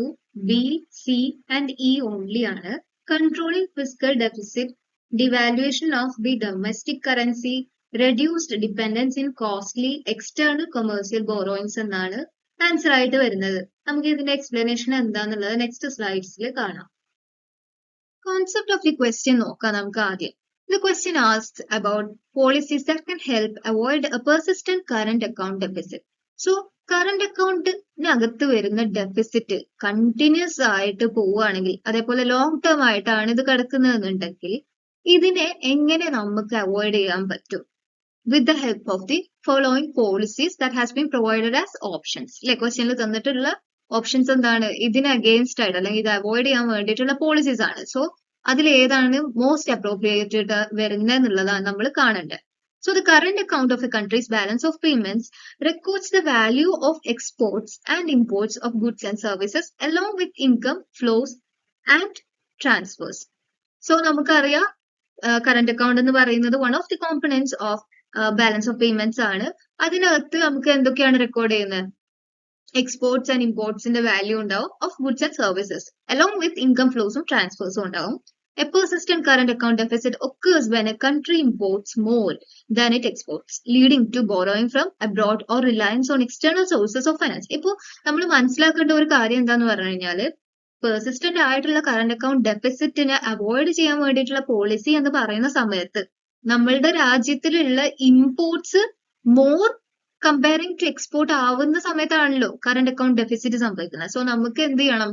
B, C and E only ആണ്. Controlling fiscal deficit, devaluation of the domestic currency, reduced dependence in costly external commercial borrowings എന്നാണ് ആൻസർ ആയിട്ട് വരുന്നത്. നമുക്ക് ഇതിന്റെ എക്സ്പ്ലനേഷൻ എന്താന്നുള്ളത് നെക്സ്റ്റ് സ്ലൈഡ്സിൽ കാണാം. കോൺസെപ്റ്റ് ഓഫ് ദി ക്വസ്റ്റ്യൻ നോക്കാം നമുക്ക് ആദ്യം. The question asks about policies that can help avoid a persistent current account deficit. So, current അക്കൗണ്ടിനകത്ത് വരുന്ന ഡെഫിസിറ്റ് കണ്ടിന്യൂസ് ആയിട്ട് പോവുകയാണെങ്കിൽ, അതേപോലെ ലോങ് ടേം ആയിട്ടാണ് ഇത് കിടക്കുന്നതെന്നുണ്ടെങ്കിൽ ഇതിനെ എങ്ങനെ നമുക്ക് അവോയ്ഡ് ചെയ്യാൻ പറ്റും? with the help of the following policies that has been provided as options. അല്ലെ, ക്വസ്റ്റ്യനിൽ തന്നിട്ടുള്ള ഓപ്ഷൻസ് എന്താണ്? ഇതിന് അഗെയിൻസ്റ്റ് ആയിട്ട് അല്ലെങ്കിൽ ഇത് അവോയ്ഡ് ചെയ്യാൻ വേണ്ടിയിട്ടുള്ള പോളിസീസ് ആണ്. സോ അതിൽ ഏതാണ് മോസ്റ്റ് അപ്രോപ്രിയേറ്റഡ് വരുന്നതെന്നുള്ളതാണ് നമ്മൾ കാണേണ്ടത്. So the current account of a country's balance of payments records the value of exports and imports of goods and services along with income flows and transfers. So നമുക്കറിയാം current account എന്ന് പറയുന്നത് one of the components of balance of payments ആണ്. അതിനകത്ത് നമുക്ക് എന്തൊക്കെയാണ് record ചെയ്യുന്നത്? Exports and ഇമ്പോർട്ട്സിന്റെ value ഉണ്ടാവും, of goods and services along with income ഫ്ലോസും ട്രാൻസ്ഫേഴ്സും ഉണ്ടാവും. A persistent current account deficit occurs when a country imports more than it exports, leading to borrowing from abroad or reliance on external sources of finance. ഇപ്പോ നമ്മൾ മനസ്സിലാക്കേണ്ട ഒരു കാര്യം എന്താന്ന് പറഞ്ഞു കഴിഞ്ഞാല് പെർസിസ്റ്റന്റ് ആയിട്ടുള്ള കറന്റ് അക്കൗണ്ട് ഡെഫിസിറ്റിനെ അവോയ്ഡ് ചെയ്യാൻ വേണ്ടിയിട്ടുള്ള പോളിസി എന്ന് പറയുന്ന സമയത്ത് നമ്മളുടെ രാജ്യത്തിലുള്ള imports more comparing to export ആവുന്ന സമയത്താണല്ലോ കറന്റ് അക്കൗണ്ട് ഡെഫിസിറ്റ് സംഭവിക്കുന്നത്. സോ നമുക്ക് എന്ത് ചെയ്യണം?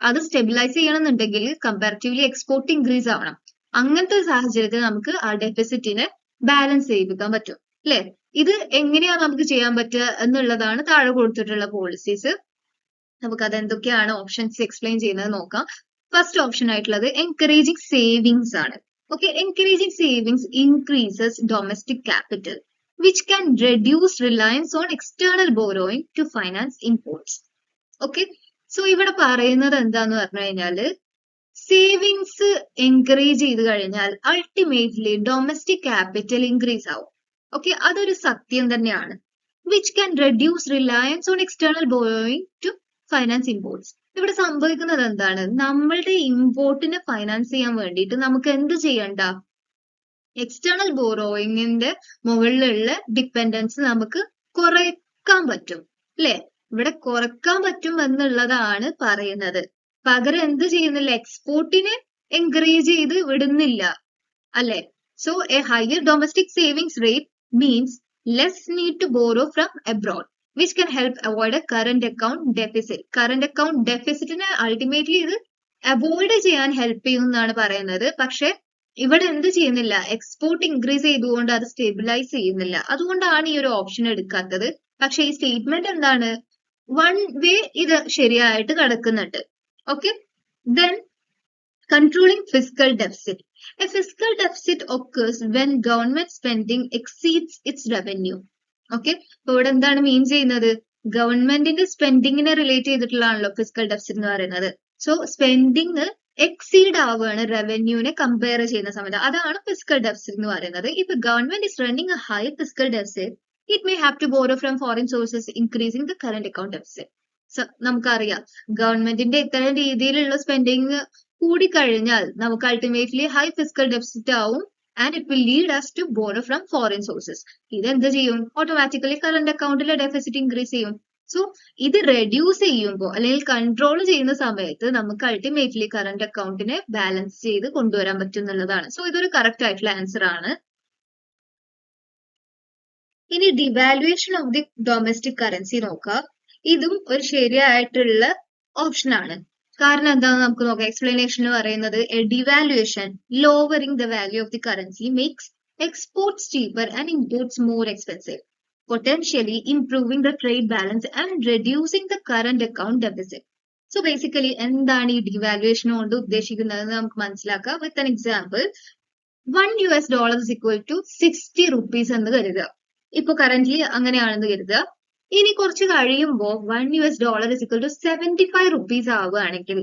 അത് സ്റ്റെബിലൈസ് ചെയ്യണമെന്നുണ്ടെങ്കിൽ കമ്പാരിറ്റീവ്ലി എക്സ്പോർട്ട് ഇൻക്രീസ് ആവണം. അങ്ങനത്തെ ഒരു സാഹചര്യത്തിൽ നമുക്ക് ആ ഡെഫിസിറ്റിനെ ബാലൻസ് ചെയ്യിപ്പിക്കാൻ പറ്റും അല്ലെ? ഇത് എങ്ങനെയാണ് നമുക്ക് ചെയ്യാൻ പറ്റുക എന്നുള്ളതാണ് താഴെ കൊടുത്തിട്ടുള്ള പോളിസീസ്. നമുക്ക് അത് എന്തൊക്കെയാണ് ഓപ്ഷൻസ് എക്സ്പ്ലെയിൻ ചെയ്യുന്നത് നോക്കാം. ഫസ്റ്റ് ഓപ്ഷൻ ആയിട്ടുള്ളത് എൻകറേജിങ് സേവിങ്സ് ആണ്. Okay, encouraging savings increases domestic capital which can reduce reliance on external borrowing to finance imports. Okay, so ഇവിടെ പറയുന്നത് എന്താന്ന് പറഞ്ഞു കഴിഞ്ഞാല് സേവിങ്സ് എൻകറേജ് ചെയ്ത് കഴിഞ്ഞാൽ അൾട്ടിമേറ്റ്ലി ഡൊമസ്റ്റിക് ക്യാപിറ്റൽ ഇൻക്രീസ് ആവും. ഓക്കെ, അതൊരു സത്യം തന്നെയാണ്. Which can reduce reliance on external borrowing to finance imports. ഇവിടെ സംഭവിക്കുന്നത് എന്താണ്? നമ്മളുടെ ഇമ്പോർട്ടിനെ ഫൈനാൻസ് ചെയ്യാൻ വേണ്ടിയിട്ട് നമുക്ക് എന്ത് ചെയ്യണ്ട? എക്സ്റ്റേണൽ ബോറോയിങ്ങിന്റെ മുകളിലുള്ള ഡിപ്പെൻഡൻസ് നമുക്ക് കുറയ്ക്കാൻ പറ്റും അല്ലെ? ഇവിടെ കുറയ്ക്കാൻ പറ്റും എന്നുള്ളതാണ് പറയുന്നത്. പകരം എന്ത് ചെയ്യുന്നില്ല? എക്സ്പോർട്ടിനെ എൻകറേജ് ചെയ്ത് വിടുന്നില്ല അല്ലെ? So a higher domestic savings rate means less need to borrow from abroad which can help avoid a current account deficit. Current account ഡെഫിസിറ്റിനെ അൾട്ടിമേറ്റ്ലി ഇത് അവോയ്ഡ് ചെയ്യാൻ ഹെൽപ്പ് ചെയ്യുമെന്നാണ് പറയുന്നത്. പക്ഷെ ഇവിടെ എന്ത് ചെയ്യുന്നില്ല? എക്സ്പോർട്ട് ഇൻക്രീസ് ചെയ്തുകൊണ്ട് അത് സ്റ്റെബിലൈസ് ചെയ്യുന്നില്ല. അതുകൊണ്ടാണ് ഈ ഒരു ഓപ്ഷൻ എടുക്കാത്തത്. പക്ഷെ ഈ സ്റ്റേറ്റ്മെന്റ് എന്താണ്? വൺ വേ ഇത് ശരിയായിട്ട് കിടക്കുന്നുണ്ട്. Okay, then controlling fiscal deficit. A fiscal deficit occurs when government spending exceeds its revenue. Okay, അപ്പൊ ഇവിടെ എന്താണ് മീൻ ചെയ്യുന്നത്? ഗവൺമെന്റിന്റെ സ്പെൻഡിങ്ങിനെ റിലേറ്റ് ചെയ്തിട്ടുള്ളതാണല്ലോ ഫിസ്ക്കൽ ഡെഫിസിറ്റ് എന്ന് പറയുന്നത്. സോ സ്പെൻഡിങ് എക്സീഡ് ആവുകയാണ് റവന്യൂവിനെ കമ്പയർ ചെയ്യുന്ന സമയത്ത്. അതാണ് ഫിസ്ക്കൽ ഡെഫിസിറ്റ് എന്ന് പറയുന്നത്. ഇപ്പൊ government is running a high fiscal deficit, it may have to borrow from foreign sources increasing the current account deficit. നമുക്കറിയാം ഗവൺമെന്റിന്റെ ഇത്തരം രീതിയിലുള്ള സ്പെൻഡിങ് കൂടിക്കഴിഞ്ഞാൽ നമുക്ക് അൾട്ടിമേറ്റ്ലി ഹൈ ഫിസിക്കൽ ഡെഫിസിറ്റ് ആവും and it will lead us to borrow from foreign sources. ഇതെന്ത് ചെയ്യും? Automatically current അക്കൗണ്ടിലെ ഡെഫിസിറ്റ് ഇൻക്രീസ് ചെയ്യും. സോ ഇത് റെഡ്യൂസ് ചെയ്യുമ്പോൾ അല്ലെങ്കിൽ കൺട്രോൾ ചെയ്യുന്ന സമയത്ത് നമുക്ക് അൾട്ടിമേറ്റ്ലി കറന്റ് അക്കൗണ്ടിനെ ബാലൻസ് ചെയ്ത് കൊണ്ടുവരാൻ പറ്റും എന്നുള്ളതാണ്. സോ ഇതൊരു കറക്റ്റ് ആയിട്ടുള്ള ആൻസർ ആണ്. ഇനി devaluation of the domestic currency നോക്കാം. ഇതും ഒരു ശരിയായിട്ടുള്ള ഓപ്ഷൻ ആണ്. കാരണം എന്താണെന്ന് നമുക്ക് നോക്കാം. എക്സ്പ്ലനേഷനിൽ പറയുന്നത് A devaluation lowering the value of the currency makes exports cheaper and imports more expensive, potentially improving the trade balance and reducing the current account deficit. So basically എന്താണ് ഈ ഡിവാലുവേഷൻ കൊണ്ട് ഉദ്ദേശിക്കുന്നത് നമുക്ക് മനസ്സിലാക്കാം. With an example, $1 is equal to 60 rupees എന്ന് കരുതുക. ഇപ്പൊ currently അങ്ങനെയാണെന്ന് കരുതുക. ഇനി കുറച്ച് കഴിയുമ്പോൾ $1 is equal to 75 rupees ആവുകയാണെങ്കിൽ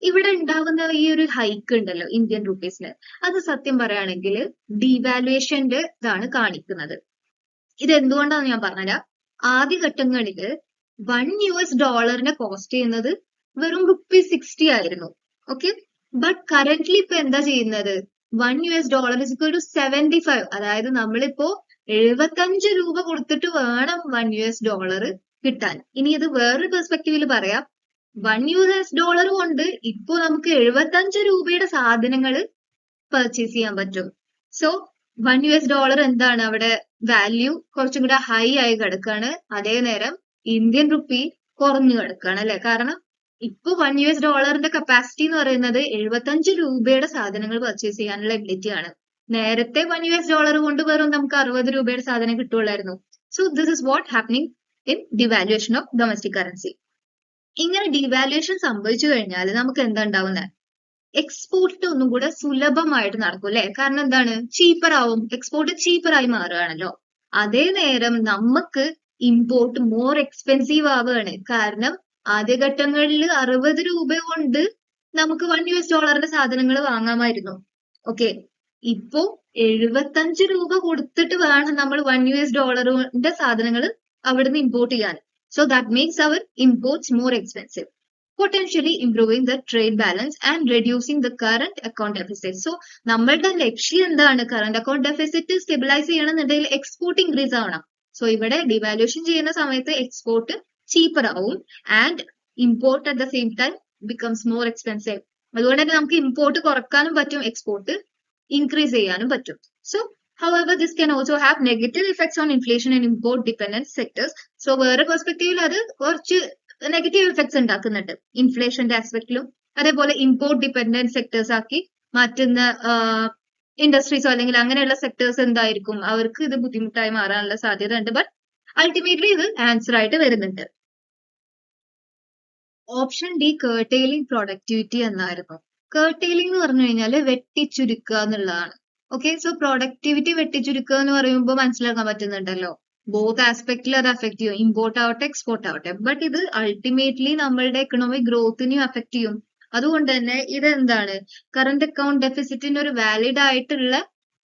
ഇവിടെ ഉണ്ടാവുന്ന ഈ ഒരു ഹൈക്ക് ഉണ്ടല്ലോ ഇന്ത്യൻ റുപ്പീസിന്, അത് സത്യം പറയുകയാണെങ്കിൽ ഡിവാലുവേഷന്റെ ഇതാണ് കാണിക്കുന്നത്. ഇത് എന്തുകൊണ്ടാന്ന് ഞാൻ പറഞ്ഞുതരാം. ആദ്യഘട്ടങ്ങളില് $1 കോസ്റ്റ് ചെയ്യുന്നത് വെറും ₹60 ആയിരുന്നു. ഓക്കെ, ബട്ട് കറന്റ്ലി ഇപ്പൊ എന്താ ചെയ്യുന്നത്? $1 is equal to 75. അതായത് നമ്മളിപ്പോ 75 രൂപ കൊടുത്തിട്ട് വേണം $1 കിട്ടാൻ. ഇനി ഇത് വേറൊരു പെർസ്പെക്റ്റീവിൽ പറയാം. $1 കൊണ്ട് ഇപ്പോ നമുക്ക് 75 രൂപയുടെ സാധനങ്ങൾ പർച്ചേസ് ചെയ്യാൻ പറ്റും. സോ $1 എന്താണ് അവിടെ വാല്യൂ കുറച്ചും കൂടെ ഹൈ ആയി കിടക്കാണ്. അതേ നേരം ഇന്ത്യൻ റുപ്പി കുറഞ്ഞു കിടക്കാണ് അല്ലെ. കാരണം ഇപ്പൊ $1 കപ്പാസിറ്റി എന്ന് പറയുന്നത് 75 രൂപയുടെ സാധനങ്ങൾ പർച്ചേസ് ചെയ്യാനുള്ള എബിലിറ്റി ആണ്. നേരത്തെ $1 കൊണ്ട് വെറും നമുക്ക് 60 രൂപയുടെ സാധനം കിട്ടുള്ളായിരുന്നു. So this is what happening in devaluation of domestic currency. ഇങ്ങനെ ഡിവാലുവേഷൻ സംഭവിച്ചു കഴിഞ്ഞാൽ നമുക്ക് എന്താ ഉണ്ടാവുന്നത്? എക്സ്പോർട്ട് ഒന്നും കൂടെ സുലഭമായിട്ട് നടക്കും അല്ലെ. കാരണം എന്താണ്? ചീപ്പർ ആവും. എക്സ്പോർട്ട് ചീപ്പർ ആയി മാറുകയാണല്ലോ. അതേ നേരം നമുക്ക് ഇമ്പോർട്ട് മോർ എക്സ്പെൻസീവ് ആവുകയാണ്. കാരണം ആദ്യഘട്ടങ്ങളിൽ 60 രൂപ കൊണ്ട് നമുക്ക് $1 സാധനങ്ങൾ വാങ്ങാമായിരുന്നു. ഓക്കെ, ഇപ്പോ 75 രൂപ കൊടുത്തിട്ട് വേണം നമ്മൾ $1 സാധനങ്ങൾ അവിടുന്ന് ഇമ്പോർട്ട് ചെയ്യാൻ. So that makes our imports more expensive, potentially improving the trade balance and reducing the current account deficit. So നമ്മളുടെ ലക്ഷ്യം എന്താണ്? കറന്റ് അക്കൗണ്ട് ഡെഫിസിറ്റ് സ്റ്റെബിലൈസ് ചെയ്യണമെന്നുണ്ടെങ്കിൽ എക്സ്പോർട്ട് ഇൻക്രീസ് ആവണം. സോ ഇവിടെ ഡിവാലുവേഷൻ ചെയ്യുന്ന സമയത്ത് എക്സ്പോർട്ട് ചീപ്പർ ആവും and import at the same time becomes more expensive. അതുകൊണ്ട് തന്നെ നമുക്ക് ഇമ്പോർട്ട് കുറക്കാനും പറ്റും, എക്സ്പോർട്ട് ഇൻക്രീസ് ചെയ്യാനും പറ്റും. So however this can also have negative effects on inflation and import dependent sectors. So വേറെ പെർസ്പെക്റ്റീവിൽ അത് കുറച്ച് നെഗറ്റീവ് ഇഫക്ട്സ് ഉണ്ടാക്കുന്നുണ്ട് ഇൻഫ്ലേഷന്റെ ആസ്പെക്റ്റിലും. അതേപോലെ ഇമ്പോർട്ട് ഡിപെൻഡന്റ് സെക്ടേഴ്സ് ആക്കി മാറ്റുന്ന ഇൻഡസ്ട്രീസോ അല്ലെങ്കിൽ അങ്ങനെയുള്ള സെക്ടേഴ്സ് എന്തായിരിക്കും, അവർക്ക് ഇത് ബുദ്ധിമുട്ടായി മാറാനുള്ള സാധ്യത ഉണ്ട്. ബട്ട് അൾട്ടിമേറ്റ്ലി ഇത് ആൻസർ ആയിട്ട് വരുന്നുണ്ട്. ഓപ്ഷൻ ഡി കേർടെയിലിംഗ് പ്രൊഡക്ടിവിറ്റി എന്നായിരുന്നു. കേർടെയിലിംഗ് എന്ന് പറഞ്ഞു കഴിഞ്ഞാൽ വെട്ടിച്ചുരുക്കുക എന്നുള്ളതാണ്. ഓക്കെ, സോ പ്രൊഡക്ടിവിറ്റി വെട്ടിച്ചുരുക്കുക എന്ന് പറയുമ്പോൾ മനസ്സിലാക്കാൻ പറ്റുന്നുണ്ടല്ലോ, ബോത്ത് ആസ്പെക്റ്റിൽ അത് അഫക്ട് ചെയ്യും, ഇമ്പോർട്ട് ആവട്ടെ എക്സ്പോർട്ട് ആവട്ടെ. ബട്ട് ഇത് അൾട്ടിമേറ്റ്ലി നമ്മളുടെ എക്കണോമിക് ഗ്രോത്തിനെയും അഫക്ട് ചെയ്യും. അതുകൊണ്ട് തന്നെ ഇത് എന്താണ്, കറന്റ് അക്കൗണ്ട് ഡെഫിസിറ്റിന്റെ ഒരു വാലിഡ് ആയിട്ടുള്ള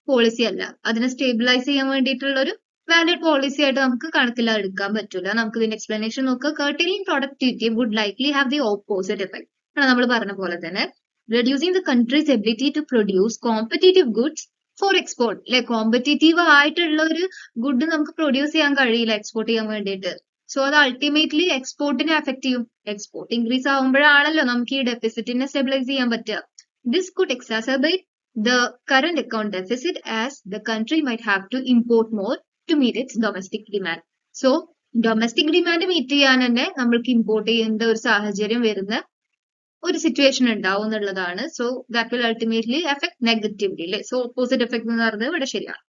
പോളിസി അല്ല. അതിനെ സ്റ്റേബിലൈസ് ചെയ്യാൻ വേണ്ടിയിട്ടുള്ള ഒരു വാലിഡ് പോളിസി ആയിട്ട് നമുക്ക് കണക്കിലെടുക്കാൻ പറ്റില്ല. നമുക്ക് ഇതിന്റെ എക്സ്പ്ലനേഷൻ നോക്കുക. Curtailing productivity would likely have the opposite effect. നമ്മൾ പറഞ്ഞ പോലെ തന്നെ reducing the country's ability to produce competitive goods for export. അല്ലെ, കോമ്പറ്റീറ്റീവ് ആയിട്ടുള്ള ഒരു ഗുഡ് നമുക്ക് പ്രൊഡ്യൂസ് ചെയ്യാൻ കഴിയില്ല എക്സ്പോർട്ട് ചെയ്യാൻ വേണ്ടിയിട്ട്. സോ അത് അൾട്ടിമേറ്റ്ലി എക്സ്പോർട്ടിനെ അഫക്ട് ചെയ്യും. എക്സ്പോർട്ട് ഇൻക്രീസ് ആവുമ്പോഴാണല്ലോ നമുക്ക് ഈ ഡെഫിസിറ്റിനെ സ്റ്റെബിലൈസ് ചെയ്യാൻ പറ്റുക. This could exacerbate the current account deficit as the country might have to import more to meet its domestic demand. So domestic demand meet ചെയ്യാൻ തന്നെ നമ്മൾക്ക് ഇമ്പോർട്ട് ചെയ്യേണ്ട ഒരു സാഹചര്യം വരുന്ന ഒരു സിറ്റുവേഷൻ ഉണ്ടാവും എന്നുള്ളതാണ്. So that will ultimately effect negatively അല്ലെ. സോ ഓപ്പോസിറ്റ് എഫക്ട് എന്ന് പറയുന്നത് ഇവിടെ ശരിയാണ്.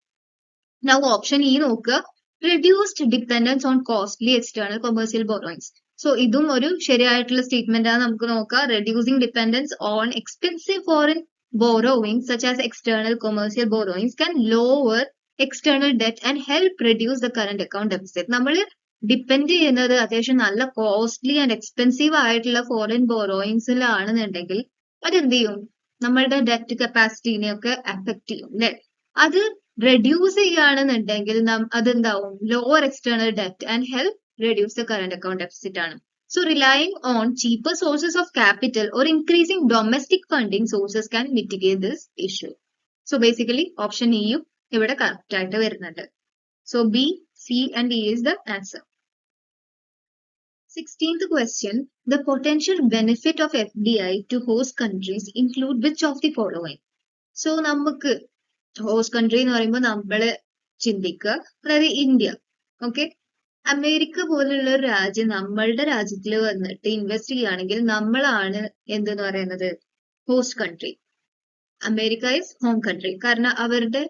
നൗ ഓപ്ഷൻ ഇ നോക്കുക, reduced dependence on costly external commercial borrowings. So ഇതും ഒരു ശരിയായിട്ടുള്ള സ്റ്റേറ്റ്മെന്റ് ആണ്. നമുക്ക് നോക്കാം, reducing dependence on expensive foreign borrowings such as external commercial borrowings can lower external debt and help reduce the current account deficit. നമ്മൾ depend ചെയ്യുന്നത് അത്യാവശ്യം നല്ല കോസ്റ്റ്ലി ആൻഡ് എക്സ്പെൻസീവ് ആയിട്ടുള്ള ഫോറിൻ ബോറോയിങ്സിലാണെന്നുണ്ടെങ്കിൽ അതെന്ത് ചെയ്യും, നമ്മളുടെ ഡെറ്റ് കപ്പാസിറ്റിനെയൊക്കെ അഫക്ട് ചെയ്യും അല്ലെ. അത് റെഡ്യൂസ് ചെയ്യുകയാണെന്നുണ്ടെങ്കിൽ അതെന്താവും, lower external debt and help reduce the current account deficit ആണ്. So relying on cheaper sources of capital or increasing domestic funding sources can mitigate this issue. So basically option E യും ഇവിടെ correct ആയിട്ട് വരുന്നുണ്ട്. So B, C and E is the answer. 16th question. The potential benefit of FDI to host countries include which of the following? So നമുക്ക് host country എന്ന് പറയുമ്പോൾ നമ്മള് ചിന്തിക്കുക, അതായത് ഇന്ത്യ. ഓക്കെ, അമേരിക്ക പോലുള്ള ഒരു രാജ്യം നമ്മളുടെ രാജ്യത്തിൽ വന്നിട്ട് ഇൻവെസ്റ്റ് ചെയ്യുകയാണെങ്കിൽ നമ്മളാണ് എന്തെന്ന് പറയുന്നത് host country. America is home country, കാരണം അവരുടെ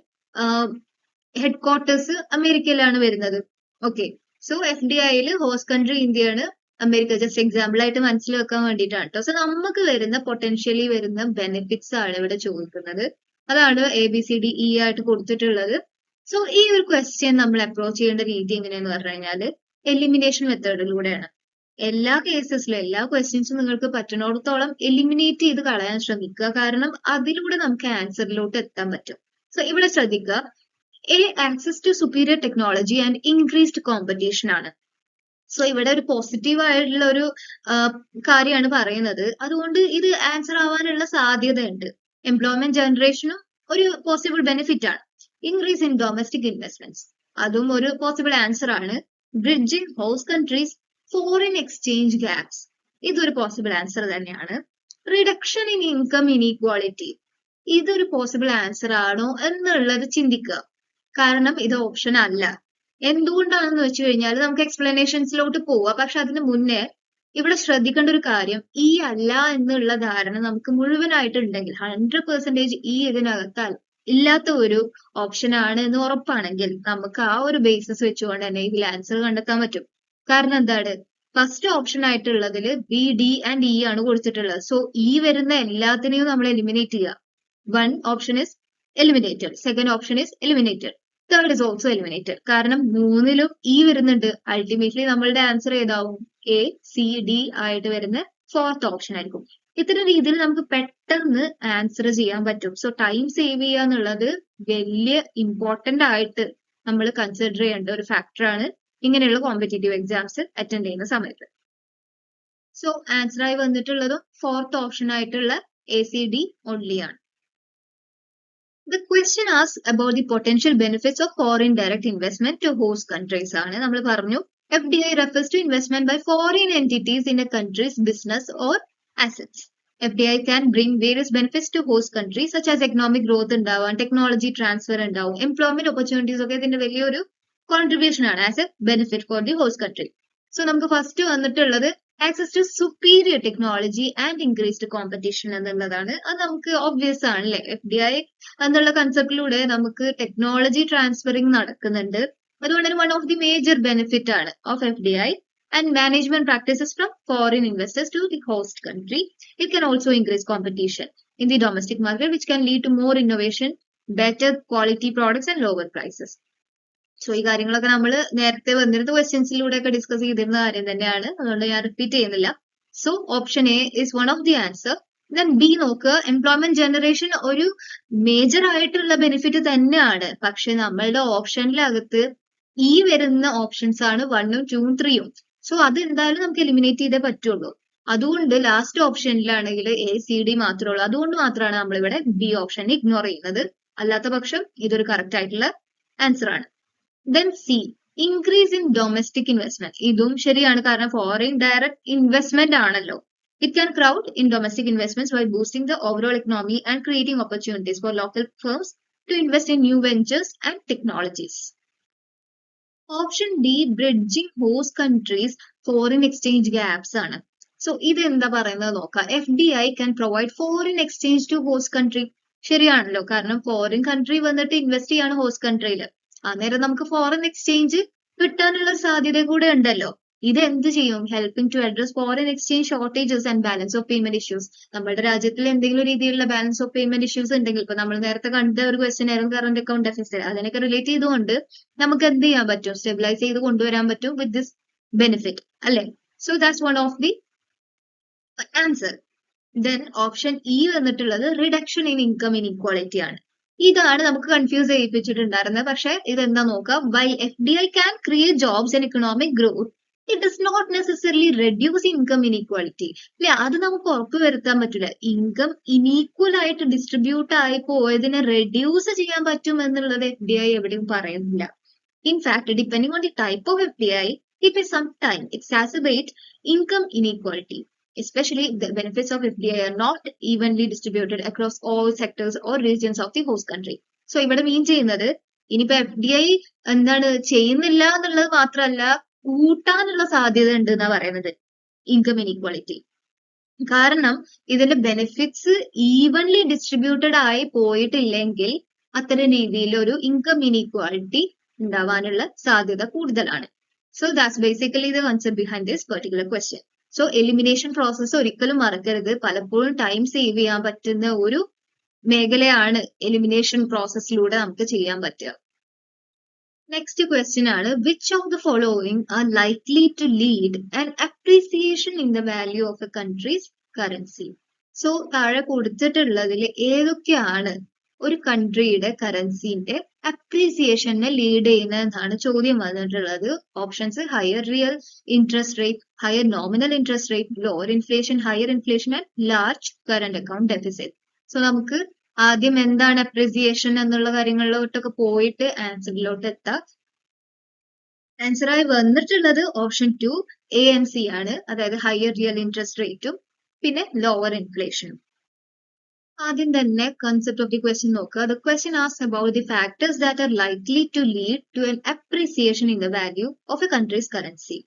ഹെഡ് ക്വാർട്ടേഴ്സ് അമേരിക്കയിലാണ് വരുന്നത്. ഓക്കെ, സോ FDIയിൽ ഹോസ്റ്റ് കൺട്രി ഇന്ത്യയാണ്, അമേരിക്ക ജസ്റ്റ് എക്സാമ്പിൾ ആയിട്ട് മനസ്സിൽ വെക്കാൻ വേണ്ടിയിട്ടാണ് കേട്ടോ. സോ നമുക്ക് വരുന്ന പൊട്ടൻഷ്യലി വരുന്ന ബെനിഫിറ്റ്സ് ആണ് ഇവിടെ ചോദിക്കുന്നത്. അതാണ് ABCDE ആയിട്ട് കൊടുത്തിട്ടുള്ളത്. സോ ഈ ഒരു ക്വസ്റ്റ്യൻ നമ്മൾ അപ്രോച്ച് ചെയ്യേണ്ട രീതി എങ്ങനെയാന്ന് പറഞ്ഞു കഴിഞ്ഞാല് എലിമിനേഷൻ മെത്തേഡിലൂടെയാണ്. എല്ലാ കേസസിലും എല്ലാ ക്വസ്റ്റ്യൻസും നിങ്ങൾക്ക് പറ്റുന്നിടത്തോളം എലിമിനേറ്റ് ചെയ്ത് കളയാൻ ശ്രമിക്കുക, കാരണം അതിലൂടെ നമുക്ക് ആൻസറിലോട്ട് എത്താൻ പറ്റും. സോ ഇവിടെ ശ്രദ്ധിക്കുക, access to superior technology and increased competition ആണ്. സോ ഇവിടെ ഒരു പോസിറ്റീവ് ആയിട്ടുള്ള ഒരു കാര്യമാണ് പറയുന്നത്. അതുകൊണ്ട് ഇത് ആൻസർ ആവാനുള്ള സാധ്യതയുണ്ട്. എംപ്ലോയ്മെന്റ് ജനറേഷനും ഒരു പോസിബിൾ ബെനിഫിറ്റ് ആണ്. ഇൻക്രീസ് ഇൻ ഡൊമസ്റ്റിക് ഇൻവെസ്റ്റ്മെന്റ്സ്, അതും ഒരു പോസിബിൾ ആൻസർ ആണ്. Bridging host countries foreign exchange gaps, ഇതൊരു പോസിബിൾ ആൻസർ തന്നെയാണ്. റിഡക്ഷൻ ഇൻ ഇൻകം ഇനീക്വാളിറ്റി, ഇതൊരു പോസിബിൾ ആൻസർ ആണോ എന്നുള്ളത് ചിന്തിക്കുക, കാരണം ഇത് ഓപ്ഷൻ അല്ല. എന്തുകൊണ്ടാണെന്ന് വെച്ച് കഴിഞ്ഞാൽ നമുക്ക് എക്സ്പ്ലനേഷൻസിലോട്ട് പോവാം. പക്ഷെ അതിന് മുന്നേ ഇവിടെ ശ്രദ്ധിക്കേണ്ട ഒരു കാര്യം, ഈ അല്ല എന്നുള്ള ധാരണ നമുക്ക് മുഴുവനായിട്ട് ഉണ്ടെങ്കിൽ 100% ഈ ഇതിനകത്താൽ ഇല്ലാത്ത ഒരു ഓപ്ഷൻ ആണ് എന്ന് ഉറപ്പാണെങ്കിൽ നമുക്ക് ആ ഒരു ബേസിസ് വെച്ചുകൊണ്ട് തന്നെ ഇതിൽ ആൻസർ കണ്ടെത്താൻ പറ്റും. കാരണം എന്താണ്, ഫസ്റ്റ് ഓപ്ഷൻ ആയിട്ടുള്ളതിൽ B, D and E ആണ് കൊടുത്തിട്ടുള്ളത്. സോ ഈ വരുന്ന എല്ലാത്തിനെയും നമ്മൾ എലിമിനേറ്റ് ചെയ്യുക. 1 option is eliminated, second option is eliminated, third is also eliminated. കാരണം മൂന്നിലും E വരുന്നുണ്ട്. അൾട്ടിമേറ്റ്ലി നമ്മളുടെ ആൻസർ ഏതാവും? A, C, D ആയിട്ട് വരുന്ന ഫോർത്ത് ഓപ്ഷൻ ആയിരിക്കും. ഇത്തരം രീതിയിൽ നമുക്ക് പെട്ടെന്ന് ആൻസർ ചെയ്യാൻ പറ്റും. സോ ടൈം സേവ് ചെയ്യുക എന്നുള്ളത് വലിയ ഇമ്പോർട്ടന്റ് ആയിട്ട് നമ്മൾ കൺസിഡർ ചെയ്യേണ്ട ഒരു ഫാക്ടറാണ് ഇങ്ങനെയുള്ള കോമ്പറ്റേറ്റീവ് എക്സാംസ് അറ്റൻഡ് ചെയ്യുന്ന സമയത്ത്. സോ ആൻസർ ആയി വന്നിട്ടുള്ളതും ഫോർത്ത് ഓപ്ഷൻ ആയിട്ടുള്ള ACD ഓൺലി ആണ്. The question asks about the potential benefits of foreign direct investment to host countries ആണ്. നമ്മൾ പറഞ്ഞു FDI refers to investment by foreign entities in a country's business or assets. FDI can bring various benefits to host countries such as economic growth ഉണ്ടാവാം, technology transfer ഉണ്ടാവും, employment opportunities ഒക്കെ ഇതിന്റെ വലിയൊരു contribution ആണ് as a benefit for the host country. So നമുക്ക് first വന്നിട്ടുള്ളത് access to superior technology and increased competition എന്നുള്ളതാണ്. അത് നമുക്ക് ഒബ്വിയസ് ആണല്ലേ. FDI എന്നുള്ള കൺസെപ്റ്റിലൂടെ നമുക്ക് ടെക്നോളജി ട്രാൻസ്ഫറിങ് നടക്കുന്നുണ്ട്. അതുകൊണ്ട് തന്നെ one of the major benefit ആണ് of FDI and management practices from foreign investors to the host country. It can also increase competition in the domestic market, which can lead to more innovation, better quality products and lower prices. So ഈ കാര്യങ്ങളൊക്കെ നമ്മൾ നേരത്തെ വന്നിരുന്ന ക്വസ്റ്റ്യൻസിലൂടെ ഒക്കെ discuss ചെയ്തിരുന്ന കാര്യം തന്നെയാണ്, അതുകൊണ്ട് ഞാൻ റിപ്പീറ്റ് ചെയ്യുന്നില്ല. So option A is one of the answer. Then B നോക്കുക, എംപ്ലോയ്മെന്റ് ജനറേഷൻ ഒരു മേജർ ആയിട്ടുള്ള ബെനിഫിറ്റ് തന്നെയാണ്. പക്ഷെ നമ്മളുടെ ഓപ്ഷനിലകത്ത് ഈ വരുന്ന ഓപ്ഷൻസ് ആണ് 1ഉം 2ഉം 3ഉം. സോ അത് എന്തായാലും നമുക്ക് എലിമിനേറ്റ് ചെയ്തേ പറ്റുള്ളൂ. അതുകൊണ്ട് ലാസ്റ്റ് ഓപ്ഷനിലാണെങ്കിൽ ACD മാത്രമേ ഉള്ളൂ. അതുകൊണ്ട് മാത്രമാണ് നമ്മളിവിടെ B ഓപ്ഷൻ ഇഗ്നോർ ചെയ്യുന്നത്. അല്ലാത്ത പക്ഷം ഇതൊരു കറക്റ്റ് ആയിട്ടുള്ള ആൻസർ ആണ്. Then C, increase in domestic investment. ഇതും ശരിയാണ്, കാരണം ഫോറിൻ ഡയറക്റ്റ് ഇൻവെസ്റ്റ്മെന്റ് ആണല്ലോ. It can crowd in domestic investments while boosting the overall economy and creating opportunities for local firms to invest in new ventures and technologies. Option D, bridging host countries foreign exchange gaps ആണ്. So ഇത് എന്താ പറയുന്നത് നോക്കാം. FDI can provide foreign exchange to host country. ശരിയാണല്ലോ, കാരണം foreign country വന്നിട്ട് invest ചെയ്യാണ് host കൺട്രിയിൽ. അന്നേരം നമുക്ക് ഫോറിൻ എക്സ്ചേഞ്ച് കിട്ടാനുള്ള സാധ്യത കൂടെ ഉണ്ടല്ലോ. ഇത് എന്ത് ചെയ്യും? Helping to address foreign exchange shortages and balance of payment issues. നമ്മുടെ രാജ്യത്തിൽ എന്തെങ്കിലും രീതിയിലുള്ള ബാലൻസ് ഓഫ് പേയ്മെന്റ് ഇഷ്യൂസ് ഉണ്ടെങ്കിൽ, ഇപ്പൊ നമ്മൾ നേരത്തെ കണ്ട ഒരു ക്വസ്റ്റ്യൻ ആയിരുന്നു കറന്റ് അക്കൗണ്ട് ഡെഫിസിറ്റ്, അതിനൊക്കെ റിലേറ്റ് ചെയ്തുകൊണ്ട് നമുക്ക് എന്ത് ചെയ്യാൻ പറ്റും? സ്റ്റെബിലൈസ് ചെയ്ത് കൊണ്ടുവരാൻ പറ്റും വിത്ത് ദിസ് ബെനിഫിറ്റ് അല്ലെ. So that's one of the answer. Then option E വന്നിട്ടുള്ളത് റിഡക്ഷൻ ഇൻ ഇൻകം ഇൻഇക്വാളിറ്റി ആണ്. ഇതാണ് നമുക്ക് കൺഫ്യൂസ് ചെയ്യിപ്പിച്ചിട്ടുണ്ടായിരുന്നത്. പക്ഷെ ഇതെന്താ നോക്കാം, why FDI can create jobs and economic growth, it does not necessarily reduce income inequality അല്ലെ. അത് നമുക്ക് ഉറപ്പുവരുത്താൻ പറ്റില്ല. ഇൻകം ഇനീക്വൽ ആയിട്ട് ഡിസ്ട്രിബ്യൂട്ട് ആയി പോയതിനെ റെഡ്യൂസ് ചെയ്യാൻ പറ്റും എന്നുള്ളത് FDI എവിടെയും പറയുന്നില്ല. In fact, depending on the type of FDI, it may sometimes exacerbate income inequality. Especially the benefits of FDI are not evenly distributed across all sectors or regions of the host country. So ഇവിടെ മീൻ ചെയ്യുന്നത് ഇനിയിപ്പോ FDI എന്താണ് ചെയ്യുന്നില്ല എന്നുള്ളത് മാത്രമല്ല, കൂട്ടാനുള്ള സാധ്യത ഉണ്ട് എന്നാ പറയുന്നത് ഇൻകം ഇനീക്വാളിറ്റി. കാരണം ഇതിന്റെ ബെനിഫിറ്റ്സ് ഈവൻലി ഡിസ്ട്രിബ്യൂട്ടഡ് ആയി പോയിട്ടില്ലെങ്കിൽ അത്തരം രീതിയിൽ ഒരു ഇൻകം ഇനീക്വാളിറ്റി ഉണ്ടാവാനുള്ള സാധ്യത കൂടുതലാണ്. So that's basically the concept behind this particular question. So elimination process ഒരിക്കലും മറക്കരുത്. പലപ്പോഴും ടൈം സേവ് ചെയ്യാൻ പറ്റുന്ന ഒരു മേഖലയാണ് എലിമിനേഷൻ പ്രോസസ്സിലൂടെ നമുക്ക് ചെയ്യാൻ പറ്റുക. നെക്സ്റ്റ് ക്വസ്റ്റ്യൻ ആണ്, which of the following are likely to lead an appreciation in the value of a country's currency. So താഴെ കൊടുത്തിട്ടുള്ളതിൽ ഏതൊക്കെയാണ് ഒരു കൺട്രിയുടെ കറൻസിന്റെ അപ്രീസിയേഷനെ ലീഡ് ചെയ്യുന്നതെന്നാണ് ചോദ്യം വന്നിട്ടുള്ളത്. Options: higher real interest rate, higher nominal interest rate, lower inflation, higher inflation and large current account deficit. So നമുക്ക് ആദ്യം എന്താണ് appreciation എന്നുള്ള കാര്യങ്ങളിലോട്ടൊക്കെ പോയിട്ട് ആൻസറിലോട്ട് എത്താം. ആൻസറായി വന്നിട്ടുള്ളത് ഓപ്ഷൻ 2 ANC ആണ്, അതായത് ഹയർ റിയൽ ഇൻട്രസ്റ്റ് റേറ്റും പിന്നെ ലോവർ ഇൻഫ്ലേഷനും. ആദ്യം തന്നെ കൺസെപ്റ്റ് ഓഫ് ദി ക്വസ്റ്റ്യൻ നോക്കുക. The question asks about the factors that are likely to lead to an appreciation in the value of a country's currency.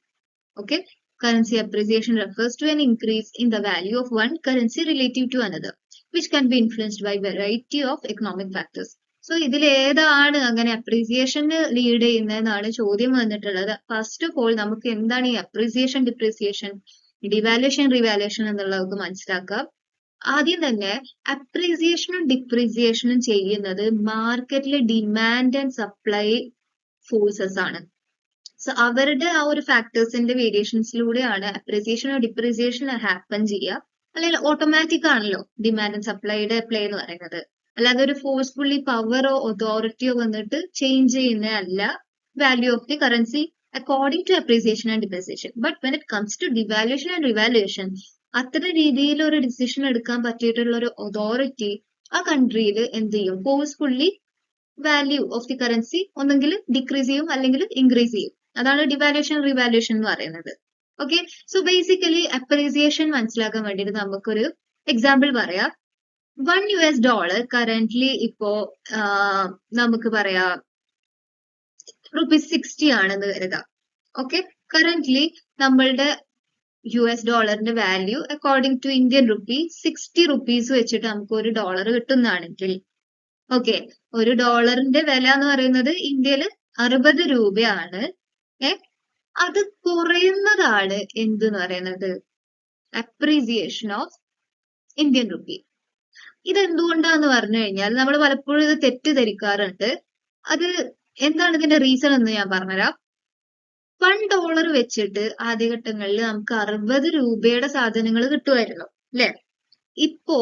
Okay, currency appreciation refers to an increase in the value of one currency relative to another, which can be influenced by variety of economic factors. So ഇതിൽ ഏതാണ് അങ്ങനെ അപ്രീസിയേഷന് lead ചെയ്യുന്നതെന്നാണ് ചോദ്യം വന്നിട്ടുള്ളത്. First of all നമുക്ക് എന്താണ് ഈ appreciation, depreciation, devaluation, revaluation എന്നുള്ളത് മനസ്സിലാക്കാം. ആദ്യം തന്നെ അപ്രീസിയേഷനും ഡിപ്രീസിയേഷനും ചെയ്യുന്നത് മാർക്കറ്റിലെ ഡിമാൻഡ് ആൻഡ് സപ്ലൈ ഫോഴ്സസ് ആണ്. സോ അവരുടെ ആ ഒരു ഫാക്ടേഴ്സിന്റെ വേരിയേഷൻസിലൂടെയാണ് അപ്രീസിയേഷനോ ഡിപ്രീസിയേഷനോ ഹാപ്പൻ ചെയ്യുക. അല്ലെങ്കിൽ ഓട്ടോമാറ്റിക് ആണല്ലോ ഡിമാൻഡ് ആൻഡ് സപ്ലൈയുടെ പ്ലേ എന്ന് പറയുന്നത്. അല്ലാതെ ഒരു ഫോഴ്സ്ഫുള്ളി പവറോ അതോറിറ്റിയോ വന്നിട്ട് ചേഞ്ച് ചെയ്യുന്നതല്ല value of the currency according to appreciation and depreciation. But when it comes to devaluation and revaluation, അത്തരം രീതിയിൽ ഒരു ഡിസിഷൻ എടുക്കാൻ പറ്റിയിട്ടുള്ള ഒരു അതോറിറ്റി ആ കൺട്രിയിൽ എന്ത് ചെയ്യും, forcefully value of the currency ഒന്നെങ്കിൽ ഡിക്രീസ് ചെയ്യും അല്ലെങ്കിൽ ഇൻക്രീസ് ചെയ്യും. അതാണ് ഡിവാലുവേഷൻ, റിവാലുവേഷൻ എന്ന് പറയുന്നത്. ഓക്കെ, സോ ബേസിക്കലി അപ്രീസിയേഷൻ മനസ്സിലാക്കാൻ വേണ്ടിയിട്ട് നമുക്കൊരു എക്സാമ്പിൾ പറയാം. $1 കറന്റ്ലി ഇപ്പോ നമുക്ക് പറയാം ₹60 ആണെന്ന് കരുതാം. ഓക്കെ, കറന്റ്ലി നമ്മളുടെ $ന്റെ value according to Indian rupee 60 rupees വെച്ചിട്ട് നമുക്ക് $1 കിട്ടുന്നതാണെങ്കിൽ, ഓക്കെ, $1ന്റെ വില എന്ന് പറയുന്നത് ഇന്ത്യയിൽ 60 രൂപയാണ്. അത് കുറയുന്നതാണ് എന്തെന്ന് പറയുന്നത് അപ്രീസിയേഷൻ ഓഫ് ഇന്ത്യൻ റുപ്പി. ഇതെന്തുകൊണ്ടാന്ന് പറഞ്ഞു കഴിഞ്ഞാൽ നമ്മൾ പലപ്പോഴും ഇത് തെറ്റിദ്ധരിക്കാറുണ്ട്. അത് എന്താണ് ഇതിന്റെ റീസൺ എന്ന് ഞാൻ പറഞ്ഞുതരാം. $1 വെച്ചിട്ട് ആദ്യഘട്ടങ്ങളിൽ നമുക്ക് 60 രൂപയുടെ സാധനങ്ങൾ കിട്ടുമായിരുന്നു അല്ലെ. ഇപ്പോ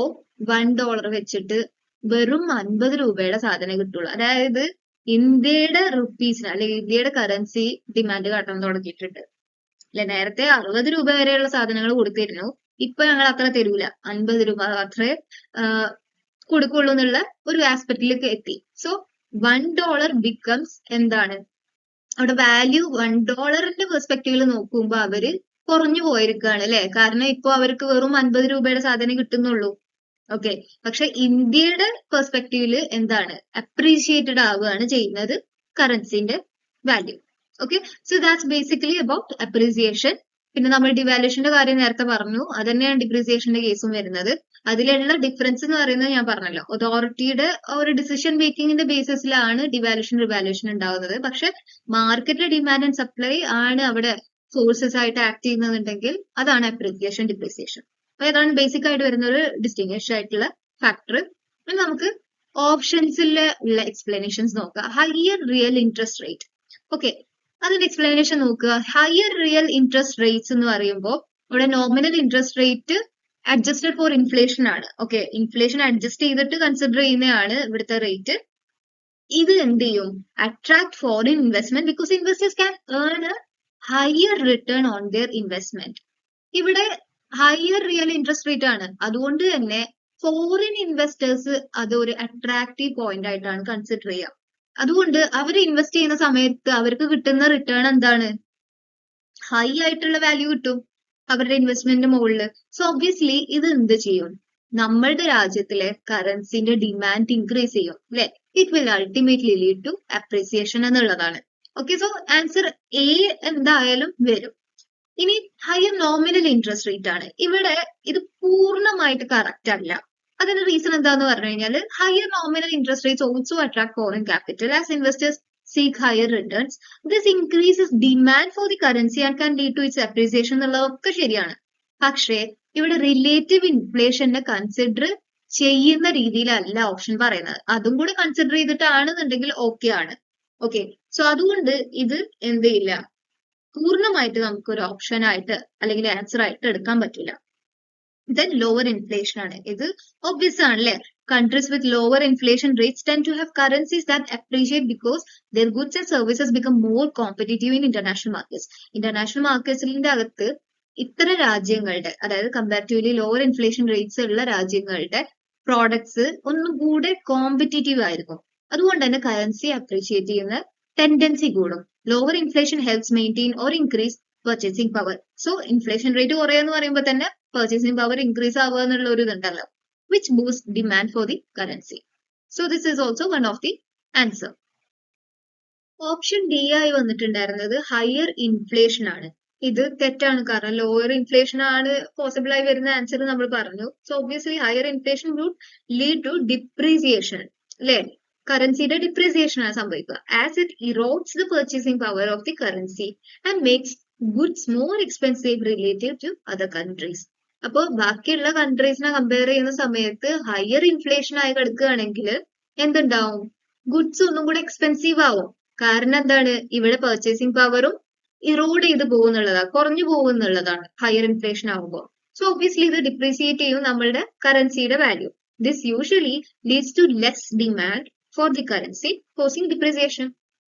$1 വെച്ചിട്ട് വെറും 50 രൂപയുടെ സാധനം കിട്ടുള്ളൂ. അതായത് ഇന്ത്യയുടെ റുപ്പീസിന് അല്ലെങ്കിൽ ഇന്ത്യയുടെ കറൻസി ഡിമാൻഡ് കാട്ടാൻ തുടങ്ങിയിട്ടുണ്ട് അല്ലെ. നേരത്തെ 60 രൂപ വരെയുള്ള സാധനങ്ങൾ കൊടുത്തിരുന്നു. ഇപ്പൊ ഞങ്ങൾ അത്ര തരൂല, 50 രൂപ അത്രേ കൊടുക്കുള്ളൂ എന്നുള്ള ഒരു ആസ്പെക്റ്റിലേക്ക് എത്തി. സോ $1 ബിക്കംസ് എന്താണ് അവിടെ വാല്യൂ $1ന്റെ പെർസ്പെക്റ്റീവിൽ നോക്കുമ്പോൾ അവര് കുറഞ്ഞു പോയിരിക്കുകയാണ് അല്ലെ. കാരണം ഇപ്പൊ അവർക്ക് വെറും 50 രൂപയുടെ സാധനം കിട്ടുന്നുള്ളൂ. ഓക്കെ, പക്ഷെ ഇന്ത്യയുടെ പെർസ്പെക്റ്റീവില് എന്താണ് അപ്രീഷിയേറ്റഡ് ആവുകയാണ് ചെയ്യുന്നത് കറൻസിന്റെ value. Okay, so that's basically about appreciation. പിന്നെ നമ്മൾ ഡിവാലുവേഷന്റെ കാര്യം നേരത്തെ പറഞ്ഞു, അത് തന്നെയാണ് ഡിപ്രീസിയേഷന്റെ കേസും വരുന്നത്. അതിലുള്ള ഡിഫറൻസ് എന്ന് പറയുന്നത് ഞാൻ പറഞ്ഞല്ലോ, അതോറിറ്റിയുടെ ഒരു ഡിസിഷൻ മേക്കിങ്ങിന്റെ ബേസിസിലാണ് ഡിവാലുവേഷൻ, റിവാലുവേഷൻ ഉണ്ടാവുന്നത്. പക്ഷെ മാർക്കറ്റിലെ ഡിമാൻഡ് ആൻഡ് സപ്ലൈ ആണ് അവിടെ സോഴ്സസ് ആയിട്ട് ആക്ട് ചെയ്യുന്നുണ്ടെങ്കിൽ അതാണ് അപ്രീസിയേഷൻ, ഡിപ്രീസിയേഷൻ. അപ്പൊ അതാണ് ബേസിക് ആയിട്ട് വരുന്ന ഒരു ഡിസ്റ്റിങ്വിഷ്ഡ് ആയിട്ടുള്ള ഫാക്ടർ. നമുക്ക് ഓപ്ഷൻസിൽ ഉള്ള എക്സ്പ്ലനേഷൻസ് നോക്കുക. Higher real interest rate. Okay, അതിന്റെ എക്സ്പ്ലനേഷൻ നോക്കുക. ഹയർ റിയൽ ഇൻട്രസ്റ്റ് റേറ്റ്സ് എന്ന് പറയുമ്പോൾ ഇവിടെ nominal interest rate adjusted for inflation ആണ്. ഓക്കെ, ഇൻഫ്ലേഷൻ അഡ്ജസ്റ്റ് ചെയ്തിട്ട് കൺസിഡർ ചെയ്യുന്നതാണ് ഇവിടുത്തെ റേറ്റ്. ഇത് എന്ത് ചെയ്യും, attract foreign investment because investors can earn a higher return on their investment. ഇവിടെ ഹയർ റിയൽ ഇൻട്രസ്റ്റ് റേറ്റ് ആണ്. അതുകൊണ്ട് തന്നെ ഫോറിൻ ഇൻവെസ്റ്റേഴ്സ് അത് ഒരു അട്രാക്റ്റീവ് പോയിന്റ് ആയിട്ടാണ് കൺസിഡർ ചെയ്യുക. അതുകൊണ്ട് അവർ ഇൻവെസ്റ്റ് ചെയ്യുന്ന സമയത്ത് അവർക്ക് കിട്ടുന്ന റിട്ടേൺ എന്താണ്? ഹൈ ആയിട്ടുള്ള വാല്യൂ കിട്ടും അവരുടെ ഇൻവെസ്റ്റ്മെന്റിന്റെ മുകളിൽ. സോ ഒബ്വിയസ്ലി ഇത് എന്ത് ചെയ്യും? നമ്മളുടെ രാജ്യത്തിലെ കറൻസിന്റെ ഡിമാൻഡ് ഇൻക്രീസ് ചെയ്യും അല്ലെ? It will ultimately lead to appreciation എന്നുള്ളതാണ്. ഓക്കെ, സോ ആൻസർ എ എന്തായാലും വരും. ഇനി ഹയർ നോമിനൽ ഇൻട്രസ്റ്റ് റേറ്റ് ആണ്. ഇവിടെ ഇത് പൂർണ്ണമായിട്ട് കറക്റ്റ് അല്ല. അതിന്റെ റീസൺ എന്താന്ന് പറഞ്ഞു കഴിഞ്ഞാൽ higher nominal interest rates also attract foreign capital as investors seek higher returns. This increases demand for the currency and can lead to its appreciation എന്നുള്ളതൊക്കെ ശരിയാണ്. പക്ഷേ ഇവിടെ റിലേറ്റീവ് ഇൻഫ്ലേഷനെ കൺസിഡർ ചെയ്യുന്ന രീതിയിലല്ല ഓപ്ഷൻ പറയുന്നത്. അതും കൂടെ കൺസിഡർ ചെയ്തിട്ടാണെന്നുണ്ടെങ്കിൽ ഓക്കെ ആണ്. ഓക്കെ, സോ അതുകൊണ്ട് ഇത് എന്ത് ചെയ്യില്ല, പൂർണ്ണമായിട്ട് നമുക്കൊരു ഓപ്ഷൻ ആയിട്ട് അല്ലെങ്കിൽ ആൻസർ ആയിട്ട് എടുക്കാൻ പറ്റില്ല. ദെൻ ലോവർ ഇൻഫ്ലേഷൻ ആണ്. ഇത് ഒബ്വിയസ് ആണല്ലേ. Countries with lower inflation rates tend to have currencies that appreciate because their goods and services become more competitive in international markets. International മാർക്കറ്റ്സിന്റെ അകത്ത് ഇത്തരം രാജ്യങ്ങളുടെ, അതായത് കമ്പാരിറ്റീവ്ലി ലോവർ ഇൻഫ്ലേഷൻ റേറ്റ്സ് ഉള്ള രാജ്യങ്ങളുടെ പ്രോഡക്ട്സ് ഒന്നും കൂടെ കോമ്പറ്റീറ്റീവ് ആയിരിക്കും. അതുകൊണ്ട് തന്നെ കറൻസി അപ്രീഷിയേറ്റ് ചെയ്യുന്ന ടെൻഡൻസി കൂടും. Lower inflation helps maintain or increase purchasing power. So inflation rate കുറയുക പറയുമ്പോൾ തന്നെ പർച്ചേസിംഗ് പവർ ഇൻക്രീസ് ആവുക എന്നുള്ള ഒരു ഇതുണ്ടല്ലോ, which boost demand for the currency. So this is also one of the answer. Option D ആയി വന്നിട്ടുണ്ടായിരുന്നത് ഹയർ ഇൻഫ്ലേഷൻ ആണ്. ഇത് തെറ്റാണ്. കാരണം ലോവർ ഇൻഫ്ലേഷൻ ആണ് പോസിബിൾ ആയി വരുന്ന ആൻസർ നമ്മൾ പറഞ്ഞു. So obviously higher inflation would lead to depreciation അല്ലെ? കറൻസിയുടെ ഡിപ്രീസിയേഷൻ ആണ് സംഭവിക്കുക. As it erodes the purchasing power of the currency and makes goods more expensive relative to other countries. അപ്പോൾ ബാക്കിയുള്ള കൺട്രീസിനെ കമ്പയർ ചെയ്യുന്ന സമയത്ത് ഹയർ ഇൻഫ്ലേഷൻ ആയി കിടക്കുകയാണെങ്കിൽ എന്തുണ്ടാവും? ഗുഡ്സ് ഒന്നും കൂടെ എക്സ്പെൻസീവ് ആവും. കാരണം എന്താണ്? ഇവിടെ പർച്ചേസിംഗ് പവറും ഇറോഡ് ചെയ്ത് പോകുന്നുള്ളതാണ്, കുറഞ്ഞു പോകുന്നുള്ളതാണ് ഹയർ ഇൻഫ്ലേഷൻ ആകുമ്പോൾ. സോ ഒബ്വിയസ്ലി ഇത് ഡിപ്രീസിയേറ്റ് ചെയ്യും നമ്മളുടെ കറൻസിയുടെ value. This usually leads to less demand for the currency causing depreciation.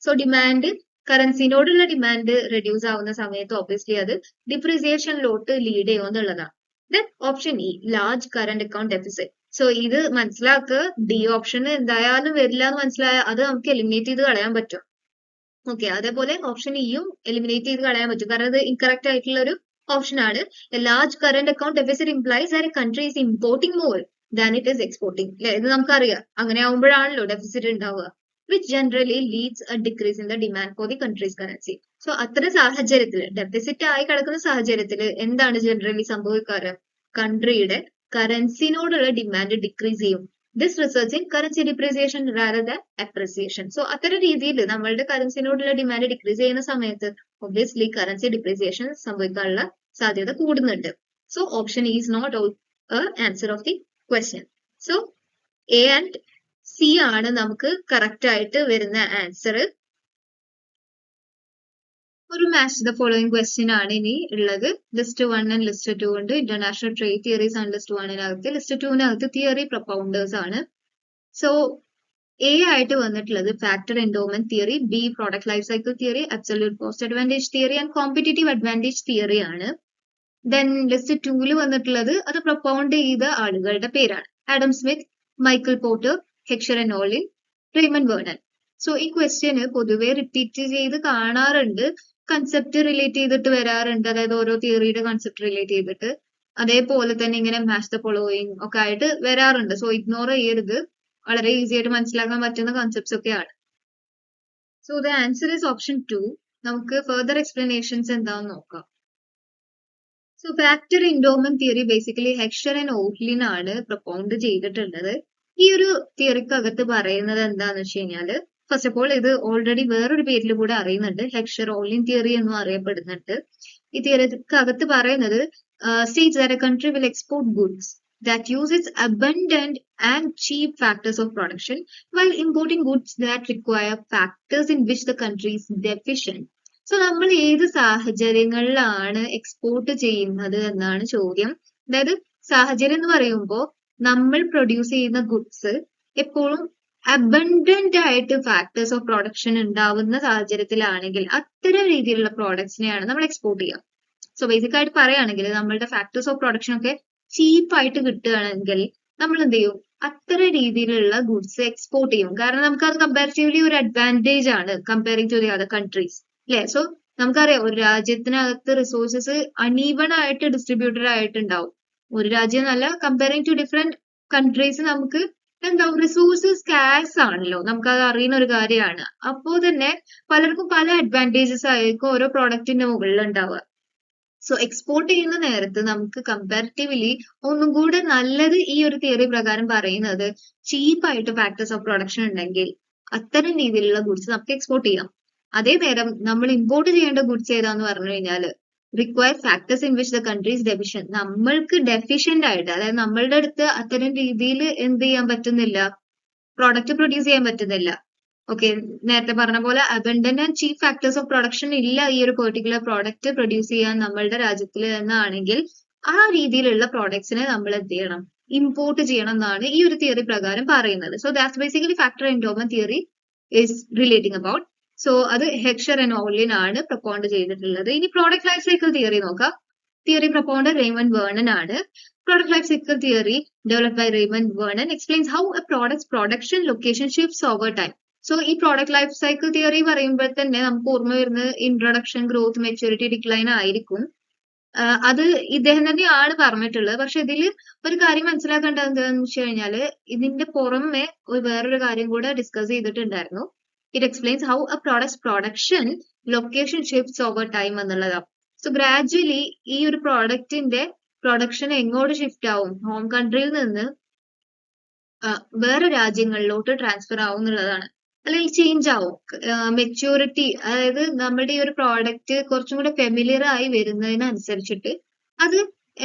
So demand, കറൻസിനോടുള്ള ഡിമാൻഡ് റെഡ്യൂസ് ആവുന്ന സമയത്ത് ഒബ്വിയസ്ലി അത് ഡിപ്രീസിയേഷനിലോട്ട് ലീഡ് ചെയ്യും എന്നുള്ളതാണ്. Then option E, large current account deficit. So ഇത് മനസ്സിലാക്കുക, ഡി ഓപ്ഷൻ എന്തായാലും വരില്ല എന്ന് മനസ്സിലായ അത് നമുക്ക് എലിമിനേറ്റ് ചെയ്ത് കളയാൻ പറ്റും. ഓക്കെ, അതേപോലെ ഓപ്ഷൻ ഇയും എലിമിനേറ്റ് ചെയ്ത് കളയാൻ പറ്റും, കാരണം ഇത് ഇൻകറക്റ്റ് ആയിട്ടുള്ള ഒരു ഓപ്ഷൻ ആണ്. Large current account deficit implies that A country is importing more than it is exporting. ഇത് നമുക്കറിയാം. അങ്ങനെ ആവുമ്പോഴാണല്ലോ ഡെഫിസിറ്റ് ഉണ്ടാവുക, which generally leads a decrease in the demand for the country's currency. So അത്തരം സാഹചര്യത്തിൽ, deficit ആയി കിടക്കുന്ന സാഹചര്യത്തിൽ എന്താണ് ജനറലി സംഭവിക്കാറ്? കൺട്രിയുടെ കറൻസിനോടുള്ള ഡിമാൻഡ് ഡിക്രീസ് ചെയ്യും. This results in currency depreciation rather than appreciation. So അത്തരം രീതിയിൽ നമ്മളുടെ കറൻസിനോടുള്ള ഡിമാൻഡ് ഡിക്രീസ് ചെയ്യുന്ന സമയത്ത് ഒബ്വിയസ്ലി കറൻസി ഡിപ്രീസിയേഷൻ സംഭവിക്കാനുള്ള സാധ്യത കൂടുന്നുണ്ട്. So option is not answer of the question. So A and C ആണ് നമുക്ക് കറക്റ്റ് ആയിട്ട് വരുന്ന ആൻസർ. ഒരു മാച്ച് ദ ഫോളോയിങ് ക്വസ്റ്റ്യൻ ആണ് ഇനി ഉള്ളത്. ലിസ്റ്റ് 1 ആൻഡ് ലിസ്റ്റ് 2 ഉണ്ട്. ഇന്റർനാഷണൽ ട്രേഡ് തിയറീസ് ആണ് ലിസ്റ്റ് 1-നകത്ത്. ലിസ്റ്റ് 2-നകത്ത് തിയറി പ്രൊപ്പൗണ്ടേഴ്സ് ആണ്. സോ എ ആയിട്ട് വന്നിട്ടുള്ളത് factor endowment theory, B product life cycle theory, absolute cost advantage theory and comparative advantage theory ആണ്. ദെൻ ലിസ്റ്റ് 2-ൽ വന്നിട്ടുള്ളത് അത് പ്രൊപ്പൗണ്ട് ചെയ്ത ആളുകളുടെ പേരാണ്. Adam Smith, Michael Porter, Heckscher and Ohlin, Raymond Vernon. So ഈ ക്വസ്റ്റ്യന് പൊതുവെ റിപ്പീറ്റ് ചെയ്ത് കാണാറുണ്ട്, കൺസെപ്റ്റ് റിലേറ്റ് ചെയ്തിട്ട് വരാറുണ്ട്, അതായത് ഓരോ തിയറിയുടെ കൺസെപ്റ്റ് റിലേറ്റ് ചെയ്തിട്ട്. അതേപോലെ തന്നെ ഇങ്ങനെ മാച്ച് ദ ഫോളോയിങ് ഒക്കെ ആയിട്ട് വരാറുണ്ട്. സോ ഇഗ്നോർ ചെയ്യരുത്, വളരെ ഈസി ആയിട്ട് മനസ്സിലാക്കാൻ പറ്റുന്ന കൺസെപ്റ്റ്സ് ഒക്കെയാണ്. So the answer is option 2. നമുക്ക് ഫർദർ എക്സ്പ്ലനേഷൻസ് എന്താണെന്ന് നോക്കാം. So factor endowment theory basically Heckscher and Ohlin ആണ് പ്രൊപ്പൗണ്ട് ചെയ്തിട്ടുള്ളത്. ഈ ഒരു തിയറിക്കകത്ത് പറയുന്നത് എന്താന്ന് വെച്ച് കഴിഞ്ഞാല്, ഫസ്റ്റ് ഓഫ് ഓൾ ഇത് ഓൾറെഡി വേറൊരു പേരിൽ കൂടെ അറിയുന്നുണ്ട്, ഹെക്ഷർ ഓട്ലിൻ തിയറി എന്നും അറിയപ്പെടുന്നുണ്ട്. ഈ തിയറിക്കകത്ത് പറയുന്നത് states that a country will export goods that use its abundant and cheap factors of production while importing goods that require factors in which the country is deficient. So നമ്മൾ ഏത് സാഹചര്യങ്ങളിലാണ് export ചെയ്യുന്നത് എന്നാണ് ചോദ്യം. അതായത് സാഹചര്യം എന്ന് പറയുമ്പോൾ നമ്മൾ പ്രൊഡ്യൂസ് ചെയ്യുന്ന ഗുഡ്സ് എപ്പോഴും അബണ്ടന്റ് ആയിട്ട് ഫാക്ടേഴ്സ് ഓഫ് പ്രൊഡക്ഷൻ ഉണ്ടാവുന്ന സാഹചര്യത്തിലാണെങ്കിൽ അത്തരം രീതിയിലുള്ള പ്രോഡക്ട്സിനെയാണ് നമ്മൾ എക്സ്പോർട്ട് ചെയ്യുക. സോ ബേസിക് ആയിട്ട് പറയുകയാണെങ്കിൽ നമ്മളുടെ ഫാക്ടേഴ്സ് ഓഫ് പ്രൊഡക്ഷൻ ഒക്കെ ചീപ്പായിട്ട് കിട്ടുകയാണെങ്കിൽ നമ്മൾ എന്ത് ചെയ്യും, അത്തരം രീതിയിലുള്ള ഗുഡ്സ് എക്സ്പോർട്ട് ചെയ്യും. കാരണം നമുക്ക് അത് കമ്പാരിറ്റീവ്ലി ഒരു അഡ്വാൻറ്റേജ് ആണ് comparing to the other countries, അല്ലെ? സോ നമുക്കറിയാം ഒരു രാജ്യത്തിനകത്ത് റിസോഴ്സസ് അൺഈവൺ ആയിട്ട് ഡിസ്ട്രിബ്യൂട്ടഡ് ആയിട്ടുണ്ടാവും. ഒരു രാജ്യം നല്ല കമ്പയറിംഗ് ടു ഡിഫറെന്റ് കൺട്രീസ് നമുക്ക് എന്താവും, റിസോഴ്സസ് സ്കാർസ് ആണല്ലോ, നമുക്കത് അറിയുന്ന ഒരു കാര്യമാണ്. അപ്പോൾ തന്നെ പലർക്കും പല അഡ്വാൻറ്റേജസ് ആയിരിക്കും ഓരോ പ്രോഡക്റ്റിന്റെ മുകളിൽ ഉണ്ടാവുക. സോ എക്സ്പോർട്ട് ചെയ്യുന്ന നേരത്ത് നമുക്ക് കമ്പാരിറ്റീവ്ലി ഒന്നും കൂടെ നല്ലത് ഈ ഒരു തിയറി പ്രകാരം പറയുന്നത് ചീപ്പായിട്ട് ഫാക്ടേഴ്സ് ഓഫ് പ്രൊഡക്ഷൻ ഉണ്ടെങ്കിൽ അത്തരം രീതിയിലുള്ള ഗുഡ്സ് നമുക്ക് എക്സ്പോർട്ട് ചെയ്യാം. അതേ നേരം നമ്മൾ ഇമ്പോർട്ട് ചെയ്യേണ്ട ഗുഡ്സ് ഏതാന്ന് പറഞ്ഞു കഴിഞ്ഞാൽ require factors in which the countries deficient, നമ്മൾക്ക് ഡെഫിഷ്യന്റ് ആയിട്ട്, അതായത് നമ്മളുടെ അടുത്ത് അത്തരം രീതിയിൽ എന്ത് ചെയ്യാൻ പറ്റുന്നില്ല, പ്രോഡക്റ്റ് പ്രൊഡ്യൂസ് ചെയ്യാൻ പറ്റുന്നില്ല. ഓക്കെ, നേരത്തെ പറഞ്ഞ പോലെ abundant and cheap factors of production ഇല്ല ഈ ഒരു പെർട്ടിക്കുലർ പ്രോഡക്റ്റ് പ്രൊഡ്യൂസ് ചെയ്യാൻ നമ്മളുടെ രാജ്യത്തിൽ എന്നാണെങ്കിൽ ആ രീതിയിലുള്ള പ്രോഡക്ട്സിനെ നമ്മൾ എന്ത് ചെയ്യണം, ഇമ്പോർട്ട് ചെയ്യണം എന്നാണ് ഈ ഒരു തിയറി പ്രകാരം പറയുന്നത്. So that's basically factor endowment theory is relating about. So അത് ഹെക്ഷർ ആൻഡ് ഓവ്ലിൻ ആണ് പ്രൊപ്പോണ്ട് ചെയ്തിട്ടുള്ളത്. ഇനി പ്രോഡക്റ്റ് ലൈഫ് സൈക്കിൾ തിയറി നോക്കാം. തിയറി പ്രൊപ്പോണ്ട് റെയ്മണ്ട് വേർണൻ ആണ്. Product life cycle theory developed by Raymond Vernon explains how a product's production location shifts over time. So ഈ product life cycle theory പറയുമ്പോൾ തന്നെ നമുക്ക് ഓർമ്മ വരുന്നത് ഇൻട്രൊഡക്ഷൻ, ഗ്രോത്ത്, മെച്യൂരിറ്റി, ഡിക്ലൈൻ ആയിരിക്കും. അത് ഇദ്ദേഹം തന്നെയാണ് പറഞ്ഞിട്ടുള്ളത്. പക്ഷെ ഇതിൽ ഒരു കാര്യം മനസ്സിലാക്കേണ്ടത് എന്താണെന്ന് വെച്ച് കഴിഞ്ഞാൽ ഇതിന്റെ പുറമെ വേറൊരു കാര്യം കൂടെ ഡിസ്കസ് ചെയ്തിട്ടുണ്ടായിരുന്നു. It explains how A products production location shifts over time എന്നുള്ളതാണ്. സോ ഗ്രാജുവലി ഈ ഒരു പ്രോഡക്റ്റിന്റെ പ്രൊഡക്ഷൻ എങ്ങോട്ട് ഷിഫ്റ്റ് ആവും, ഹോം കൺട്രിയിൽ നിന്ന് വേറെ രാജ്യങ്ങളിലോട്ട് ട്രാൻസ്ഫർ ആവും എന്നുള്ളതാണ്, അല്ലെങ്കിൽ ചേഞ്ച് ആവും. മെച്യൂരിറ്റി, അതായത് നമ്മുടെ ഈ ഒരു പ്രോഡക്റ്റ് കുറച്ചും കൂടെ ഫെമിലിയർ ആയി വരുന്നതിനനുസരിച്ചിട്ട് അത്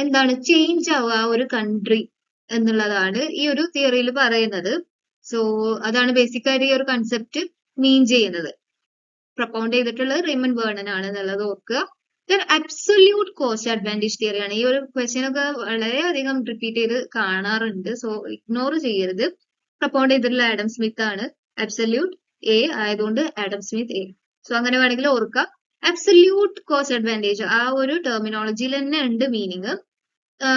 എന്താണ്, ചേഞ്ച് ആവുക ആ ഒരു കൺട്രി എന്നുള്ളതാണ് ഈ ഒരു തിയറിയിൽ പറയുന്നത്. സോ അതാണ് ബേസിക്കായിട്ട് ഈ ഒരു കൺസെപ്റ്റ് മീൻ ചെയ്യുന്നത്. പ്രൊപ്പൗണ്ട് ചെയ്തിട്ടുള്ളത് റെയ്മണ്ട് വേർണൻ ആണ് എന്നുള്ളത് ഓർക്കുക. അബ്സൊല്യൂട്ട് കോസ്റ്റ് അഡ്വാൻറ്റേജ് തിയറി ആണ്. ഈ ഒരു ക്വസ്റ്റ്യൻ ഒക്കെ വളരെയധികം റിപ്പീറ്റ് ചെയ്ത് കാണാറുണ്ട്, സോ ഇഗ്നോർ ചെയ്യരുത്. പ്രൊപ്പൗണ്ട് ചെയ്തിട്ടുള്ള ആഡം സ്മിത്ത് ആണ്. അബ്സല്യൂട്ട് എ ആയതുകൊണ്ട് ആഡം സ്മിത്ത് എ. സോ അങ്ങനെ വേണമെങ്കിൽ ഓർക്കുക. അബ്സല്യൂട്ട് കോസ്റ്റ് അഡ്വാൻറ്റേജ് ആ ഒരു ടെർമിനോളജിയിൽ തന്നെ ഉണ്ട് മീനിങ്.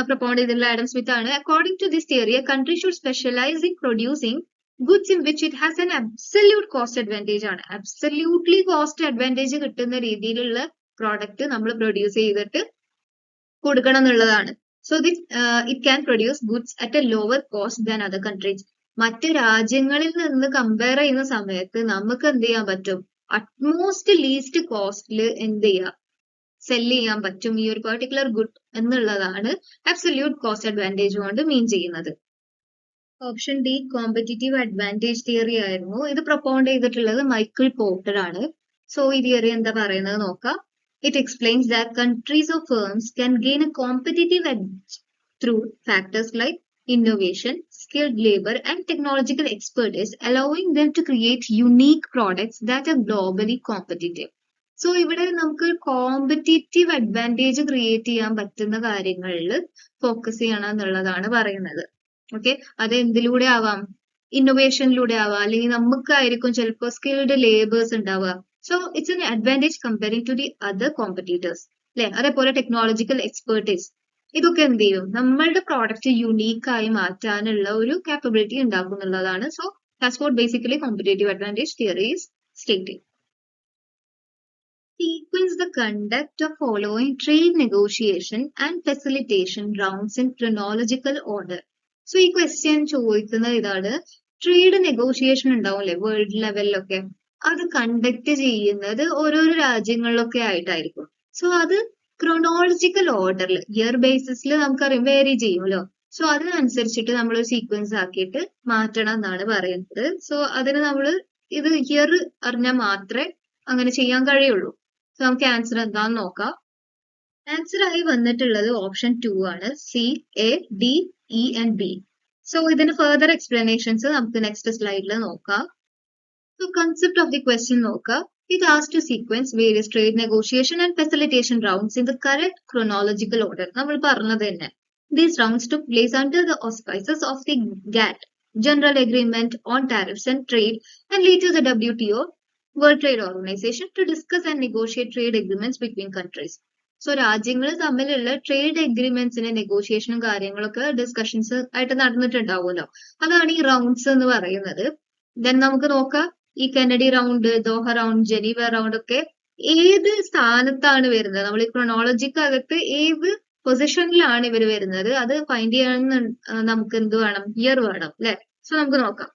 പ്രൊപ്പൗണ്ട് ചെയ്തിട്ടുള്ള ആഡം സ്മിത്ത് ആണ്. According to this theory a country should specialise in producing goods in which it has an absolute cost advantage ആണ്. അബ്സല്യൂട്ട്ലി കോസ്റ്റ് അഡ്വാൻറ്റേജ് കിട്ടുന്ന രീതിയിലുള്ള പ്രോഡക്റ്റ് നമ്മൾ പ്രൊഡ്യൂസ് ചെയ്തിട്ട് കൊടുക്കണം എന്നുള്ളതാണ്. So this it can produce goods at a lower cost than other countries. മറ്റു രാജ്യങ്ങളിൽ നിന്ന് കമ്പയർ ചെയ്യുന്ന സമയത്ത് നമുക്ക് എന്ത് ചെയ്യാൻ പറ്റും, അറ്റ്മോസ്റ്റ് ലീസ്റ്റ് കോസ്റ്റിൽ എന്ത് ചെയ്യാം, സെല് ചെയ്യാൻ പറ്റും ഈ ഒരു പെർട്ടിക്കുലർ ഗുഡ് എന്നുള്ളതാണ് അബ്സല്യൂട്ട് കോസ്റ്റ് അഡ്വാൻറ്റേജ് കൊണ്ട് മീൻ ചെയ്യുന്നത്. Option D competitive advantage theory ആയിരുന്നു. ഇത് പ്രൊപ്പൗണ്ട് ചെയ്തിട്ടുള്ളത് മൈക്കിൾ പോർട്ടർ ആണ്. സോ ഈ തിയറി എന്താ പറയുന്നത് നോക്കാം. It explains that countries or firms can gain a competitive edge through factors like innovation, skilled labor, and technological expertise, allowing them to create unique products that are globally competitive. So ഇവിടെ നമുക്ക് competitive advantage create ചെയ്യാൻ പറ്റുന്ന കാര്യങ്ങളിൽ focus ചെയ്യണം എന്നുള്ളതാണ് പറയുന്നത്. Okay, അത് എന്തിലൂടെ ആവാം, ഇന്നോവേഷനിലൂടെ ആവാം, അല്ലെങ്കിൽ നമുക്കായിരിക്കും ചിലപ്പോൾ സ്കിൽഡ് ലേബേഴ്സ് ഉണ്ടാവുക. So it's an advantage comparing to the other competitors, അല്ലെ? അതേപോലെ ടെക്നോളജിക്കൽ എക്സ്പെർട്ടീസ്, ഇതൊക്കെ എന്ത് ചെയ്യും, നമ്മളുടെ പ്രോഡക്റ്റ് യുണീക്ക് ആയി മാറ്റാനുള്ള ഒരു കാപ്പബിലിറ്റി ഉണ്ടാക്കും എന്നുള്ളതാണ്. So that's what basically competitive advantage theory is stating. Sequence the conduct of following trade negotiation and facilitation rounds in chronological order. So ഈ ക്വസ്റ്റ്യൻ ചോദിക്കുന്നത് ഇതാണ്. ട്രേഡ് നെഗോഷിയേഷൻ ഉണ്ടാവില്ലേ വേൾഡ് ലെവലിലൊക്കെ, അത് കണ്ടക്ട് ചെയ്യുന്നത് ഓരോരോ രാജ്യങ്ങളിലൊക്കെ ആയിട്ടായിരിക്കും. സോ അത് ക്രോണോളജിക്കൽ ഓർഡറിൽ ഇയർ ബേസിസിൽ നമുക്കറിയാം വേരി ചെയ്യുമല്ലോ. സോ അതിനനുസരിച്ചിട്ട് നമ്മൾ ഒരു സീക്വൻസ് ആക്കിയിട്ട് മാറ്റണം എന്നാണ് പറയുന്നത്. സോ അതിന് നമ്മൾ ഇത് ഇയർ അറിഞ്ഞാൽ മാത്രമേ അങ്ങനെ ചെയ്യാൻ കഴിയുള്ളൂ. സോ നമുക്ക് ആൻസർ എന്താന്ന് നോക്കാം. ആൻസർ ആയി വന്നിട്ടുള്ളത് ഓപ്ഷൻ 2 ആണ്. C, A, D, E and B. So ഇതിന് ഫർദർ എക്സ്പ്ലനേഷൻസ് നമുക്ക് നെക്സ്റ്റ് സ്ലൈഡിൽ നോക്കാം. So concept of the question നോക്കുക. It asks to sequence various trade negotiation and facilitation rounds in the correct chronological order. നമ്മൾ പറഞ്ഞത് തന്നെ. These rounds took place under the auspices of the GATT, General Agreement on Tariffs and Trade, and later the WTO, World Trade Organization, to discuss and negotiate trade agreements between countries. So രാജ്യങ്ങൾ തമ്മിലുള്ള trade എഗ്രിമെന്റ്സിന്റെ നെഗോഷിയേഷനും കാര്യങ്ങളൊക്കെ discussions ആയിട്ട് നടന്നിട്ടുണ്ടാവുമല്ലോ. അതാണ് ഈ rounds എന്ന് പറയുന്നത്. Then നമുക്ക് നോക്കാം ഈ Kennedy round, Doha round, Geneva round ഒക്കെ ഏത് സ്ഥാനത്താണ് വരുന്നത്, നമ്മൾ ഈ ക്രൊണോളജിക്കകത്ത് ഏത് പൊസിഷനിലാണ് ഇവർ വരുന്നത്, അത് ഫൈൻഡ് ചെയ്യാൻ നമുക്ക് എന്ത് വേണം, ഇയർ വേണം അല്ലെ. സോ നമുക്ക് നോക്കാം.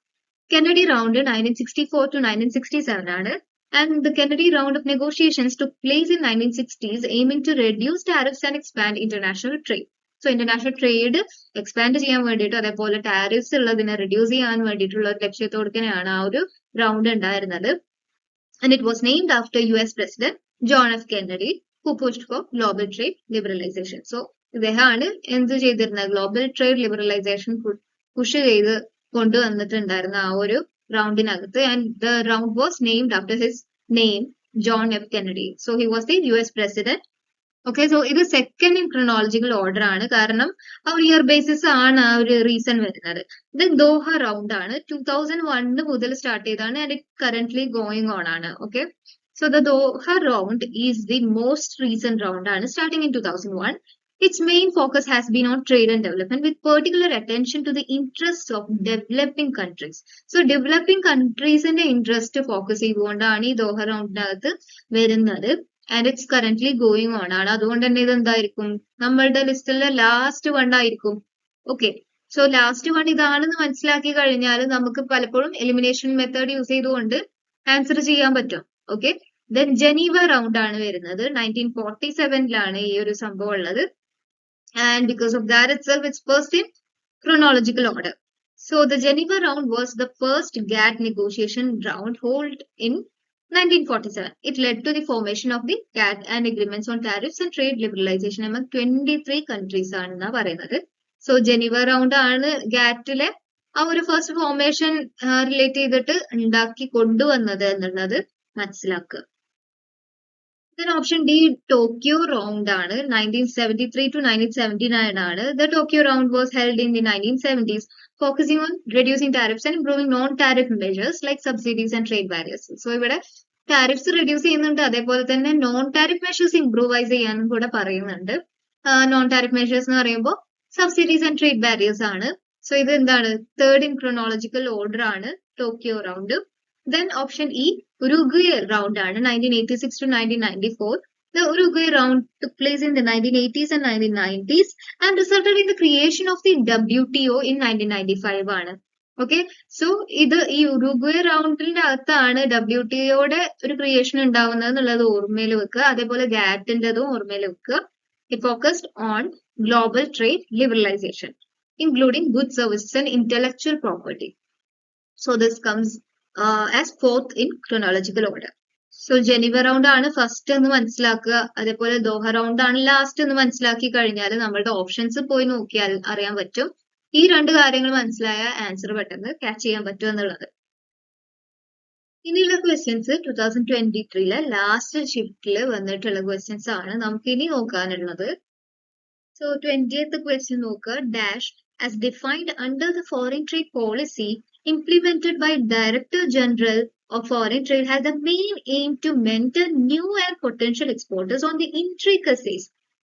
കെനഡി റൗണ്ട് 1964 to 1967 ആണ്. And the Kennedy round of negotiations took place in 1960s, aiming to reduce tariffs and expand international trade. So international trade expand ചെയ്യാൻ വേണ്ടിയിട്ട് അതേപോലെ ടാരിഫ്സ് ഉള്ളതിനെ റെഡ്യൂസ് ചെയ്യാൻ വേണ്ടിയിട്ടുള്ള ഒരു ലക്ഷ്യത്തോടെ തന്നെയാണ് ആ ഒരു റൗണ്ട് ഉണ്ടായിരുന്നത്. And it was named after US President John F. Kennedy, who pushed for global trade liberalization. So ഇദ്ദേഹമാണ് എന്ത് ചെയ്തിരുന്നത്, ഗ്ലോബൽ ട്രേഡ് ലിബറലൈസേഷൻ പുഷ് ചെയ്ത് കൊണ്ടുവന്നിട്ടുണ്ടായിരുന്ന ആ ഒരു റൗണ്ടിനകത്ത്. And the round was named after his name, John F Kennedy. So he was the US president. Okay, so ഇത് second in chronological order ആണ്, കാരണം ആ ഒരു ഇയർ ബേസിസ് ആണ് ആ ഒരു റീസൺ വരുന്നത്. ദെൻ ദോഹ റൗണ്ട് ആണ് 2001 മുതൽ സ്റ്റാർട്ട് ചെയ്താണ്, and it currently going on ആണ്. Okay, so the Doha round is the most recent round ആണ്, starting in 2001. Its main focus has been on trade and development, with particular attention to the interests of developing countries. So developing countries ന്റെ interest focus ചെയ്തുകൊണ്ടാണ് ഈ Doha റൗണ്ടിനകത്ത് വരുന്നത്. And it's currently going on ആണ്. അതുകൊണ്ട് തന്നെ ഇത് എന്തായിരിക്കും, നമ്മളുടെ ലിസ്റ്റിലെ ലാസ്റ്റ് വൺ ആയിരിക്കും. ഓക്കെ, സോ ലാസ്റ്റ് വൺ ഇതാണെന്ന് മനസ്സിലാക്കി കഴിഞ്ഞാൽ നമുക്ക് പലപ്പോഴും എലിമിനേഷൻ മെത്തേഡ് യൂസ് ചെയ്തുകൊണ്ട് ആൻസർ ചെയ്യാൻ പറ്റും. ഓക്കെ, ദെൻ ജനീവ റൗണ്ട് ആണ് വരുന്നത്. 1947 ഈ ഒരു സംഭവം ഉള്ളത്. And because of that itself, it's first in chronological order. So the Geneva round was the first GATT negotiation round held in 1947. It led to the formation of the GATT and agreements on tariffs and trade liberalization among 23 countries ആണെന്നാ പറയുന്നത്. So Geneva round ആണ് ഗാറ്റിലെ ആ ഒരു first formation relate ചെയ്തിട്ട് ഉണ്ടാക്കി കൊണ്ടുവന്നത് എന്നുള്ളത് മനസ്സിലാക്കുക. Then option D, Tokyo round ആണ് 1973 to 1979 ആണ്. The Tokyo round was held in the 1970s, focusing on reducing tariffs and improving non-tariff measures like subsidies and trade barriers. So ഇവിടെ tariffs reduce ചെയ്യുന്നുണ്ട്, അതേപോലെ തന്നെ നോൺ ടാരിഫ് മെഷേഴ്സ് ഇംപ്രൂവൈസ് ചെയ്യാനും കൂടെ പറയുന്നുണ്ട്. Non tariff measures എന്ന് പറയുമ്പോൾ subsidies and trade barriers ആണ്. സോ ഇത് എന്താണ്, തേർഡ് ഇൻ ക്രോണോളജിക്കൽ ഓർഡർ ആണ് Tokyo round. Then option E, Uruguay round ആണ് 1986 to 1994. The Uruguay round took place in the 1980s and 1990s and resulted in the creation of the WTO in 1995 ആണ്. Okay, so ഇത് ഈ Uruguay റൗണ്ടിന്റെ അകത്താണ് WTOയുടെ ഒരു creation ഉണ്ടാവുന്നത് എന്നുള്ളത് ഓർമ്മയിൽ വെക്കുക. അതേപോലെ ഗാറ്റിന്റെതും ഓർമ്മയിൽ വെക്കുക. It focused on global trade liberalization, including goods, services and intellectual property. So this comes as fourth in chronological order. So Geneva round ആണ് ഫസ്റ്റ് എന്ന് മനസ്സിലാക്കുക, അതേപോലെ ദോഹ റൗണ്ട് ആണ് ലാസ്റ്റ് എന്ന് മനസ്സിലാക്കി കഴിഞ്ഞാൽ നമ്മളുടെ ഓപ്ഷൻസ് പോയി നോക്കിയാൽ അറിയാൻ പറ്റും. ഈ രണ്ട് കാര്യങ്ങൾ മനസ്സിലായ ആൻസർ പെട്ടെന്ന് ക്യാച്ച് ചെയ്യാൻ പറ്റും എന്നുള്ളത്. ഇനിയുള്ള ക്വസ്റ്റ്യൻസ് 2023 ലാസ്റ്റ് ഷിഫ്റ്റിൽ വന്നിട്ടുള്ള ക്വസ്റ്റ്യൻസ് ആണ് നമുക്ക് ഇനി നോക്കാനുള്ളത്. സോ 20th ക്വസ്റ്റ്യൻ നോക്കുക. Dash as defined under the foreign trade policy implemented by Director General of Foreign Trade has the main aim to mentor new and potential exporters on the intricacies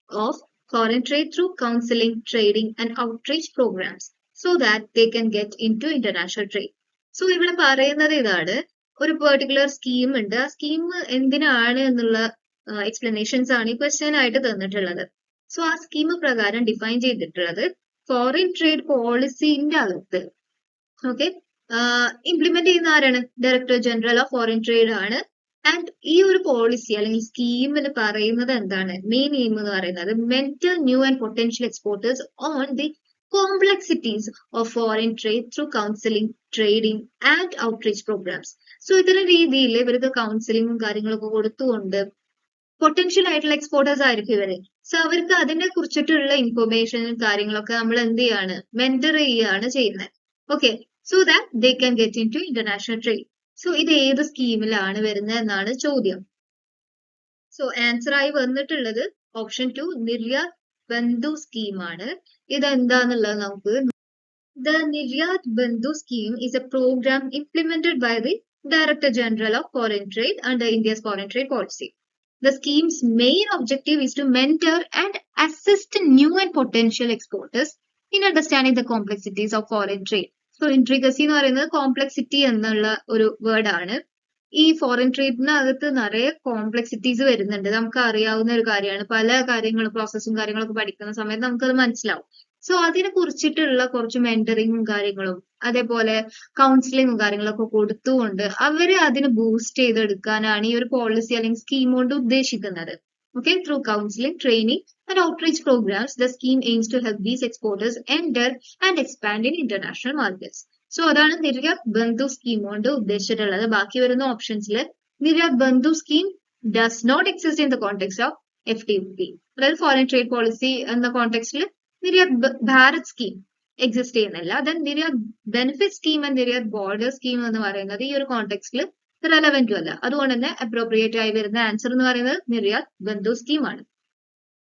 of foreign trade through counseling, trading and outreach programs so that they can get into international trade. So ഇവിടെ പറയുന്നത് ഇതാണ്, ഒരു particular scheme ഉണ്ട്, ആ scheme എന്തിനാണ് എന്നുള്ള explanations ആണ് ഈ ക്വസ്റ്റ്യൻ ആയിട്ട് തന്നിട്ടുള്ളത്. സോ ആ സ്കീം പ്രകാരം ഡിഫൈൻ ചെയ്തിട്ടുള്ളത് ഫോറിൻ ട്രേഡ് പോളിസിന്റെ അകത്ത് ഓക്കെ ഇംപ്ലിമെന്റ് ചെയ്യുന്ന ആരാണ്, director general of foreign trade ആണ്. ആൻഡ് ഈ ഒരു പോളിസി അല്ലെങ്കിൽ സ്കീമിന് പറയുന്നത് എന്താണ്, മെയിൻ എയിം എന്ന് പറയുന്നത് mentor new and potential exporters on the complexities of foreign trade through counselling, trading and outreach programmes. So ഇത്തരം രീതിയിൽ ഇവർക്ക് കൗൺസിലിംഗും കാര്യങ്ങളൊക്കെ കൊടുത്തുകൊണ്ട് പൊട്ടൻഷ്യൽ ആയിട്ടുള്ള എക്സ്പോർട്ടേഴ്സ് ആയിരിക്കും ഇവര്. സോ അവർക്ക് അതിനെ കുറിച്ചിട്ടുള്ള ഇൻഫർമേഷനും കാര്യങ്ങളൊക്കെ നമ്മൾ എന്ത് ചെയ്യാണ്, മെന്റർ ചെയ്യുകയാണ് ചെയ്യുന്നത്. Okay, so that they can get into international trade. So ഇത് ഏത് സ്കീമിലാണ് വരുന്നത് എന്നാണ് ചോദ്യം. സോ ആൻസർ ആയി വന്നിട്ടുള്ളത് ഓപ്ഷൻ 2 നിർയാത് ബന്ധു സ്കീമാണ്. ഇത് എന്താന്നുള്ളത് നമുക്ക് The Niryat Bandhu scheme is a program implemented by the Director General of Foreign Trade under India's foreign trade policy. The scheme's main objective is to mentor and assist new and potential exporters in understanding the complexities of foreign trade. So intricacy എന്ന് പറയുന്നത് complexity എന്നുള്ള ഒരു word ആണ്. ഈ foreign ട്രേഡിനകത്ത് നിറയെ complexities വരുന്നുണ്ട്. നമുക്ക് അറിയാവുന്ന ഒരു കാര്യമാണ്. പല കാര്യങ്ങളും പ്രോസസ്സും കാര്യങ്ങളൊക്കെ പഠിക്കുന്ന സമയത്ത് നമുക്കത് മനസ്സിലാവും. സോ അതിനെ കുറിച്ചിട്ടുള്ള കുറച്ച് മെന്ററിങ്ങും കാര്യങ്ങളും അതേപോലെ കൗൺസിലിങ്ങും കാര്യങ്ങളൊക്കെ കൊടുത്തുകൊണ്ട് അവരെ അതിന് ബൂസ്റ്റ് ചെയ്തെടുക്കാനാണ് ഈ ഒരു പോളിസി അല്ലെങ്കിൽ സ്കീം കൊണ്ട് ഉദ്ദേശിക്കുന്നത്. Okay, through counseling, training, and outreach programs, the scheme aims to help these exporters enter and expand in international markets. So അതാണ് നിർയാത് ബന്ധു സ്കീം കൊണ്ട് ഉദ്ദേശിച്ചിട്ടുള്ളത്. ബാക്കി വരുന്ന ഓപ്ഷൻസിൽ Niryat Bandhu scheme does not exist in the context of FTP, അതായത് foreign trade policy എന്ന കോണ്ടെക്സ്റ്റിൽ Niryat Bharat scheme exist ചെയ്യുന്നില്ല. Then Niryat benefit scheme and Niryat border scheme എന്ന് പറയുന്നത് ഈ ഒരു കോണ്ടെക്സ്റ്റിൽ റെലവെന്റും അല്ല. അതുകൊണ്ട് തന്നെ അപ്രോപ്രിയേറ്റ് ആയി വരുന്ന ആൻസർ എന്ന് പറയുന്നത് നിർയാത് ബന്ധു സ്കീമാണ്.